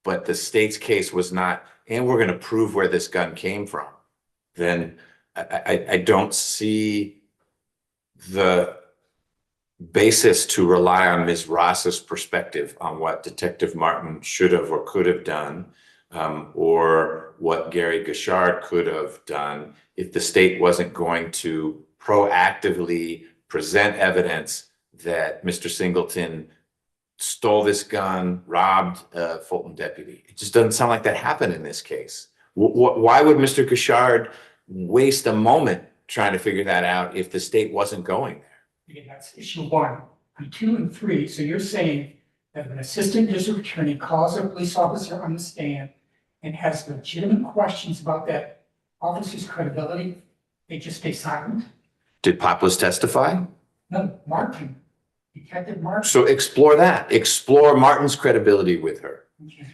but the state's case was not, and we're going to prove where this gun came from, then I don't see the basis to rely on Ms. Ross's perspective on what Detective Martin should have or could have done, or what Gary Gishard could have done if the state wasn't going to proactively present evidence that Mr. Singleton stole this gun, robbed a Fulton deputy. It just doesn't sound like that happened in this case. Why would Mr. Gishard waste a moment trying to figure that out if the state wasn't going there? Again, that's issue 1. On 2 and 3, so you're saying that if an assistant district attorney calls a police officer on the stand and has legitimate questions about that officer's credibility, they just stay silent? Did Poplis testify? No, Martin, Detective Martin. So explore that. Explore Martin's credibility with her. Okay.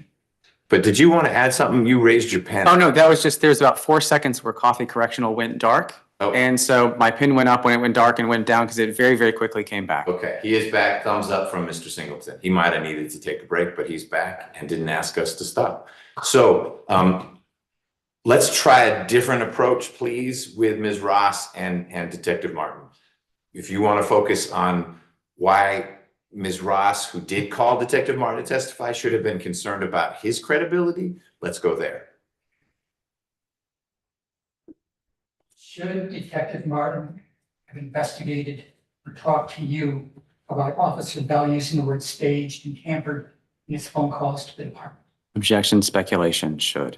But did you want to add something? You raised your pen. Oh, no, that was just, there's about 4 seconds where Coffee Correctional went dark. Oh, And so my pin went up when it went dark and went down because it very, very quickly came back. okay. He is back. Thumbs up from Mr. Singleton. He might have needed to take a break, but he's back and didn't ask us to stop. So let's try a different approach, please, with Ms. Ross and Detective Martin. If you want to focus on why Ms. Ross, who did call Detective Martin to testify, should have been concerned about his credibility, let's go there. Should Detective Martin have investigated or talked to you about Officer Bell using the word staged and tampered in his phone calls to the department? Objection, speculation, should.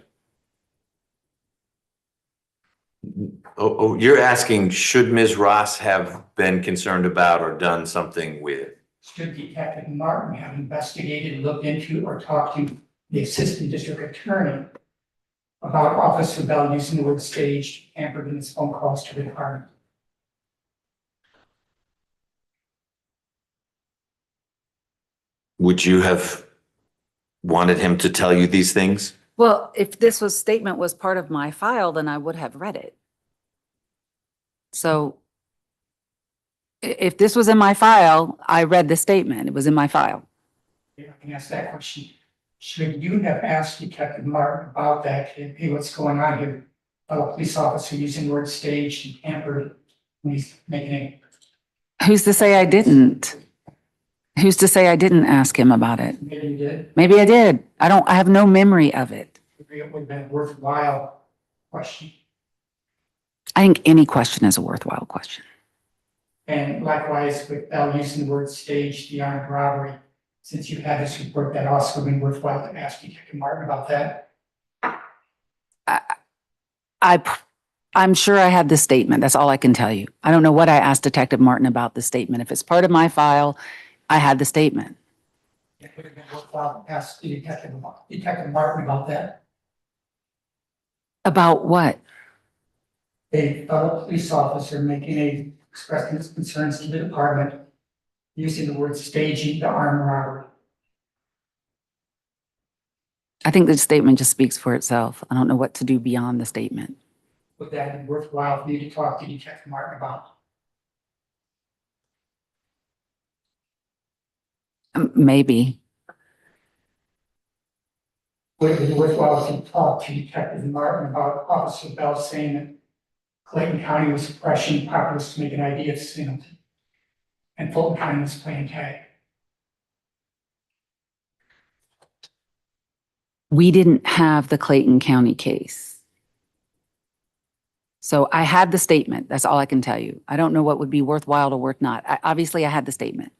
Oh, you're asking, should Ms. Ross have been concerned about or done something with? Should Detective Martin have investigated, looked into, or talked to the Assistant District Attorney about Officer Bell using the word staged, tampered in his phone calls to the department? Would you have wanted him to tell you these things? Well, if this statement was part of my file, then I would have read it. So if this was in my file, I read the statement. It was in my file. Yeah, I can ask that question. Should you have asked Detective Martin about that? Hey, what's going on here? A police officer using the word staged and tampered when he's making a. Who's to say I didn't? Who's to say I didn't ask him about it? Maybe you did. Maybe I did. I have no memory of it. It would have been a worthwhile question. I think any question is a worthwhile question. And likewise, with Bell using the word staged, the armed robbery, since you had this report, that also would have been worthwhile to ask Detective Martin about that. I'm sure I had the statement. That's all I can tell you. I don't know what I asked Detective Martin about the statement. If it's part of my file, I had the statement. It would have been worthwhile to ask Detective Martin about that. About what? A fellow police officer expressing his concerns to the department using the word staging the armed robbery. I think the statement just speaks for itself. I don't know what to do beyond the statement. Would that be worthwhile for you to talk to Detective Martin about? Maybe. Would it be worthwhile to talk to Detective Martin about Officer Bell saying that Clayton County was pressuring populace to make an ID of Singleton and Fulton County was playing tag? We didn't have the Clayton County case. So I had the statement. That's all I can tell you. I don't know what would be worthwhile or worth not. Obviously, I had the statement.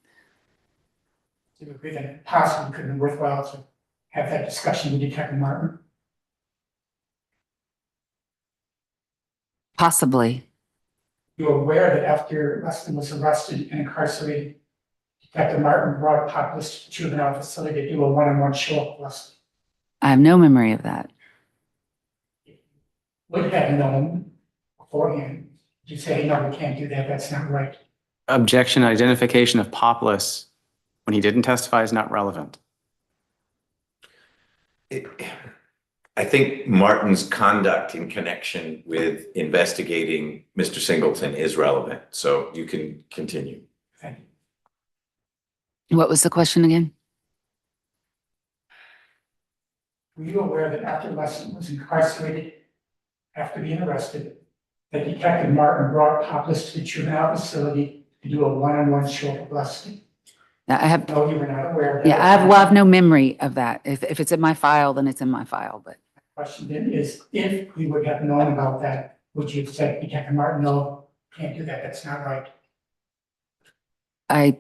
Do you agree that it possibly could have been worthwhile to have that discussion with Detective Martin? Possibly. You're aware that after Weston was arrested and incarcerated, Detective Martin brought populace to the juvenile facility to do a one-on-one show-up lesson. I have no memory of that. Would have known beforehand. You say, no, we can't do that. That's not right. Objection, identification of Poplis when he didn't testify is not relevant. I think Martin's conduct in connection with investigating Mr. Singleton is relevant, so you can continue. Thank you. What was the question again? Were you aware that after Weston was incarcerated, after being arrested, that Detective Martin brought populace to the juvenile facility to do a one-on-one show-up lesson? I have. No, you were not aware of that. Yeah, I have no memory of that. If it's in my file, then it's in my file. But Question then is, if we would have known about that, would you have said, Detective Martin, no, can't do that, that's not right? I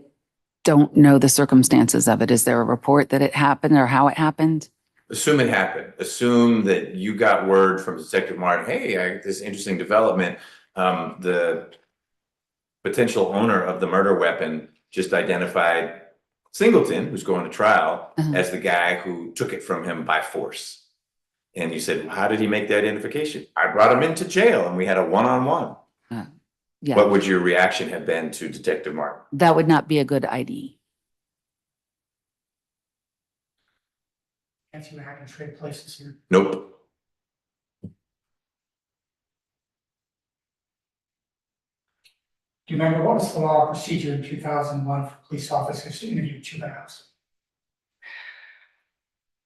don't know the circumstances of it. Is there a report that it happened or how it happened? Assume it happened. Assume that you got word from Detective Martin, hey, I got this interesting development. The potential owner of the murder weapon just identified Singleton, who's going to trial, as the guy who took it from him by force. And you said, how did he make that identification? I brought him into jail and we had a one-on-one. Yeah. What would your reaction have been to Detective Martin? That would not be a good ID. Can't see how I can trade places here. Nope. Do you remember what was the law procedure in 2001 for police officers to interview juveniles?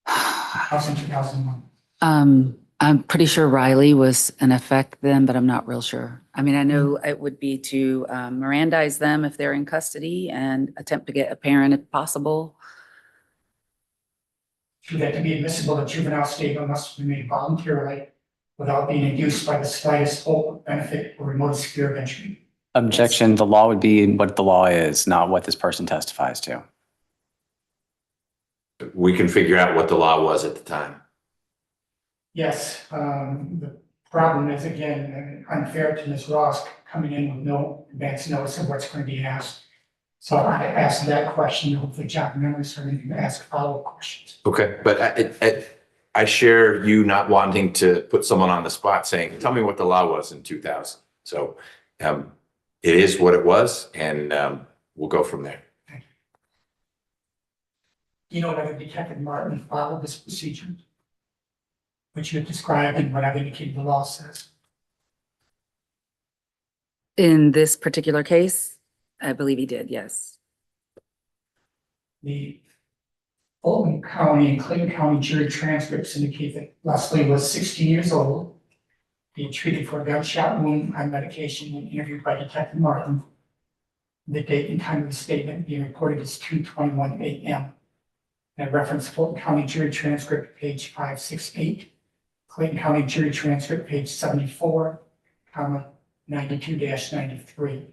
That was in 2001. I'm pretty sure Riley was in effect then, but I'm not real sure. I mean, I know it would be to Mirandize them if they're in custody and attempt to get a parent if possible. For that to be admissible, a juvenile statement must be made voluntarily without being induced by the slightest hope, benefit, or remotest fear of entry. Objection, the law would be what the law is, not what this person testifies to. We can figure out what the law was at the time. Yes, the problem is, again, unfair to Ms. Ross coming in with no advance notice of what's going to be asked. So I asked that question, hopefully John members are going to ask follow-up questions. Okay, but I share you not wanting to put someone on the spot saying, tell me what the law was in 2000. So it is what it was, and we'll go from there. You know whether Detective Martin followed this procedure, which you have described and what I've indicated the law says. In this particular case, I believe he did, yes. The Fulton County and Clayton County jury transcripts indicate that Leslie was 16 years old, being treated for a gunshot wound on medication and interviewed by Detective Martin. The date and time of the statement being reported is 2:21 a.m. And reference Fulton County jury transcript, page 568, Clayton County jury transcript, page 74, 92-93.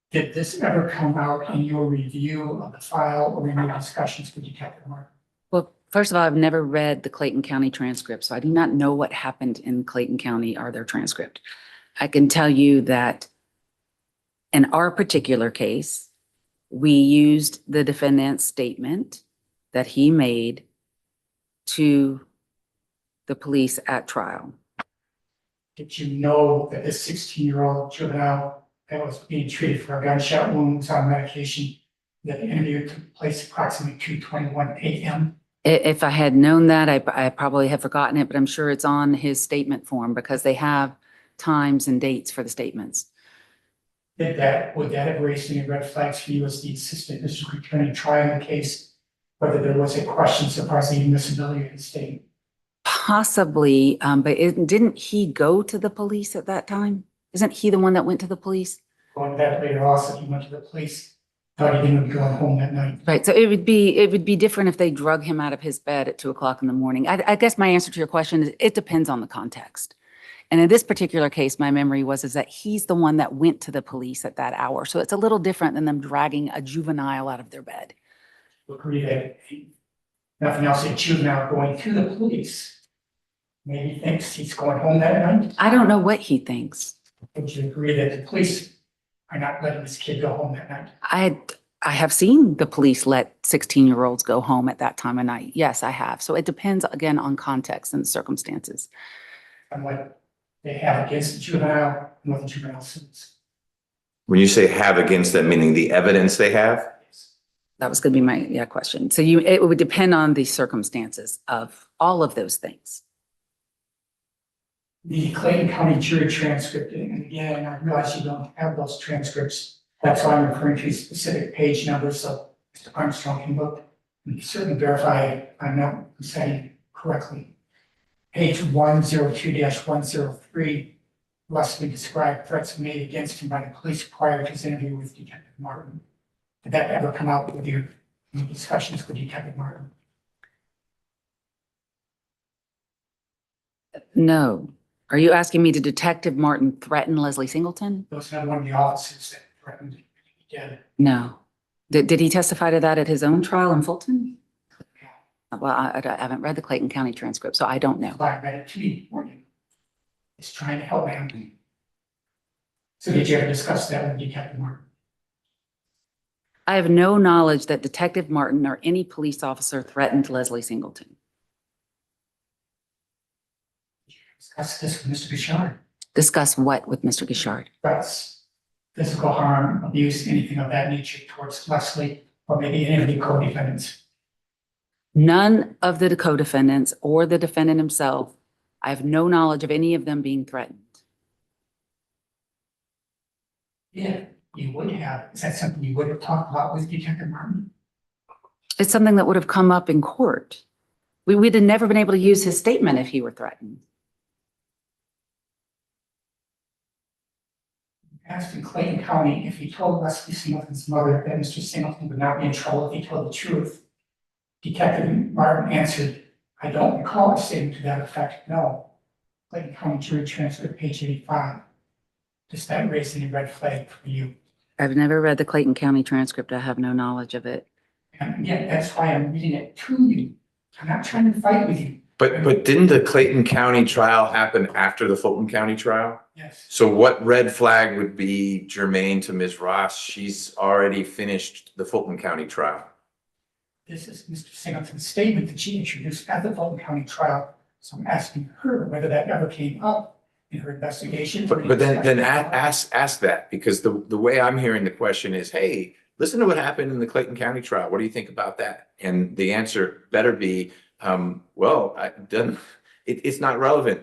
Did this ever come out in your review of the file or in your discussions with Detective Martin? Well, first of all, I've never read the Clayton County transcript, so I do not know what happened in Clayton County or their transcript. I can tell you that in our particular case, we used the defendant's statement that he made to the police at trial. Did you know that this 16-year-old juvenile that was being treated for a gunshot wound was on medication, that the interview took place approximately 2:21 a.m.? If I had known that, I probably have forgotten it, but I'm sure it's on his statement form because they have times and dates for the statements. Would that have raised any red flags for you as the assistant district attorney trying the case, whether there was a question so far as the admissibility of the statement? Possibly, but didn't he go to the police at that time? Isn't he the one that went to the police? Going back later also, he went to the police, thought he didn't go home that night. Right, so it would be different if they drug him out of his bed at 2 o'clock in the morning. I guess my answer to your question is it depends on the context. And in this particular case, my memory is that he's the one that went to the police at that hour. So it's a little different than them dragging a juvenile out of their bed. Agree that nothing else, a juvenile going to the police maybe thinks he's going home that night. I don't know what he thinks. Would you agree that the police are not letting this kid go home that night? I have seen the police let 16-year-olds go home at that time of night. Yes, I have. So it depends, again, on context and circumstances. And what they have against the juvenile and what the juvenile suits. When you say have against them, meaning the evidence they have? That was going to be my question. So it would depend on the circumstances of all of those things. The Clayton County jury transcript, and again, I realize you don't have those transcripts. That's why I'm referring to specific page numbers, so Mr. Armstrong can look and certainly verify I'm not saying correctly. Page 102-103, Leslie described threats made against him by the police prior to his interview with Detective Martin. Did that ever come out with your discussions with Detective Martin? No. Are you asking me, did Detective Martin threaten Leslie Singleton? Those are one of the officers that threatened him. No. Did he testify to that at his own trial in Fulton? Well, I haven't read the Clayton County transcript, so I don't know. I read it to you morning. It's trying to help him. So did you ever discuss that with Detective Martin? I have no knowledge that Detective Martin or any police officer threatened Leslie Singleton. Discuss this with Mr. Bouchard. Discuss what with Mr. Gishard? Threats, physical harm, abuse, anything of that nature towards Leslie or maybe any of the co-defendants. None of the co-defendants or the defendant himself I have no knowledge of any of them being threatened. Yeah, you would have. Is that something you would have talked about with Detective Martin? It's something that would have come up in court. We'd have never been able to use his statement if he were threatened. Asked in Clayton County if he told Leslie Singleton's mother that Mr. Singleton would not be in trouble if he told the truth. Detective Martin answered, I don't recall a statement to that effect, no. Clayton County jury transcript, page 85. Does that raise any red flag for you? I've never read the Clayton County transcript. I have no knowledge of it. And yeah, that's why I'm reading it to you. I'm not trying to fight with you. But didn't the Clayton County trial happen after the Fulton County trial? Yes. So what red flag would be germane to Ms. Ross? She's already finished the Fulton County trial. This is Mr. Singleton's statement that she introduced at the Fulton County trial. So I'm asking her whether that ever came up in her investigation. But then ask that, because the way I'm hearing the question is, hey, listen to what happened in the Clayton County trial. What do you think about that? And the answer better be, well, it's not relevant.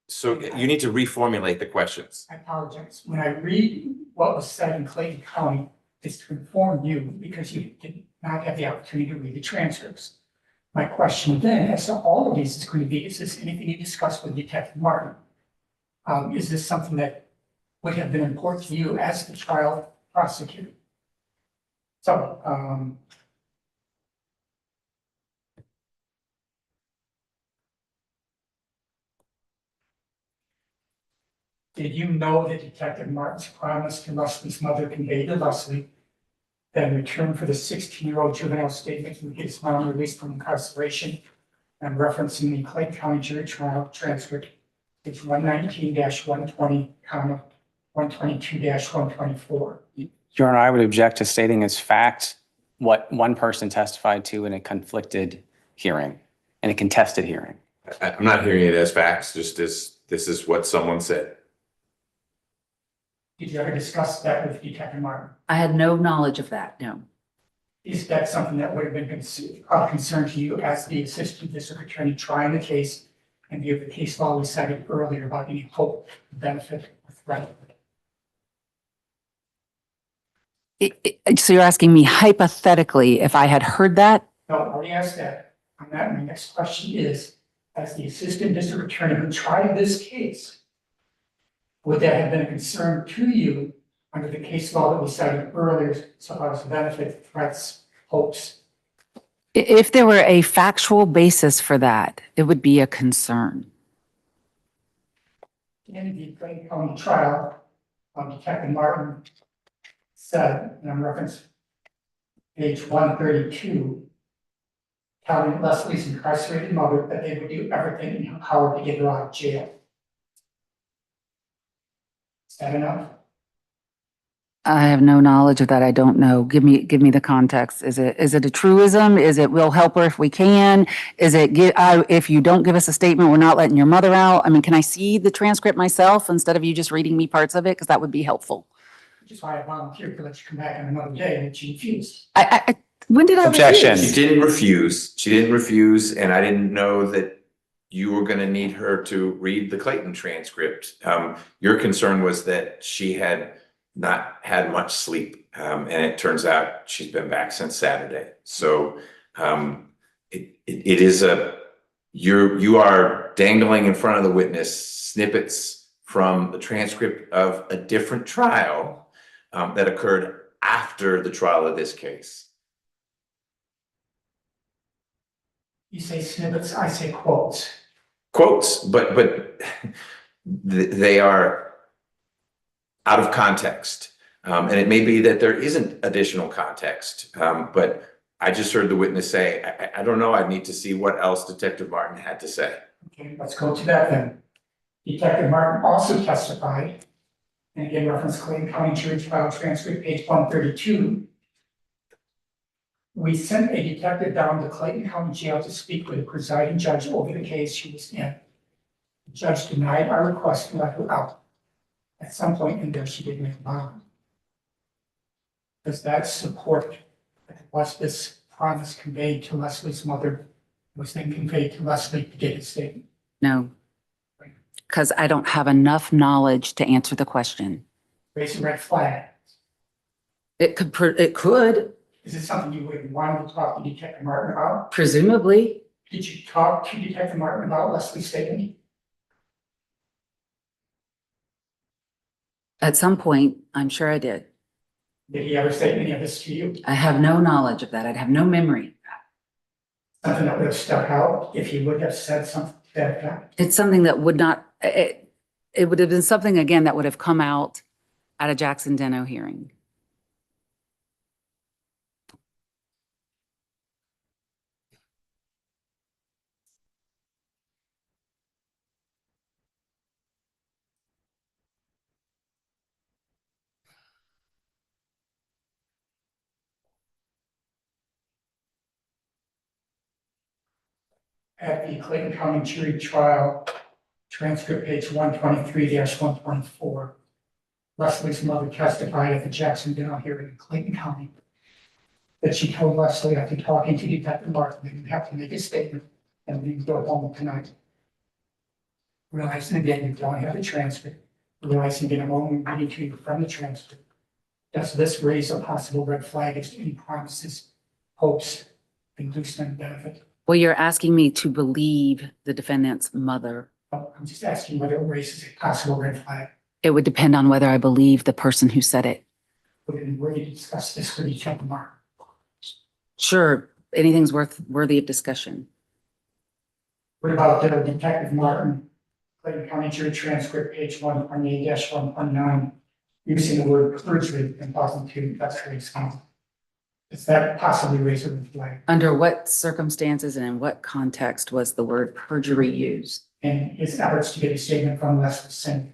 So you need to reformulate the questions. I apologize. When I read what was said in Clayton County, it's to inform you because you did not have the opportunity to read the transcripts. My question then, as to all of these, is going to be, is this anything you discussed with Detective Martin? Is this something that would have been important to you as the trial prosecutor? So, did you know that Detective Martin's promise to Leslie's mother conveyed to Leslie that in return for the 16-year-old juvenile statement would get his mom released from incarceration? I'm referencing the Clayton County jury trial transcript. It's 119-120, 122-124. Your Honor, I would object to stating as fact what one person testified to in a conflicted hearing, in a contested hearing. I'm not hearing it as facts, just as this is what someone said. Did you ever discuss that with Detective Martin? I had no knowledge of that, no. Is that something that would have been of concern to you as the assistant district attorney trying the case and view of the case law we cited earlier about any hope, benefit, or threat? So you're asking me hypothetically if I had heard that? No, I already asked that. On that, my next question is, as the assistant district attorney who tried this case, would that have been a concern to you under the case law that we cited earlier, so far as benefit, threats, hopes? If there were a factual basis for that, it would be a concern. In the Clayton County trial, Detective Martin said, and I'm referencing page 132, telling Leslie's incarcerated mother that they would do everything in her power to get her out of jail. Is that enough? I have no knowledge of that. I don't know. Give me the context. Is it a truism? Is it we'll help her if we can? Is it if you don't give us a statement, we're not letting your mother out? I mean, can I see the transcript myself instead of you just reading me parts of it? Because that would be helpful. Which is why I volunteered to let you come back on another day, and she refused. When did I Objection. refuse? She didn't refuse, and I didn't know that you were going to need her to read the Clayton transcript. Your concern was that she had not had much sleep, and it turns out she's been back since Saturday. So it is you are dangling in front of the witness snippets from the transcript of a different trial that occurred after the trial of this case. You say snippets, I say quotes. Quotes, but they are out of context. And it may be that there isn't additional context, but I just heard the witness say, I don't know, I need to see what else Detective Martin had to say. Okay, let's go to that then. Detective Martin also testified, and again, reference Clayton County jury trial transcript, page 132. We sent a detective down to Clayton County Jail to speak with the presiding judge over the case she was in. The judge denied our request to let her out. At some point in there, she did make a bond. Does that support, was this promise conveyed to Leslie's mother was then conveyed to Leslie to get his statement. No, because I don't have enough knowledge to answer the question. Raise a red flag. It could, Is it something you would want to talk to Detective Martin about? presumably. Did you talk to Detective Martin about Leslie's statement? At some point, I'm sure I did. Did he ever say any of this to you? I have no knowledge of that. I'd have no memory. Something that would have stuck out if he would have said something to that effect? It's something that would not, it would have been something, again, that would have come out at a Jackson Deno hearing. At the Clayton County jury trial, transcript page 123-124, Leslie's mother testified at the Jackson Deno hearing in Clayton County that she told Leslie after talking to Detective Martin that you have to make a statement and we can go home tonight. Realizing again, you don't have the transcript, realizing again, I'm only reading to you from the transcript. Does this raise a possible red flag as to any promises, hopes, inducement, benefit? Well, you're asking me to believe the defendant's mother. I'm just asking whether it raises a possible red flag. It would depend on whether I believe the person who said it. We're ready to discuss this with each other, Mark. Sure, anything's worthy of discussion. What about Detective Martin, Clayton County jury transcript, page 128-119, using the word perjury in talking to investigating counsel? Does that possibly raise a red flag? Under what circumstances and in what context was the word perjury used? In his efforts to get a statement from Leslie Singleton.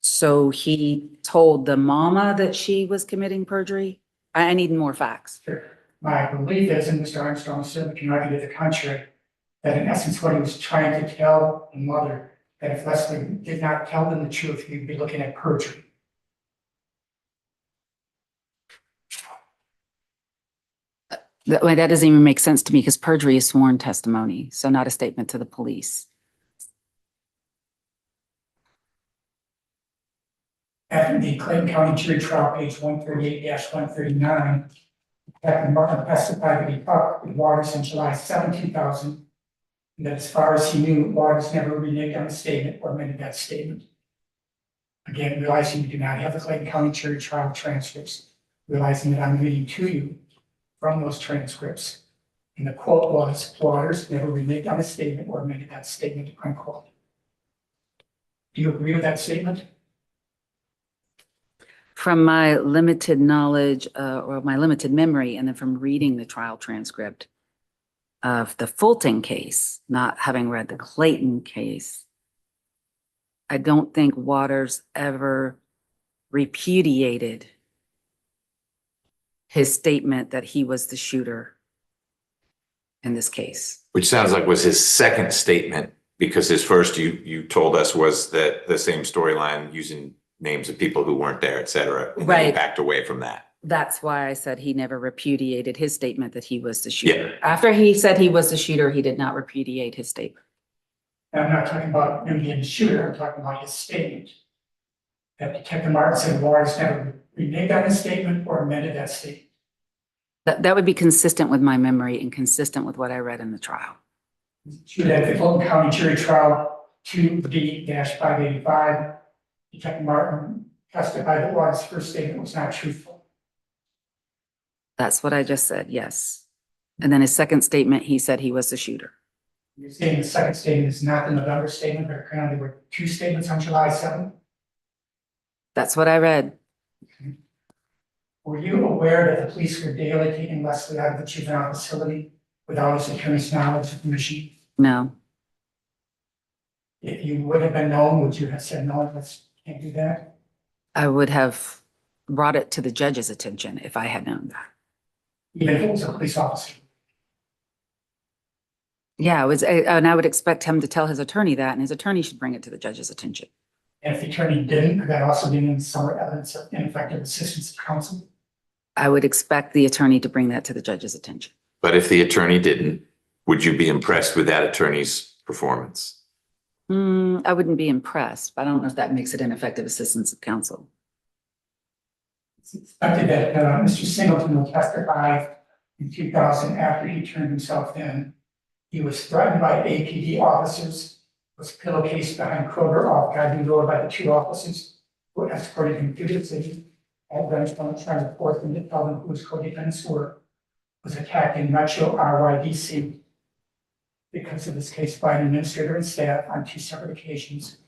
So he told the mama that she was committing perjury? I need more facts. Sure. My belief is, and Mr. Armstrong certainly can argue to the contrary, that in essence what he was trying to tell the mother, that if Leslie did not tell them the truth, he'd be looking at perjury. That doesn't even make sense to me because perjury is sworn testimony, so not a statement to the police. At the Clayton County jury trial, page 138-139, Captain Martin testified that he talked with Waters in July 7, 2000, and that as far as he knew, Waters never reneged on the statement or amended that statement. Again, realizing you do not have the Clayton County jury trial transcripts, realizing that I'm reading to you from those transcripts. And the quote was, Waters never reneged on the statement or amended that statement, unquote. Do you agree with that statement? From my limited knowledge or my limited memory, and then from reading the trial transcript of the Fulton case, not having read the Clayton case, I don't think Waters ever repudiated his statement that he was the shooter in this case. Which sounds like was his second statement, because his first you told us was that the same storyline using names of people who weren't there, et cetera. And then he Right. backed away from that. That's why I said he never repudiated his statement that he was the shooter. Yeah. After he said he was the shooter, he did not repudiate his statement. And I'm not talking about him being the shooter, I'm talking about his statement. That Detective Martin said Waters never reneged on his statement or amended that statement. That would be consistent with my memory and consistent with what I read in the trial. True that the Fulton County jury trial 2B-585, Detective Martin testified that Waters' first statement was not truthful. That's what I just said, yes. And then his second statement, he said he was the shooter. You're saying the second statement is not the November statement, but apparently there were two statements on July 7th. That's what I read. Were you aware that the police were daily taking Leslie out of the juvenile facility without his attorney's knowledge or permission? No, If you would have been known, would you have said, no, let's can't do that? I would have brought it to the judge's attention if I had known that. Even if it was a police officer? Yeah, and I would expect him to tell his attorney that, and his attorney should bring it to the judge's attention. And if the attorney didn't, could that also be in some evidence of ineffective assistance of counsel? I would expect the attorney to bring that to the judge's attention. But if the attorney didn't, Would you be impressed with that attorney's performance? I wouldn't be impressed, but I don't know if that makes it ineffective assistance of counsel. It's expected that Mr. Singleton will testify in 2000 after he turned himself in. He was threatened by APD officers, was pillowcased behind Kroger off Guiding Road by the two officers who escorted him to the city. At gunpoint, trying to force him to tell them who his co-defendants were, was attacked in Metro RYDC because of this case by an administrator and staff on 2 separate occasions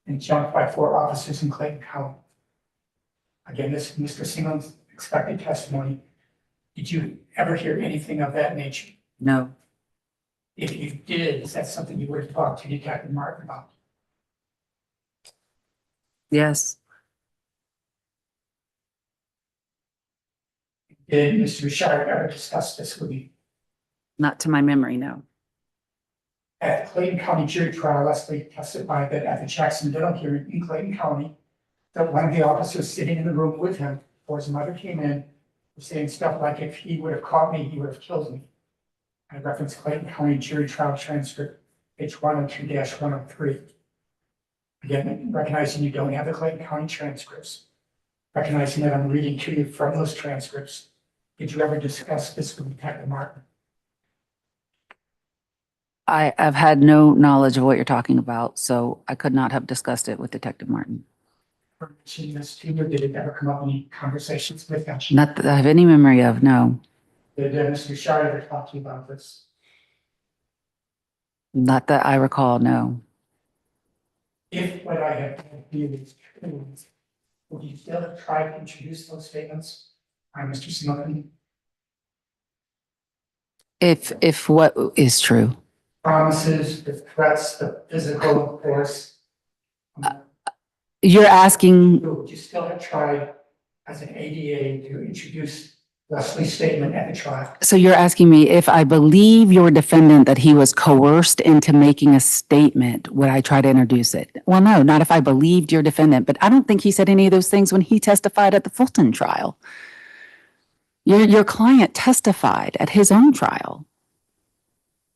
and jumped by 4 officers in Clayton County. Again, this is Mr. Singleton's expected testimony. Did you ever hear anything of that nature? No. If you did, is that something you would have talked to Detective Martin about? Yes. Did Mr. Richard ever discuss this with you? Not to my memory, no. At the Clayton County jury trial, Leslie testified that at the Jacksonville hearing in Clayton County, that one of the officers sitting in the room with him before his mother came in was saying stuff like, if he would have caught me, he would have killed me. I reference Clayton County jury trial transcript, page 102-103. Again, recognizing you don't have the Clayton County transcripts, recognizing that I'm reading to you from those transcripts, did you ever discuss this with Detective Martin? I've had no knowledge of what you're talking about, so I could not have discussed it with Detective Martin. Mentioned this to you, did it ever come up in any conversations with him? Not that I have any memory of, no. Did Mr. Richard ever talk to you about this? Not that I recall, no. If what I have told you is true, would you still have tried to introduce those statements by Mr. Singleton? If what is true? Promises, the threats, the physical force. You're asking, Would you still have tried as an ADA to introduce Leslie's statement at the trial? so you're asking me if I believe your defendant that he was coerced into making a statement, would I try to introduce it? Well, no, not if I believed your defendant, but I don't think he said any of those things when he testified at the Fulton trial. Your client testified at his own trial.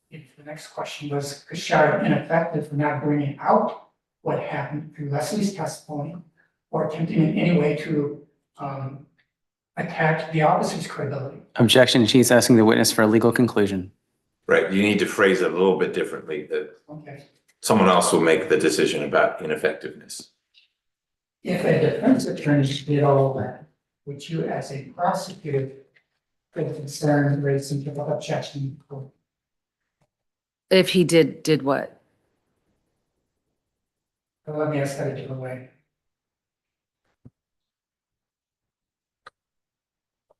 If the next question was Richard ineffective for not bringing out what happened through Leslie's testimony or attempting in any way to attack the officer's credibility? Objection. She's asking the witness for a legal conclusion. Right, you need to phrase it a little bit differently, that Okay. someone else will make the decision about ineffectiveness. If a defense attorney did all that, would you as a prosecutor feel concerned, raise some type of objection? If he did what? Well, let me ask that a different way.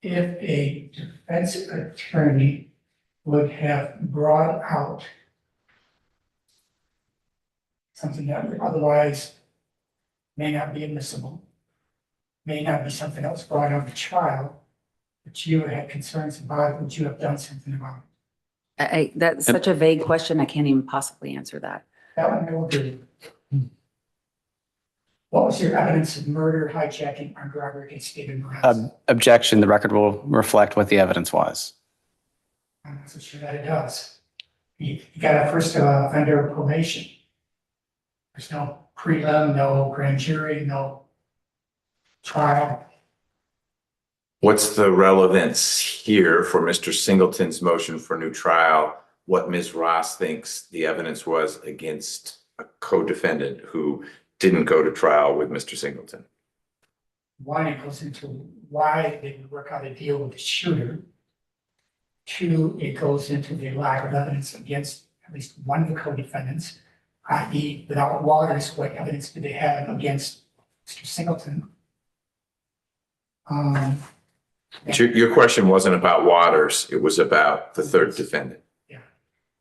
If a defense attorney would have brought out something that would otherwise may not be admissible, may not be something that was brought out of the trial, but you had concerns about it, would you have done something about it? That's such a vague question. I can't even possibly answer that. That one I will do. What was your evidence of murder, hijacking, armed robbery against David Morales? Objection. The record will reflect what the evidence was. I'm not so sure that it does. You got a first offender probation. There's no prelim, no grand jury, no trial. What's the relevance here for Mr. Singleton's motion for new trial? What Ms. Ross thinks the evidence was against a co-defendant who didn't go to trial with Mr. Singleton? One, it goes into why they didn't work out a deal with the shooter. Two, it goes into the lack of evidence against at least one of the co-defendants, i.e. without Waters, what evidence did they have against Mr. Singleton? But your question wasn't about Waters, it was about the third defendant. Yeah.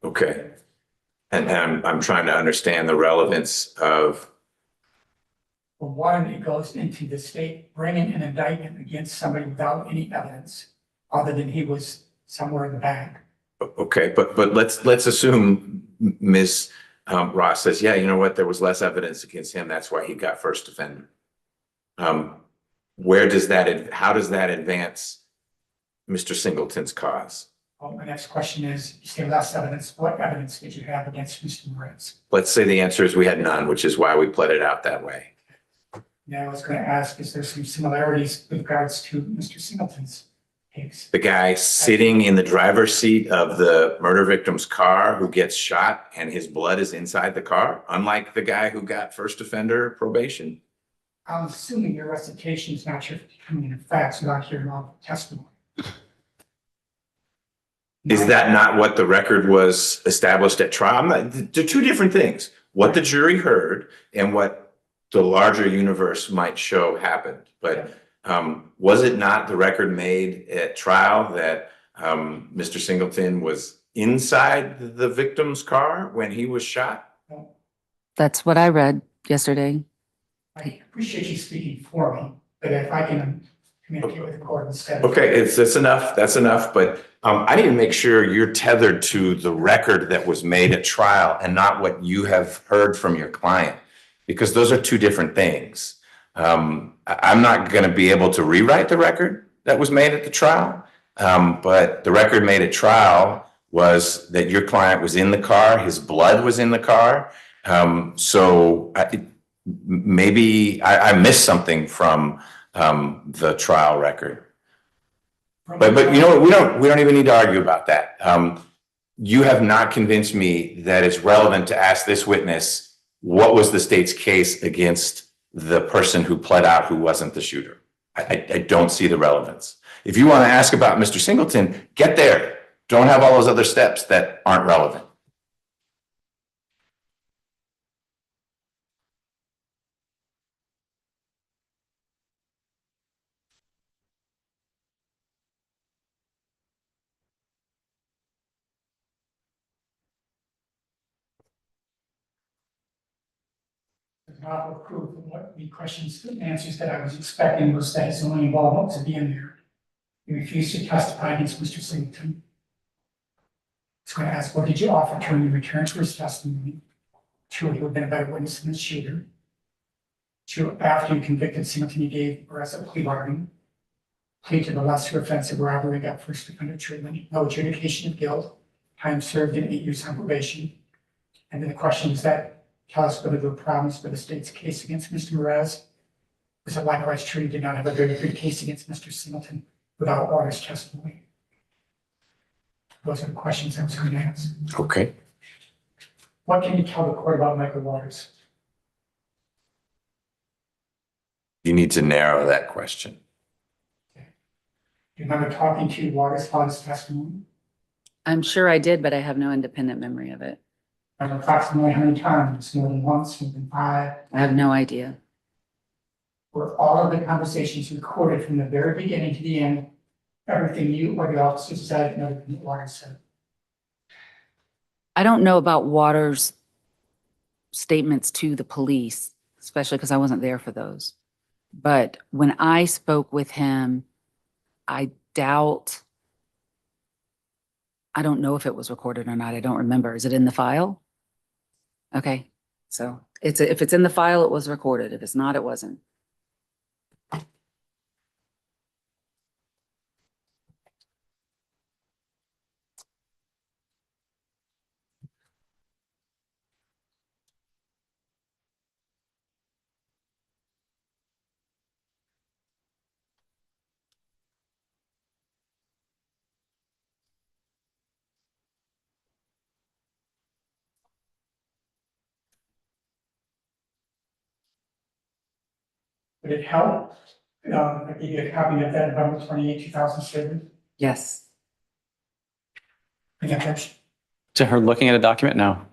Okay. And I'm trying to understand the relevance of. For one, it goes into the state bringing an indictment against somebody without any evidence other than he was somewhere in the back. Okay, but let's assume Ms. Ross says, yeah, you know what, there was less evidence against him, that's why he got first offender. How does that advance Mr. Singleton's cause? Well, my next question is, you say less evidence. What evidence did you have against Mr. Moritz? Let's say the answer is we had none, which is why we pled it out that way. Now I was going to ask, is there some similarities with regards to Mr. Singleton's case? The guy sitting in the driver's seat of the murder victim's car who gets shot and his blood is inside the car, unlike the guy who got first offender probation. I'm assuming your recitation is not your determining of facts without hearing all the testimony. Is that not what the record was established at trial? They're two different things. What the jury heard and what the larger universe might show happened. But was it not the record made at trial that Mr. Singleton was inside the victim's car when he was shot? That's what I read yesterday. I appreciate you speaking for me, but if I can communicate with the court instead. Okay, that's enough. That's enough. But I need to make sure you're tethered to the record that was made at trial and not what you have heard from your client, because those are two different things. I'm not going to be able to rewrite the record that was made at the trial, but the record made at trial was that your client was in the car, his blood was in the car. Maybe I missed something from the trial record. But you know what, we don't even need to argue about that. You have not convinced me that it's relevant to ask this witness what was the state's case against the person who pled out who wasn't the shooter. I don't see the relevance. If you want to ask about Mr. Singleton, get there. Don't have all those other steps that aren't relevant. Not of proof of what the questions and answers that I was expecting was that his only involvement was to be in there. He refused to testify against Mr. Singleton. I was going to ask, what did you offer to him in return for his testimony? Two, he would have been a better witness than the shooter. Two, after you convicted Singleton, you gave or as a plea bargain, plea to the lesser offensive robbery, got first offender treatment, no adjudication of guilt, time served in 8 years on probation. And then the question is that, tell us whether there were problems with the state's case against Mr. Moritz. Was it likewise true you did not have a very good case against Mr. Singleton without Waters' testimony? Those are the questions I was going to ask. Okay. What can you tell the court about Michael Waters? You need to narrow that question. Do you remember talking to Waters about his testimony? I'm sure I did, but I have no independent memory of it. And approximately how many times? More than once, more than 5? I have no idea. Were all of the conversations recorded from the very beginning to the end? Everything you or the officers said and everything that Waters said? I don't know about Waters' statements to the police, especially because I wasn't there for those. But when I spoke with him, I don't know if it was recorded or not. I don't remember. Is it in the file? Okay, so if it's in the file, it was recorded. If it's not, it wasn't. Would it help? I gave you a copy of that November 28, 2007. Yes. I got that. To her looking at a document? No.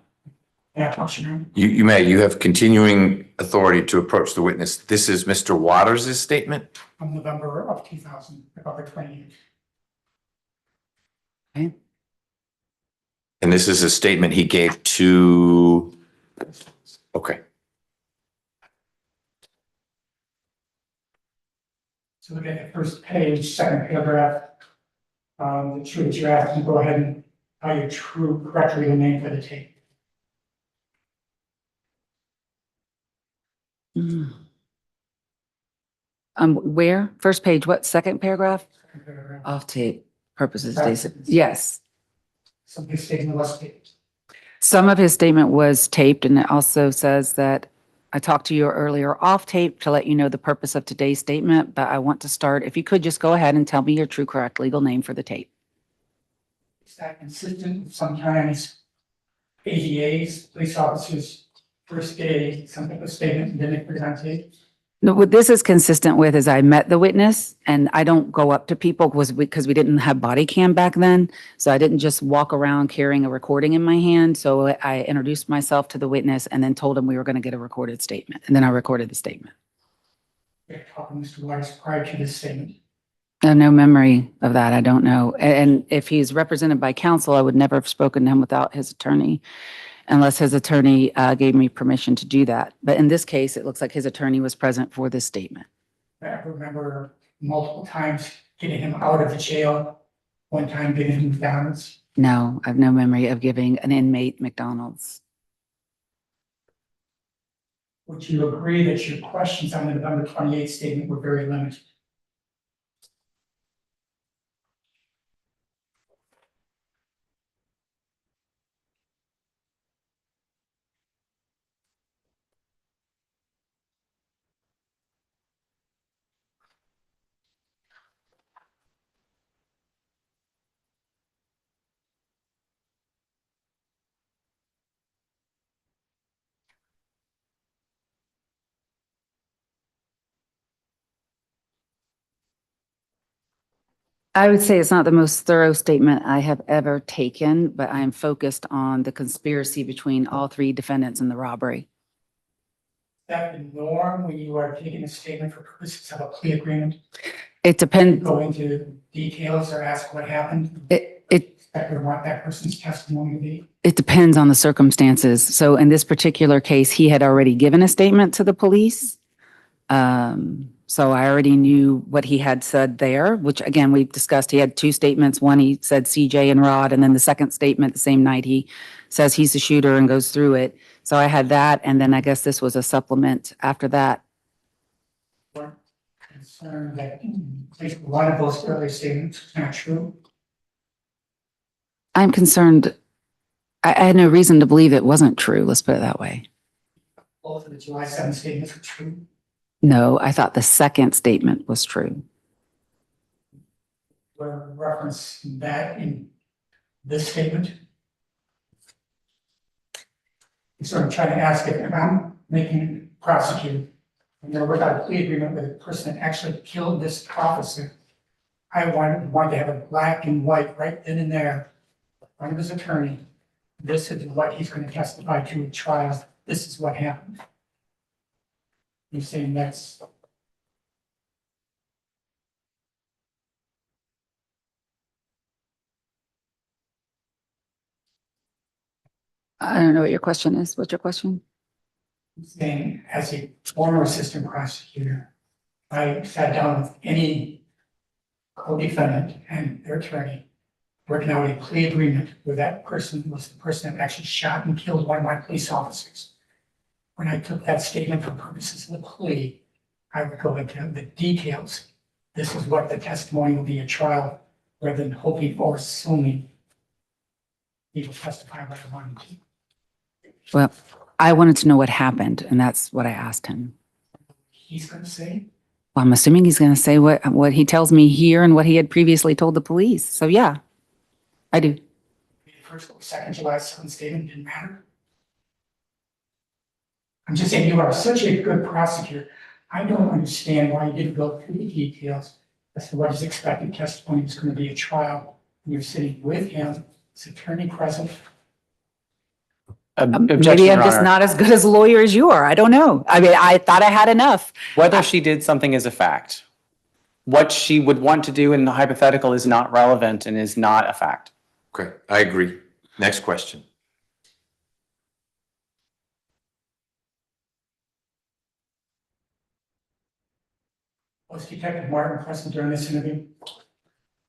Yeah, function. You may. You have continuing authority to approach the witness. This is Mr. Waters' statement. From November of 2000, November 28. Okay. And this is a statement he gave to. Okay. So look at the first page, second paragraph. The true that you're asking, go ahead and tell your true, correct legal name for the tape. Where? First page, what, second paragraph? Second paragraph. Off tape. Purposes, That's- yes. Some big statement was taped. Some of his statement was taped, and it also says that I talked to you earlier off tape to let you know the purpose of today's statement, but I want to start, if you could just go ahead and tell me your true, correct legal name for the tape. Is that consistent? Sometimes ADAs, police officers, first day, some type of statement, and then they put it on tape. No, what this is consistent with is I met the witness, and I don't go up to people because we didn't have body cam back then. So I didn't just walk around carrying a recording in my hand. So I introduced myself to the witness and then told him we were going to get a recorded statement. And then I recorded the statement. You're talking to Mr. Weiss prior to this statement. I have no memory of that. I don't know. And if he's represented by counsel, I would never have spoken to him without his attorney, unless his attorney gave me permission to do that. But in this case, it looks like his attorney was present for this statement. I remember multiple times getting him out of the jail, one time getting him McDonald's. No, I have no memory of giving an inmate McDonald's. Would you agree that your questions on the November 28th statement were very limited? I would say it's not the most thorough statement I have ever taken, but I am focused on the conspiracy between all three defendants in the robbery. Is that the norm when you are taking a statement for purposes of a plea agreement? It depends. Go into details or ask what happened? It Expect to want that person's testimony to be? It depends on the circumstances. So in this particular case, he had already given a statement to the police. So I already knew what he had said there, which again, we've discussed. He had two statements. One, he said CJ and Rod, and then the second statement the same night, he says he's the shooter and goes through it. So I had that, and then I guess this was a supplement after that. Concerned that at least one of those early statements is not true. I'm concerned. I had no reason to believe it wasn't true. Let's put it that way. Both of the July 7th statements are true. No, I thought the second statement was true. We're referencing that in this statement. So I'm trying to ask if I'm making a prosecutor, without a plea agreement with a person that actually killed this officer, I want to have a black and white right then and there, in front of his attorney. This is what he's going to testify to in trial. This is what happened. You're saying that's. I don't know what your question is. What's your question? Saying, as a former assistant prosecutor, I sat down with any co-defendant and their attorney, working out a plea agreement where that person was the person that actually shot and killed one of my police officers. When I took that statement for purposes of the plea, I would go into the details. This is what the testimony will be at trial, rather than hoping or assuming he will testify what I wanted to. Well, I wanted to know what happened, and that's what I asked him. He's going to say. Well, I'm assuming he's going to say what he tells me here and what he had previously told the police. So yeah, I do. The first or second July 7th statement didn't matter. I'm just saying you are such a good prosecutor. I don't understand why you didn't go through the details as to what his expected testimony is going to be at trial. And you're sitting with him, his attorney present. Objection, Maybe I'm Your just Honor. not as good as a lawyer as you are. I don't know. I mean, I thought I had enough. Whether she did something is a fact. What she would want to do in the hypothetical is not relevant and is not a fact. Okay, I agree. Next question. Was Detective Martin present during this interview?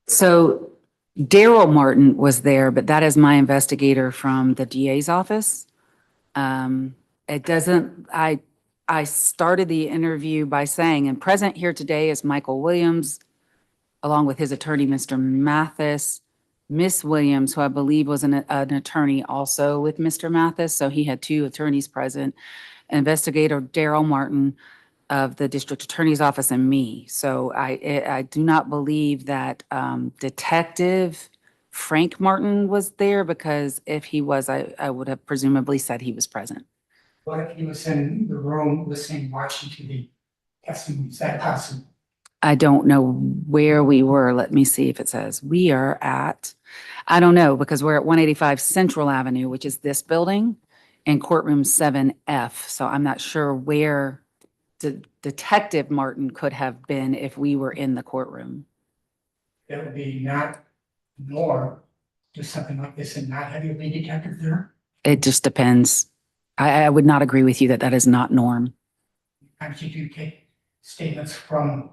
So Daryl Martin was there, but that is my investigator from the DA's office. It doesn't, I started the interview by saying, and present here today is Michael Williams, along with his attorney, Mr. Mathis, Miss Williams, who I believe was an attorney also with Mr. Mathis. So he had two attorneys present, Investigator Daryl Martin of the District Attorney's Office and me. So I do not believe that Detective Frank Martin was there, because if he was, I would have presumably said he was present. What if he was in the room listening, watching TV? Testimony, is that possible? I don't know where we were. Let me see if it says. We are at, I don't know, because we're at 185 Central Avenue, which is this building, and courtroom 7F. So I'm not sure where Detective Martin could have been if we were in the courtroom. That would be not norm, do something like this and not have your lead detective there? It just depends. I would not agree with you that that is not norm. Sometimes you do take statements from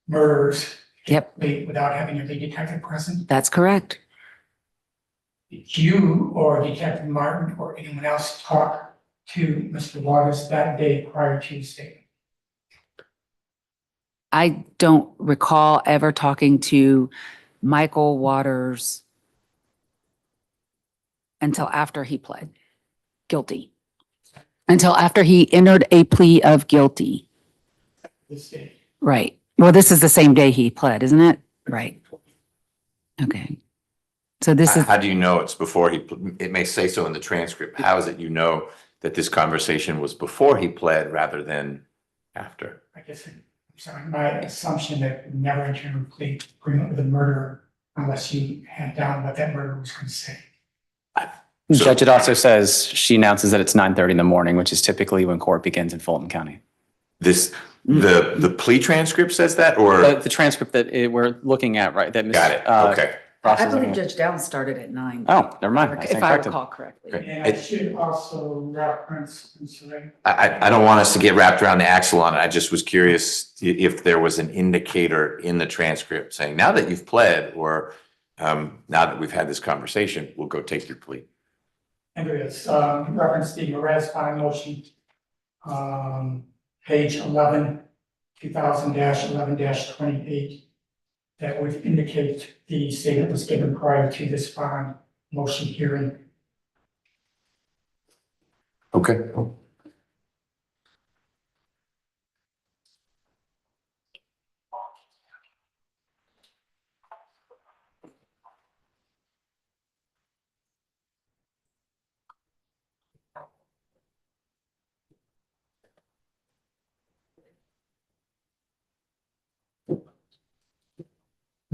murderers. Yep. Without having your lead detective present. That's correct. Did you or Detective Martin or anyone else talk to Mr. Waters that day prior to the statement? I don't recall ever talking to Michael Waters until after he pled guilty. Until after he entered a plea of guilty. This day. Right. Well, this is the same day he pled, isn't it? Right. Okay. So this is, How do you know it's before he, it may say so in the transcript. How is it you know that this conversation was before he pled rather than after? I guess, I'm sorry, my assumption that you never entered a plea agreement with a murderer unless you had down what that murderer was going to say. Judge, it also says she announces that it's 9:30 in the morning, which is typically when court begins in Fulton County. This, the plea transcript says that, or? The transcript that we're looking at, right? That Got it, okay. I believe Judge Downs started at 9. Oh, never mind. I If stand I corrected. recall correctly. Okay. And I should also reference, I'm sorry, I don't want us to get wrapped around the axle on it. I just was curious if there was an indicator in the transcript saying, now that you've pled, or now that we've had this conversation, we'll go take your plea. and there is, reference the arrest by motion, page 11, 2000-11-28, that would indicate the statement was given prior to this bond motion hearing. Okay.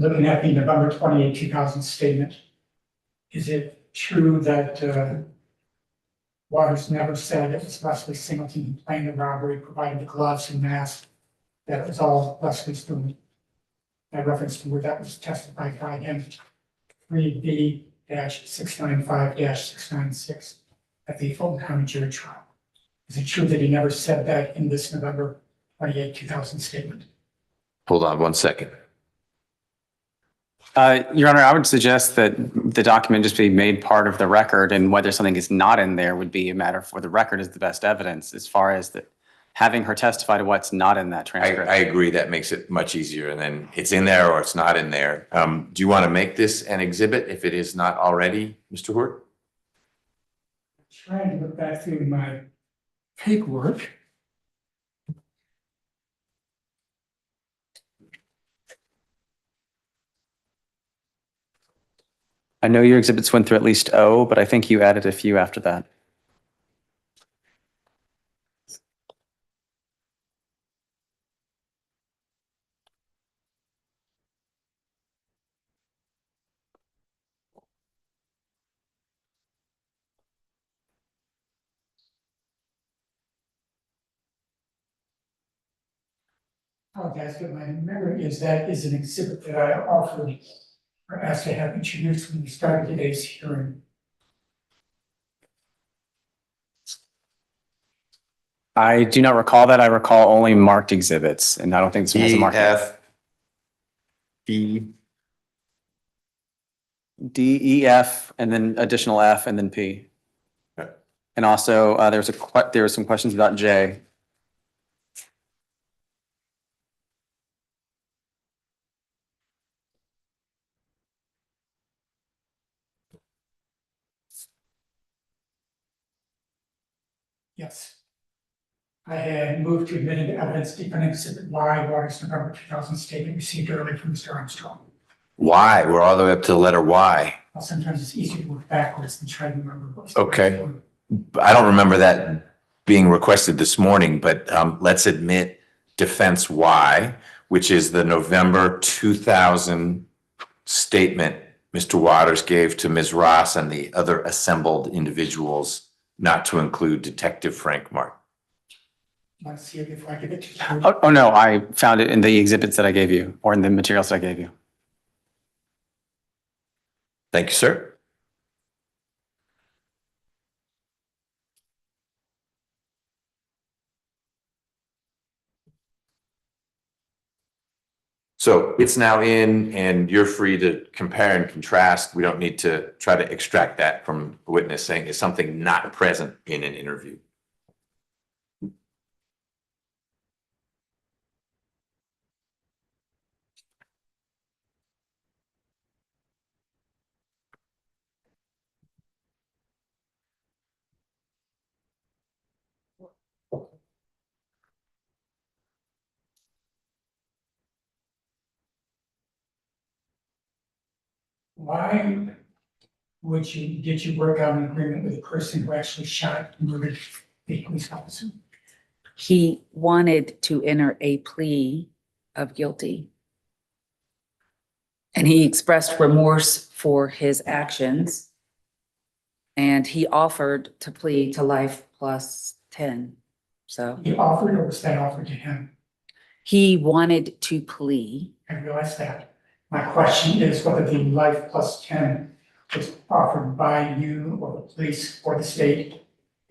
Looking at the November 28, 2000 statement, is it true that Waters never said it was Leslie Singleton who planned the robbery, provided the gloves and mask, that it was all Leslie's doing? I reference to where that was testified by him, 3B-695-696 at the Fulton County jury trial. Is it true that he never said that in this November 28, 2000 statement? Hold on one second. Your Honor, I would suggest that the document just be made part of the record, and whether something is not in there would be a matter for the record as the best evidence, as far as having her testify to what's not in that transcript. I agree. That makes it much easier. And then it's in there or it's not in there. Do you want to make this an exhibit if it is not already, Mr. Hort? Trying to look back through my paperwork. I know your exhibits went through at least O, but I think you added a few after that. Apologize, but my memory is that is an exhibit that I offered or asked to have introduced when we started today's hearing. I do not recall that. I recall only marked exhibits, and I don't think this one has a mark. F, B. D, E, F, and then additional F, and then P. Okay. And also, there were some questions about J. Yes. I had moved to admit into evidence defendant exhibit Y, Waters November 2000 statement received early from Mr. Armstrong. Why? We're all the way up to the letter Y. Well, sometimes it's easier to work backwards than try to remember what's. Okay. I don't remember that being requested this morning, but let's admit defense Y, which is the November 2000 statement Mr. Waters gave to Ms. Ross and the other assembled individuals, not to include Detective Frank Martin. Let's see if I give it to you. Oh, no, I found it in the exhibits that I gave you or in the materials that I gave you. Thank you, sir. So it's now in and you're free to compare and contrast. We don't need to try to extract that from a witness saying is something not present in an interview. Why did you work out an agreement with the person who actually shot and murdered the police officer? He wanted to enter a plea of guilty. And he expressed remorse for his actions. And he offered to plead to life plus 10. So He offered, or was that offered to him? he wanted to plea. I realize that. My question is whether the life plus 10 was offered by you or the police or the state.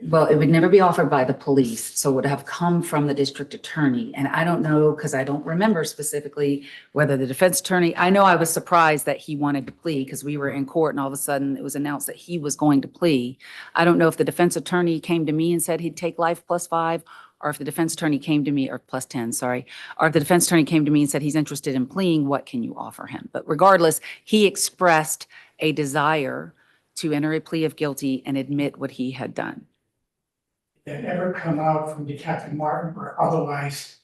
Well, it would never be offered by the police, so it would have come from the district attorney. And I don't know, because I don't remember specifically whether the defense attorney, I know I was surprised that he wanted to plea because we were in court and all of a sudden it was announced that he was going to plea. I don't know if the defense attorney came to me and said he'd take life plus 5, or if the defense attorney came to me, or plus 10, sorry, or if the defense attorney came to me and said he's interested in pleading, what can you offer him? But regardless, he expressed a desire to enter a plea of guilty and admit what he had done. Did it ever come out from Detective Martin or otherwise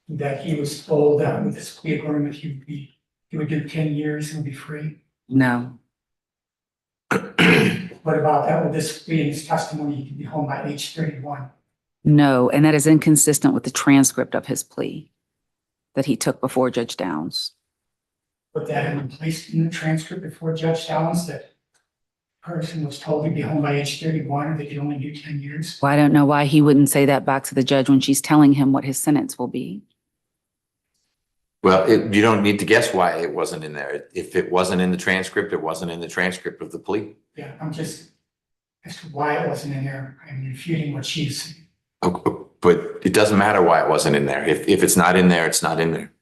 that he was told that with this plea agreement he would do 10 years and be free? No. What about that with this plea in his testimony, he could be home by age 31? No, and that is inconsistent with the transcript of his plea that he took before Judge Downs. Would that have been placed in the transcript before Judge Downs that person was told he'd be home by age 31 or they could only do 10 years? Well, I don't know why he wouldn't say that back to the judge when she's telling him what his sentence will be. Well, you don't need to guess why it wasn't in there. If it wasn't in the transcript, it wasn't in the transcript of the plea. Yeah, I'm just, as to why it wasn't in there, I'm refuting what she's saying. But it doesn't matter why it wasn't in there. If it's not in there, it's not in there.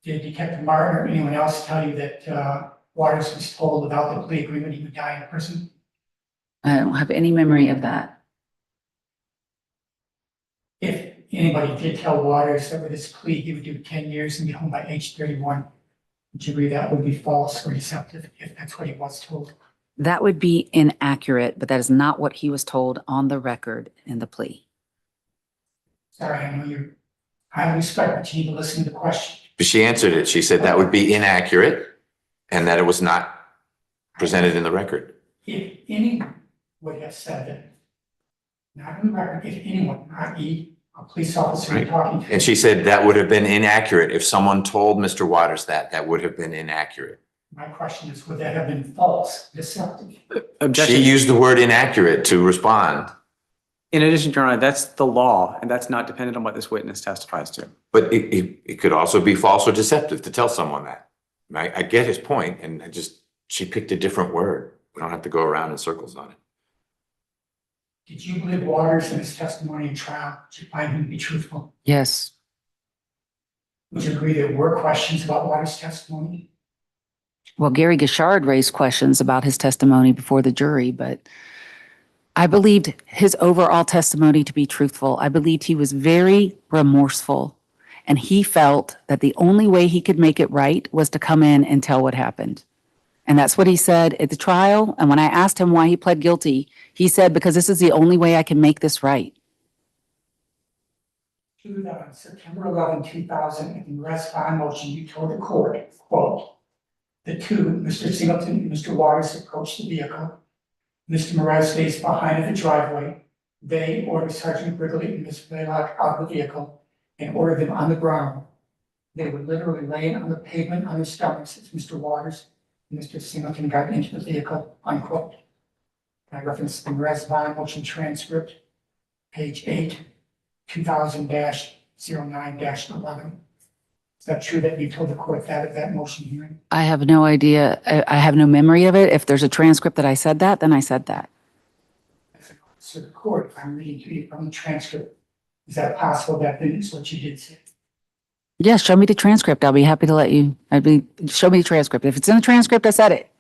Did Detective Martin or anyone else tell you that Waters was told without the plea agreement he would die in prison? I don't have any memory of that. If anybody did tell Waters that with his plea he would do 10 years and be home by age 31, would you agree that would be false or deceptive if that's what he was told? That would be inaccurate, but that is not what he was told on the record in the plea. Sorry, I know you're highly respect, but you need to listen to the question. But she answered it. She said that would be inaccurate and that it was not presented in the record. If anyone would have said that, not in the record, if anyone, i.e. a police officer you're talking to. And she said that would have been inaccurate. If someone told Mr. Waters that would have been inaccurate. My question is, would that have been false, deceptive? Objection. She used the word inaccurate to respond. In addition, Your Honor, that's the law, and that's not dependent on what this witness testifies to. But it could also be false or deceptive to tell someone that. I get his point, and she picked a different word. We don't have to go around in circles on it. Did you believe Waters in his testimony in trial? Did you find him to be truthful? Yes. Would you agree there were questions about Waters' testimony? Well, Gary Gishard raised questions about his testimony before the jury, but I believed his overall testimony to be truthful. I believed he was very remorseful, and he felt that the only way he could make it right was to come in and tell what happened. And that's what he said at the trial. And when I asked him why he pled guilty, he said, because this is the only way I can make this right. On September 11, 2000, in the arrest bond motion, you told the court, quote, the two, Mr. Singleton and Mr. Waters, approached the vehicle. Mr. Mraz stays behind in the driveway. They order Sergeant Wrigley and Ms. Blaylock out of the vehicle and order them on the ground. They were literally laying on the pavement on their stomachs as Mr. Waters and Mr. Singleton got into the vehicle, unquote. I reference the arrest bond motion transcript, page 8. 2000-09-11. Is that true that you told the court that at that motion hearing? I have no idea. I have no memory of it. If there's a transcript that I said that, then I said that. So the court, if I'm reading to you from the transcript, is that possible that is what you did say? Yes, show me the transcript. I'll be happy to let you, show me the transcript. If it's in the transcript, I said it.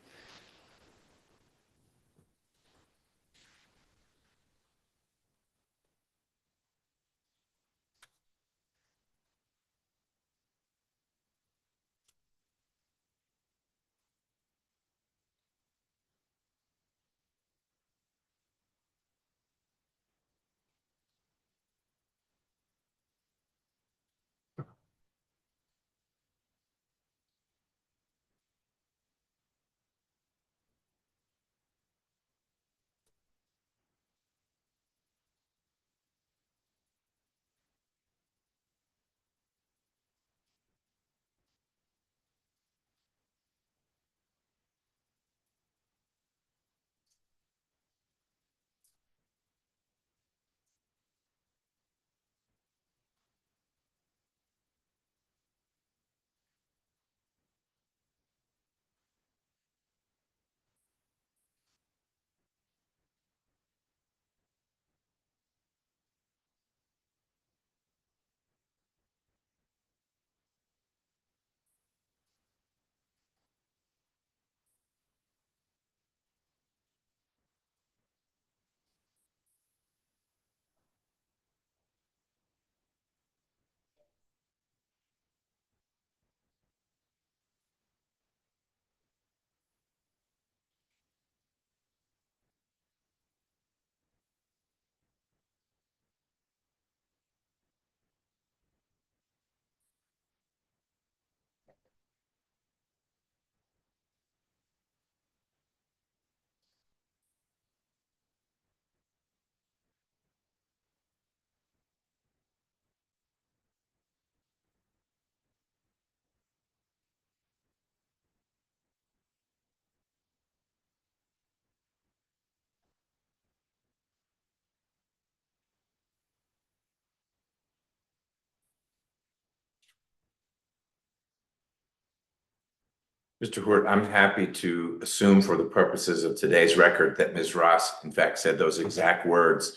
Mr. Hort, I'm happy to assume for the purposes of today's record that Ms. Ross, in fact, said those exact words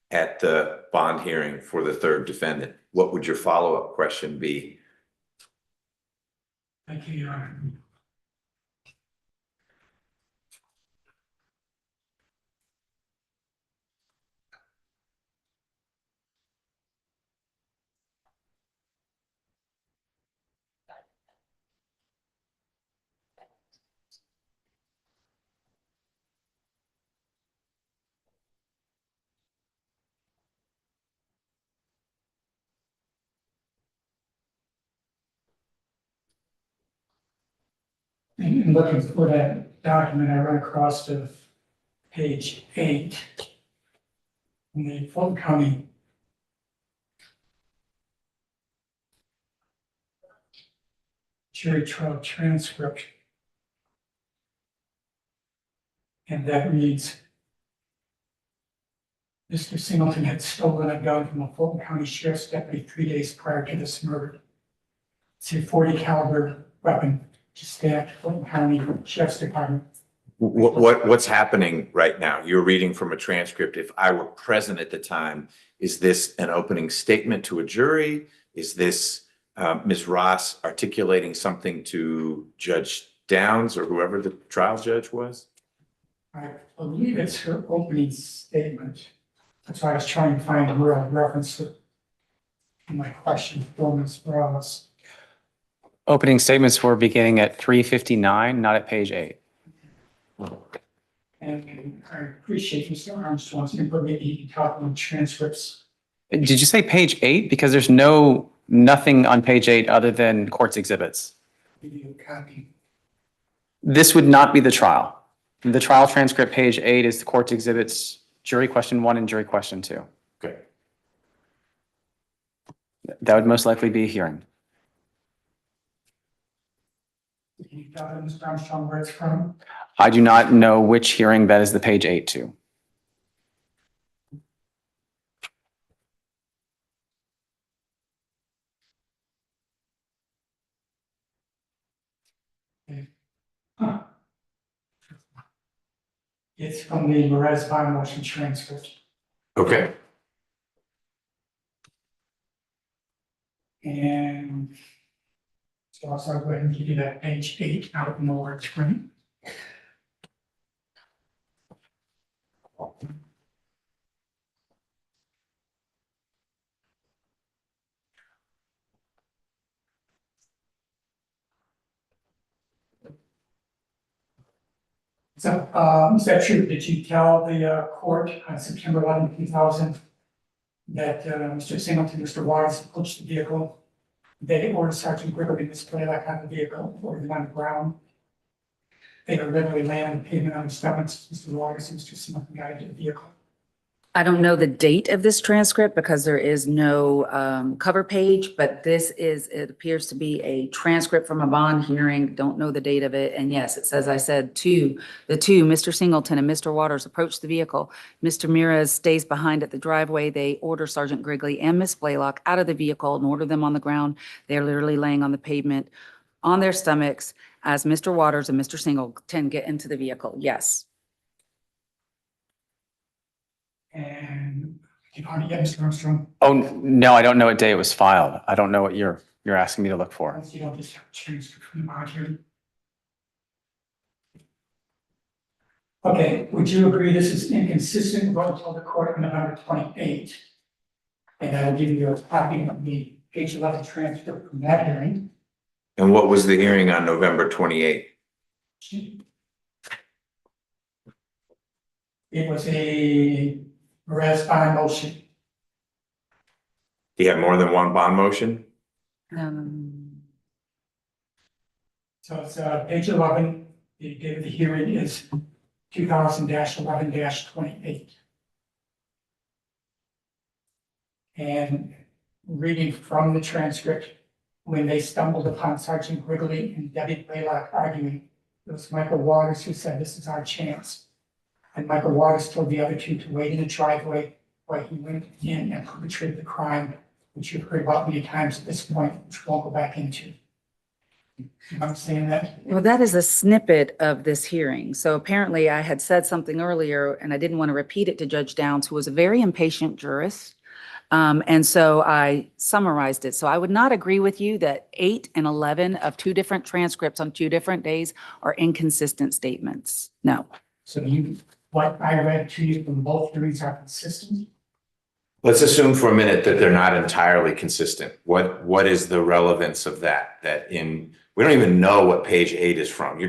at the bond hearing for the third defendant. What would your follow-up question be? Thank you, Your Honor. In looking for that document, I run across to page 8 in the Fulton County jury trial transcript. And that reads, Mr. Singleton had stolen a gun from a Fulton County Sheriff's deputy 3 days prior to this murder. It's a .40 caliber weapon, just stacked Fulton County Sheriff's Department. What's happening right now? You're reading from a transcript. If I were present at the time, is this an opening statement to a jury? Is this Ms. Ross articulating something to Judge Downs or whoever the trial judge was? I believe it's her opening statement. That's why I was trying to find a real reference to my question for Ms. Ross. Opening statements were beginning at 359, not at page 8. And I appreciate Mr. Armstrong's input, maybe he can talk on transcripts. Did you say page 8? Because there's nothing on page 8 other than court's exhibits. Give you a copy. This would not be the trial. The trial transcript, page 8, is the court's exhibits, jury question 1 and jury question 2. Okay. That would most likely be a hearing. Can you tell Mr. Armstrong where it's from? I do not know which hearing that is the page 8 to. Huh. It's from the Perez bond motion transcript. Okay. And so I'll go ahead and give you that page 8 out of nowhere screen. So, is that true? Did you tell the court on September 11, 2000 that Mr. Singleton, Mr. Waters approached the vehicle? They ordered Sergeant Gregory to display like on the vehicle, or on the ground. They were literally laying on the pavement on the stomachs. Mr. Waters and Mr. Singleton got into the vehicle. I don't know the date of this transcript because there is no cover page, but it appears to be a transcript from a bond hearing. Don't know the date of it. And yes, it says, I said Mr. Singleton and Mr. Waters approached the vehicle. Mr. Mirez stays behind at the driveway. They order Sergeant Grigley and Miss Blaylock out of the vehicle and order them on the ground. They're literally laying on the pavement on their stomachs as Mr. Waters and Mr. Singleton get into the vehicle. Yes. And you found it yet, Mr. Armstrong? Oh, no, I don't know what day it was filed. I don't know what you're asking me to look for. You don't just have a transcript from the bond hearing. Okay, would you agree this is inconsistent with what was told the court on November 28th? And I will give you a copy of the page 11 transcript from that hearing. And what was the hearing on November 28th? It was a Perez bond motion. Do you have more than one bond motion? So it's page 11. The date of the hearing is 2000-11-28. And reading from the transcript, when they stumbled upon Sergeant Grigley and Debbie Blaylock arguing, it was Michael Waters who said, "This is our chance." And Michael Waters told the other two to wait in the driveway while he went in and perpetrated the crime, which you've heard about many times at this point, which we won't go back into. I'm saying that. Well, that is a snippet of this hearing. So apparently I had said something earlier and I didn't want to repeat it to Judge Downs, who was a very impatient jurist. And so I summarized it. So I would not agree with you that 8 and 11 of 2 different transcripts on 2 different days are inconsistent statements. No. So what I read to you from both hearings are consistent? Let's assume for a minute that they're not entirely consistent. What is the relevance of that? We don't even know what page 8 is from.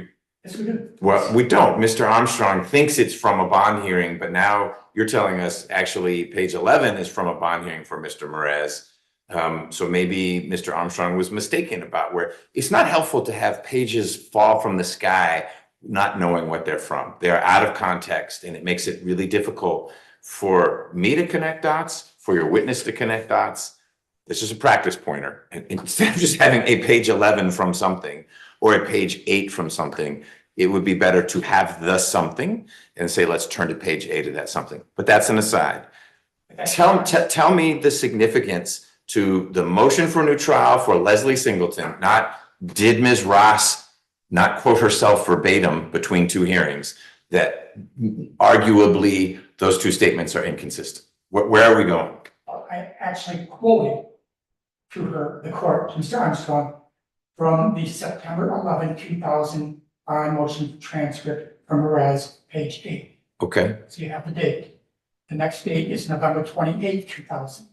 Yes, we do. Well, we don't. Mr. Armstrong thinks it's from a bond hearing, but now you're telling us actually page 11 is from a bond hearing for Mr. Mirez. So maybe Mr. Armstrong was mistaken about where it's not helpful to have pages fall from the sky not knowing what they're from. They're out of context, and it makes it really difficult for me to connect dots, for your witness to connect dots. This is a practice pointer. And instead of just having a page 11 from something or a page 8 from something, it would be better to have the something and say, let's turn to page 8 of that something. But that's an aside. Tell me the significance to the motion for a new trial for Leslie Singleton, not did Ms. Ross not quote herself verbatim between 2 hearings, that arguably those 2 statements are inconsistent. Where are we going? I actually quoted to her, the court, Mr. Armstrong, from the September 11, 2000 bond motion transcript from Mirez, page 8. Okay. So you have the date. The next date is November 28, 2000,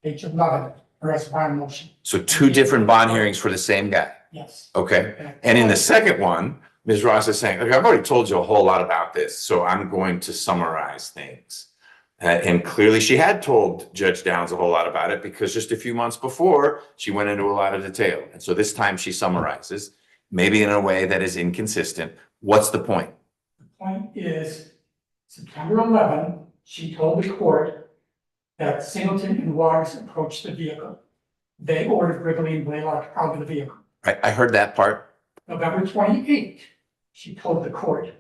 page 11, Mirez bond motion. So 2 different bond hearings for the same guy. Yes. Okay. And in the second one, Ms. Ross is saying, look, I've already told you a whole lot about this, so I'm going to summarize things. And clearly she had told Judge Downs a whole lot about it because just a few months before, she went into a lot of detail. And so this time she summarizes, maybe in a way that is inconsistent. What's the point? The point is, September 11, she told the court that Singleton and Waters approached the vehicle. They ordered Wrigley and Blaylock out of the vehicle. I heard that part. November 28, she told the court,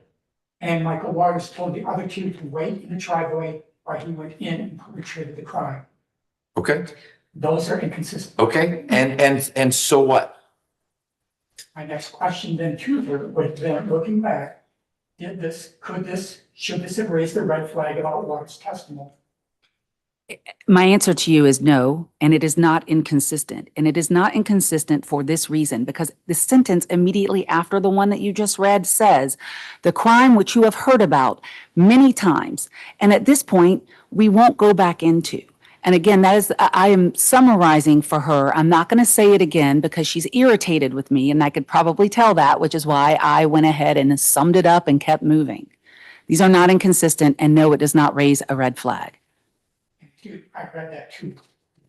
and Michael Waters told the other two to wait in the driveway while he went in and perpetrated the crime. Okay. Those are inconsistent. Okay. And so what? My next question then to her was then looking back, should this have raised the red flag about Waters' testimony? My answer to you is no, and it is not inconsistent. And it is not inconsistent for this reason, because the sentence immediately after the one that you just read says, the crime which you have heard about many times. And at this point, we won't go back into. And again, that is, I am summarizing for her. I'm not going to say it again because she's irritated with me, and I could probably tell that, which is why I went ahead and summed it up and kept moving. These are not inconsistent, and no, it does not raise a red flag. I read that too.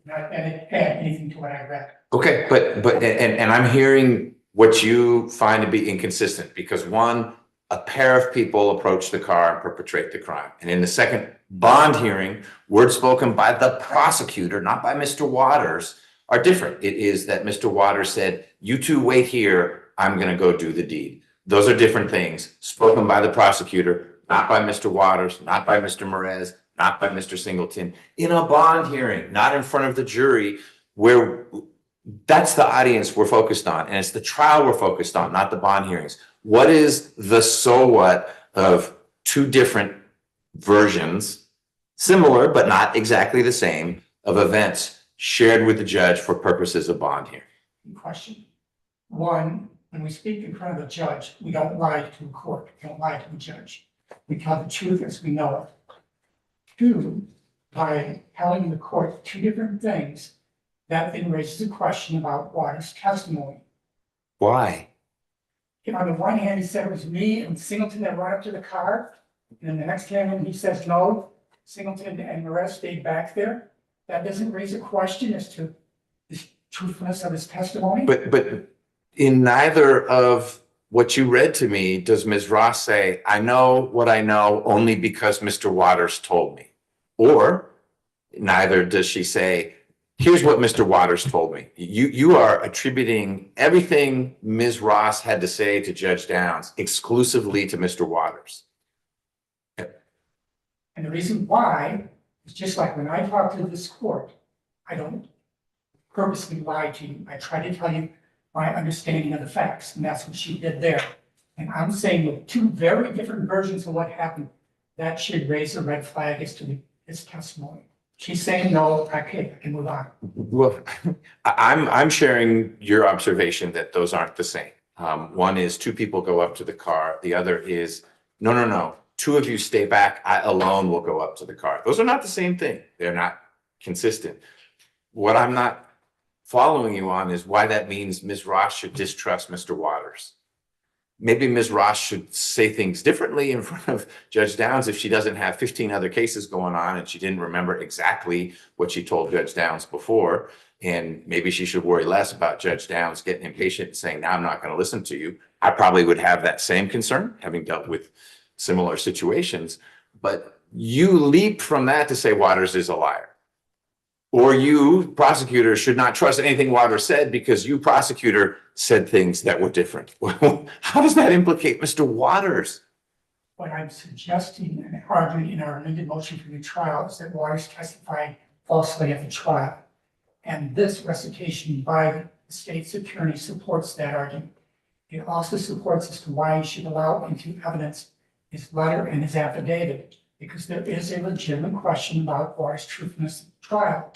Not add anything to what I read. Okay, but I'm hearing what you find to be inconsistent because one, a pair of people approach the car and perpetrate the crime. And in the second bond hearing, words spoken by the prosecutor, not by Mr. Waters, are different. It is that Mr. Waters said, you two wait here, I'm going to go do the deed. Those are different things spoken by the prosecutor, not by Mr. Waters, not by Mr. Merez, not by Mr. Singleton, in a bond hearing, not in front of the jury, where that's the audience we're focused on. And it's the trial we're focused on, not the bond hearings. What is the so what of two different versions, similar but not exactly the same, of events shared with the judge for purposes of bond hearing? Question. One, when we speak in front of the judge, we don't lie to the court, we don't lie to the judge. We tell the truth as we know it. Two, by telling the court two different things, that then raises a question about Waters' testimony. Why? On the one hand, he said it was me and Singleton that went up to the car. And then the next hand, he says, no, Singleton and the rest stayed back there. That doesn't raise a question as to the truthfulness of his testimony. But in neither of what you read to me, does Ms. Ross say, I know what I know only because Mr. Waters told me? Or neither does she say, here's what Mr. Waters told me. You are attributing everything Ms. Ross had to say to Judge Downs exclusively to Mr. Waters. And the reason why is just like when I talk to this court, I don't purposely lie to you. I try to tell you my understanding of the facts, and that's what she did there. And I'm saying with two very different versions of what happened, that should raise a red flag as to his testimony. She's saying no, okay, I can move on. Well, I'm sharing your observation that those aren't the same. One is two people go up to the car. The other is, no. Two of you stay back. I alone will go up to the car. Those are not the same thing. They're not consistent. What I'm not following you on is why that means Ms. Ross should distrust Mr. Waters. Maybe Ms. Ross should say things differently in front of Judge Downs if she doesn't have 15 other cases going on and she didn't remember exactly what she told Judge Downs before. And maybe she should worry less about Judge Downs getting impatient and saying, now I'm not going to listen to you. I probably would have that same concern, having dealt with similar situations. But you leap from that to say Waters is a liar. Or you, prosecutor, should not trust anything Waters said because you, prosecutor, said things that were different. How does that implicate Mr. Waters? What I'm suggesting and arguing in our amended motion for new trial is that Waters testified falsely at the trial. And this recitation by the state's attorney supports that argument. It also supports as to why he should allow into evidence his letter and his affidavit, because there is a legitimate question about Waters' truthfulness at the trial.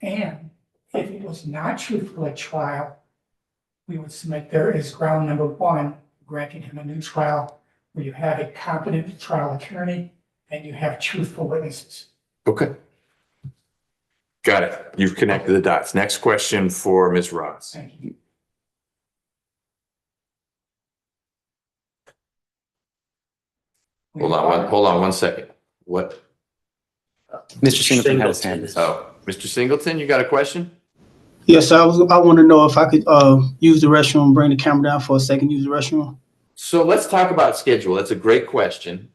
And if it was not truthful at trial, we would submit there is ground number one, granting him a new trial, where you have a competent trial attorney and you have truthful witnesses. Okay. Got it. You've connected the dots. Next question for Ms. Ross. Thank you. Hold on one second. What? Mr. Singleton had his hand. Oh, Mr. Singleton, you got a question? Yes, I want to know if I could use the restroom, bring the camera down for a second, use the restroom. So let's talk about schedule. That's a great question.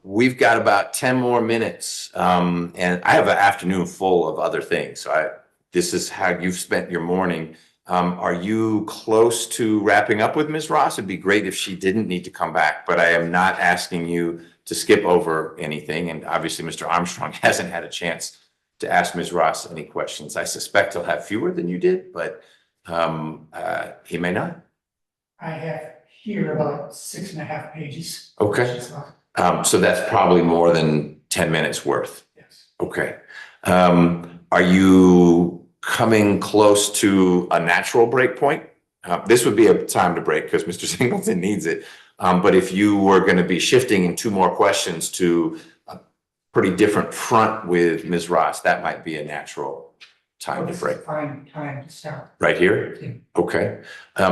We've got about 10 more minutes, and I have an afternoon full of other things. So this is how you've spent your morning. Are you close to wrapping up with Ms. Ross? It'd be great if she didn't need to come back, but I am not asking you to skip over anything. And obviously, Mr. Armstrong hasn't had a chance to ask Ms. Ross any questions. I suspect he'll have fewer than you did, but he may not. I have here about 6.5 pages. Okay. So that's probably more than 10 minutes worth. Yes. Okay. Are you coming close to a natural break point? This would be a time to break because Mr. Singleton needs it. But if you were going to be shifting in 2 more questions to a pretty different front with Ms. Ross, that might be a natural time to break. Fine time to start. Right here? Yeah. Okay.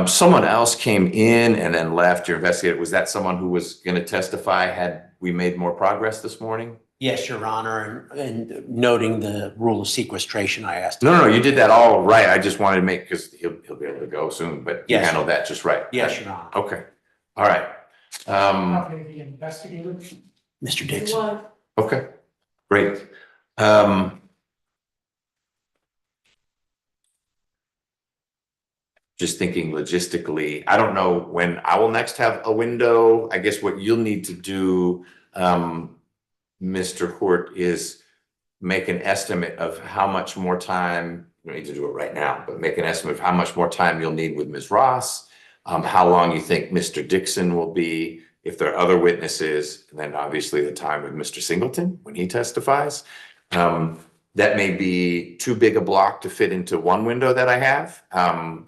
Someone else came in and then left. Your investigator, was that someone who was going to testify? Had we made more progress this morning? Yes, Your Honor, and noting the rule of sequestration, I asked. No, you did that all right. I just wanted to make, because he'll be able to go soon, but you Yes. handled that just right. Yes, Your Honor. Okay. All right. Probably the investigator. Mr. Dixon. Okay, great. Just thinking logistically, I don't know when I will next have a window. I guess what you'll need to do, Mr. Hort, is make an estimate of how much more time, you don't need to do it right now, but make an estimate of how much more time you'll need with Ms. Ross, how long you think Mr. Dixon will be, if there are other witnesses, and then obviously the time with Mr. Singleton when he testifies. That may be too big a block to fit into one window that I have,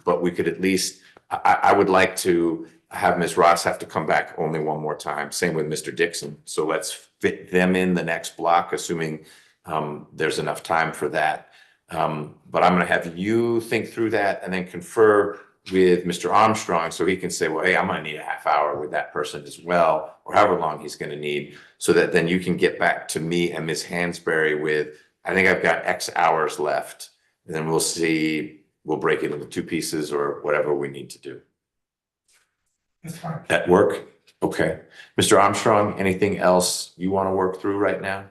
but we could at least, I would like to have Ms. Ross have to come back only one more time. Same with Mr. Dixon. So let's fit them in the next block, assuming there's enough time for that. But I'm going to have you think through that and then confer with Mr. Armstrong so he can say, well, hey, I'm going to need a half hour with that person as well, or however long he's going to need, so that then you can get back to me and Ms. Hansberry with, I think I've got X hours left, and then we'll see, we'll break it into 2 pieces or whatever we need to do. That's fine. That work? Okay. Mr. Armstrong, anything else you want to work through right now?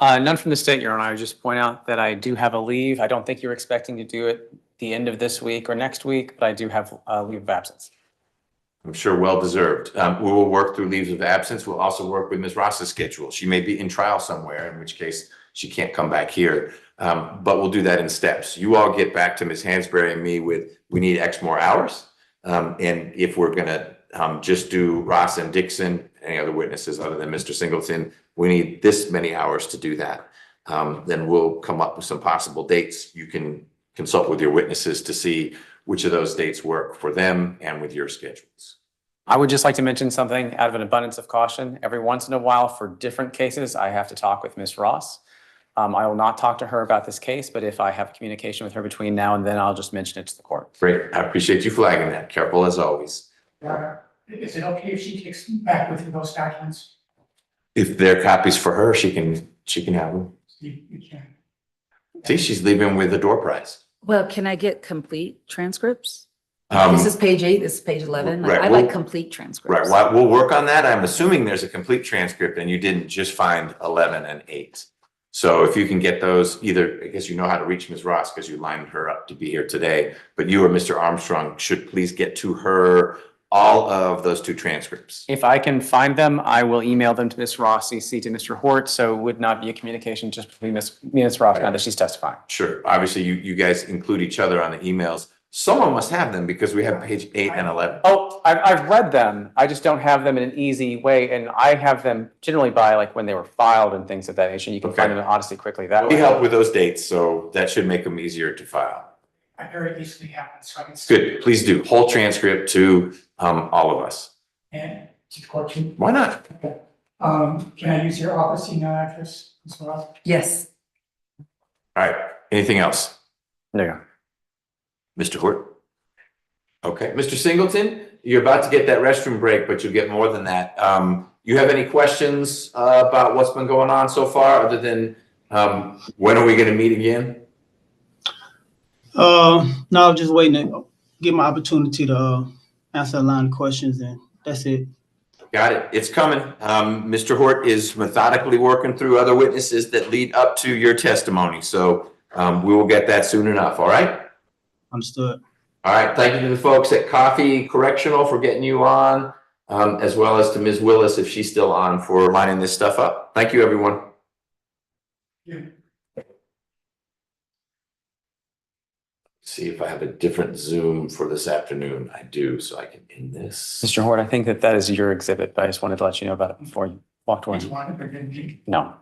None from the state, Your Honor. I would just point out that I do have a leave. I don't think you're expecting to do it the end of this week or next week, but I do have a leave of absence. I'm sure well-deserved. We will work through leaves of absence. We'll also work with Ms. Ross's schedule. She may be in trial somewhere, in which case she can't come back here. But we'll do that in steps. You all get back to Ms. Hansberry and me with, we need X more hours. And if we're going to just do Ross and Dixon, any other witnesses other than Mr. Singleton, we need this many hours to do that. Then we'll come up with some possible dates. You can consult with your witnesses to see which of those dates work for them and with your schedules. I would just like to mention something out of an abundance of caution. Every once in a while, for different cases, I have to talk with Ms. Ross. I will not talk to her about this case, but if I have communication with her between now and then, I'll just mention it to the court. Great. I appreciate you flagging that. Careful as always. Is it okay if she takes back with you those documents? If they're copies for her, she can have them. You can. See, she's leaving with the door prize. Well, can I get complete transcripts? Um, This is page 8, this is page 11. right, I we'll- like complete Right, transcripts. well, we'll work on that. I'm assuming there's a complete transcript and you didn't just find 11 and 8. So if you can get those, either, I guess you know how to reach Ms. Ross because you lined her up to be here today, but you or Mr. Armstrong should please get to her all of those 2 transcripts. If I can find them, I will email them to Ms. Ross, CC to Mr. Hort, so it would not be a communication just between me and Ms. Ross now that she's testifying. Sure. Obviously, you guys include each other on the emails. Someone must have them because we have page 8 and 11. Oh, I've read them. I just don't have them in an easy way, and I have them generally by like when they were filed and things of that nature. You can Okay. find them in Odyssey quickly that We way. help with those dates, so that should make them easier to file. I very easily have it, so I can. Good. Please do. Whole transcript to all of us. And to the court too. Why not? Okay. Can I use your office email address as well? Yes. All right. Anything else? No. Mr. Hort? Okay. Mr. Singleton, you're about to get that restroom break, but you'll get more than that. you have any questions about what's been going on so far, other than when are we going to meet again? No, I'm just waiting to get my opportunity to answer a line of questions, and that's it. Got it. It's coming. Mr. Hort is methodically working through other witnesses that lead up to your testimony. So we will get that soon enough. All right. Understood. All right. Thank you to the folks at Coffee Correctional for getting you on, as well as to Ms. Willis, if she's still on, for lining this stuff up. Thank you, everyone. Yeah. See if I have a different Zoom for this afternoon. I do, so I can end this. Mr. Hort, I think that is your exhibit, but I just wanted to let you know about it before you walked away. Which one? No.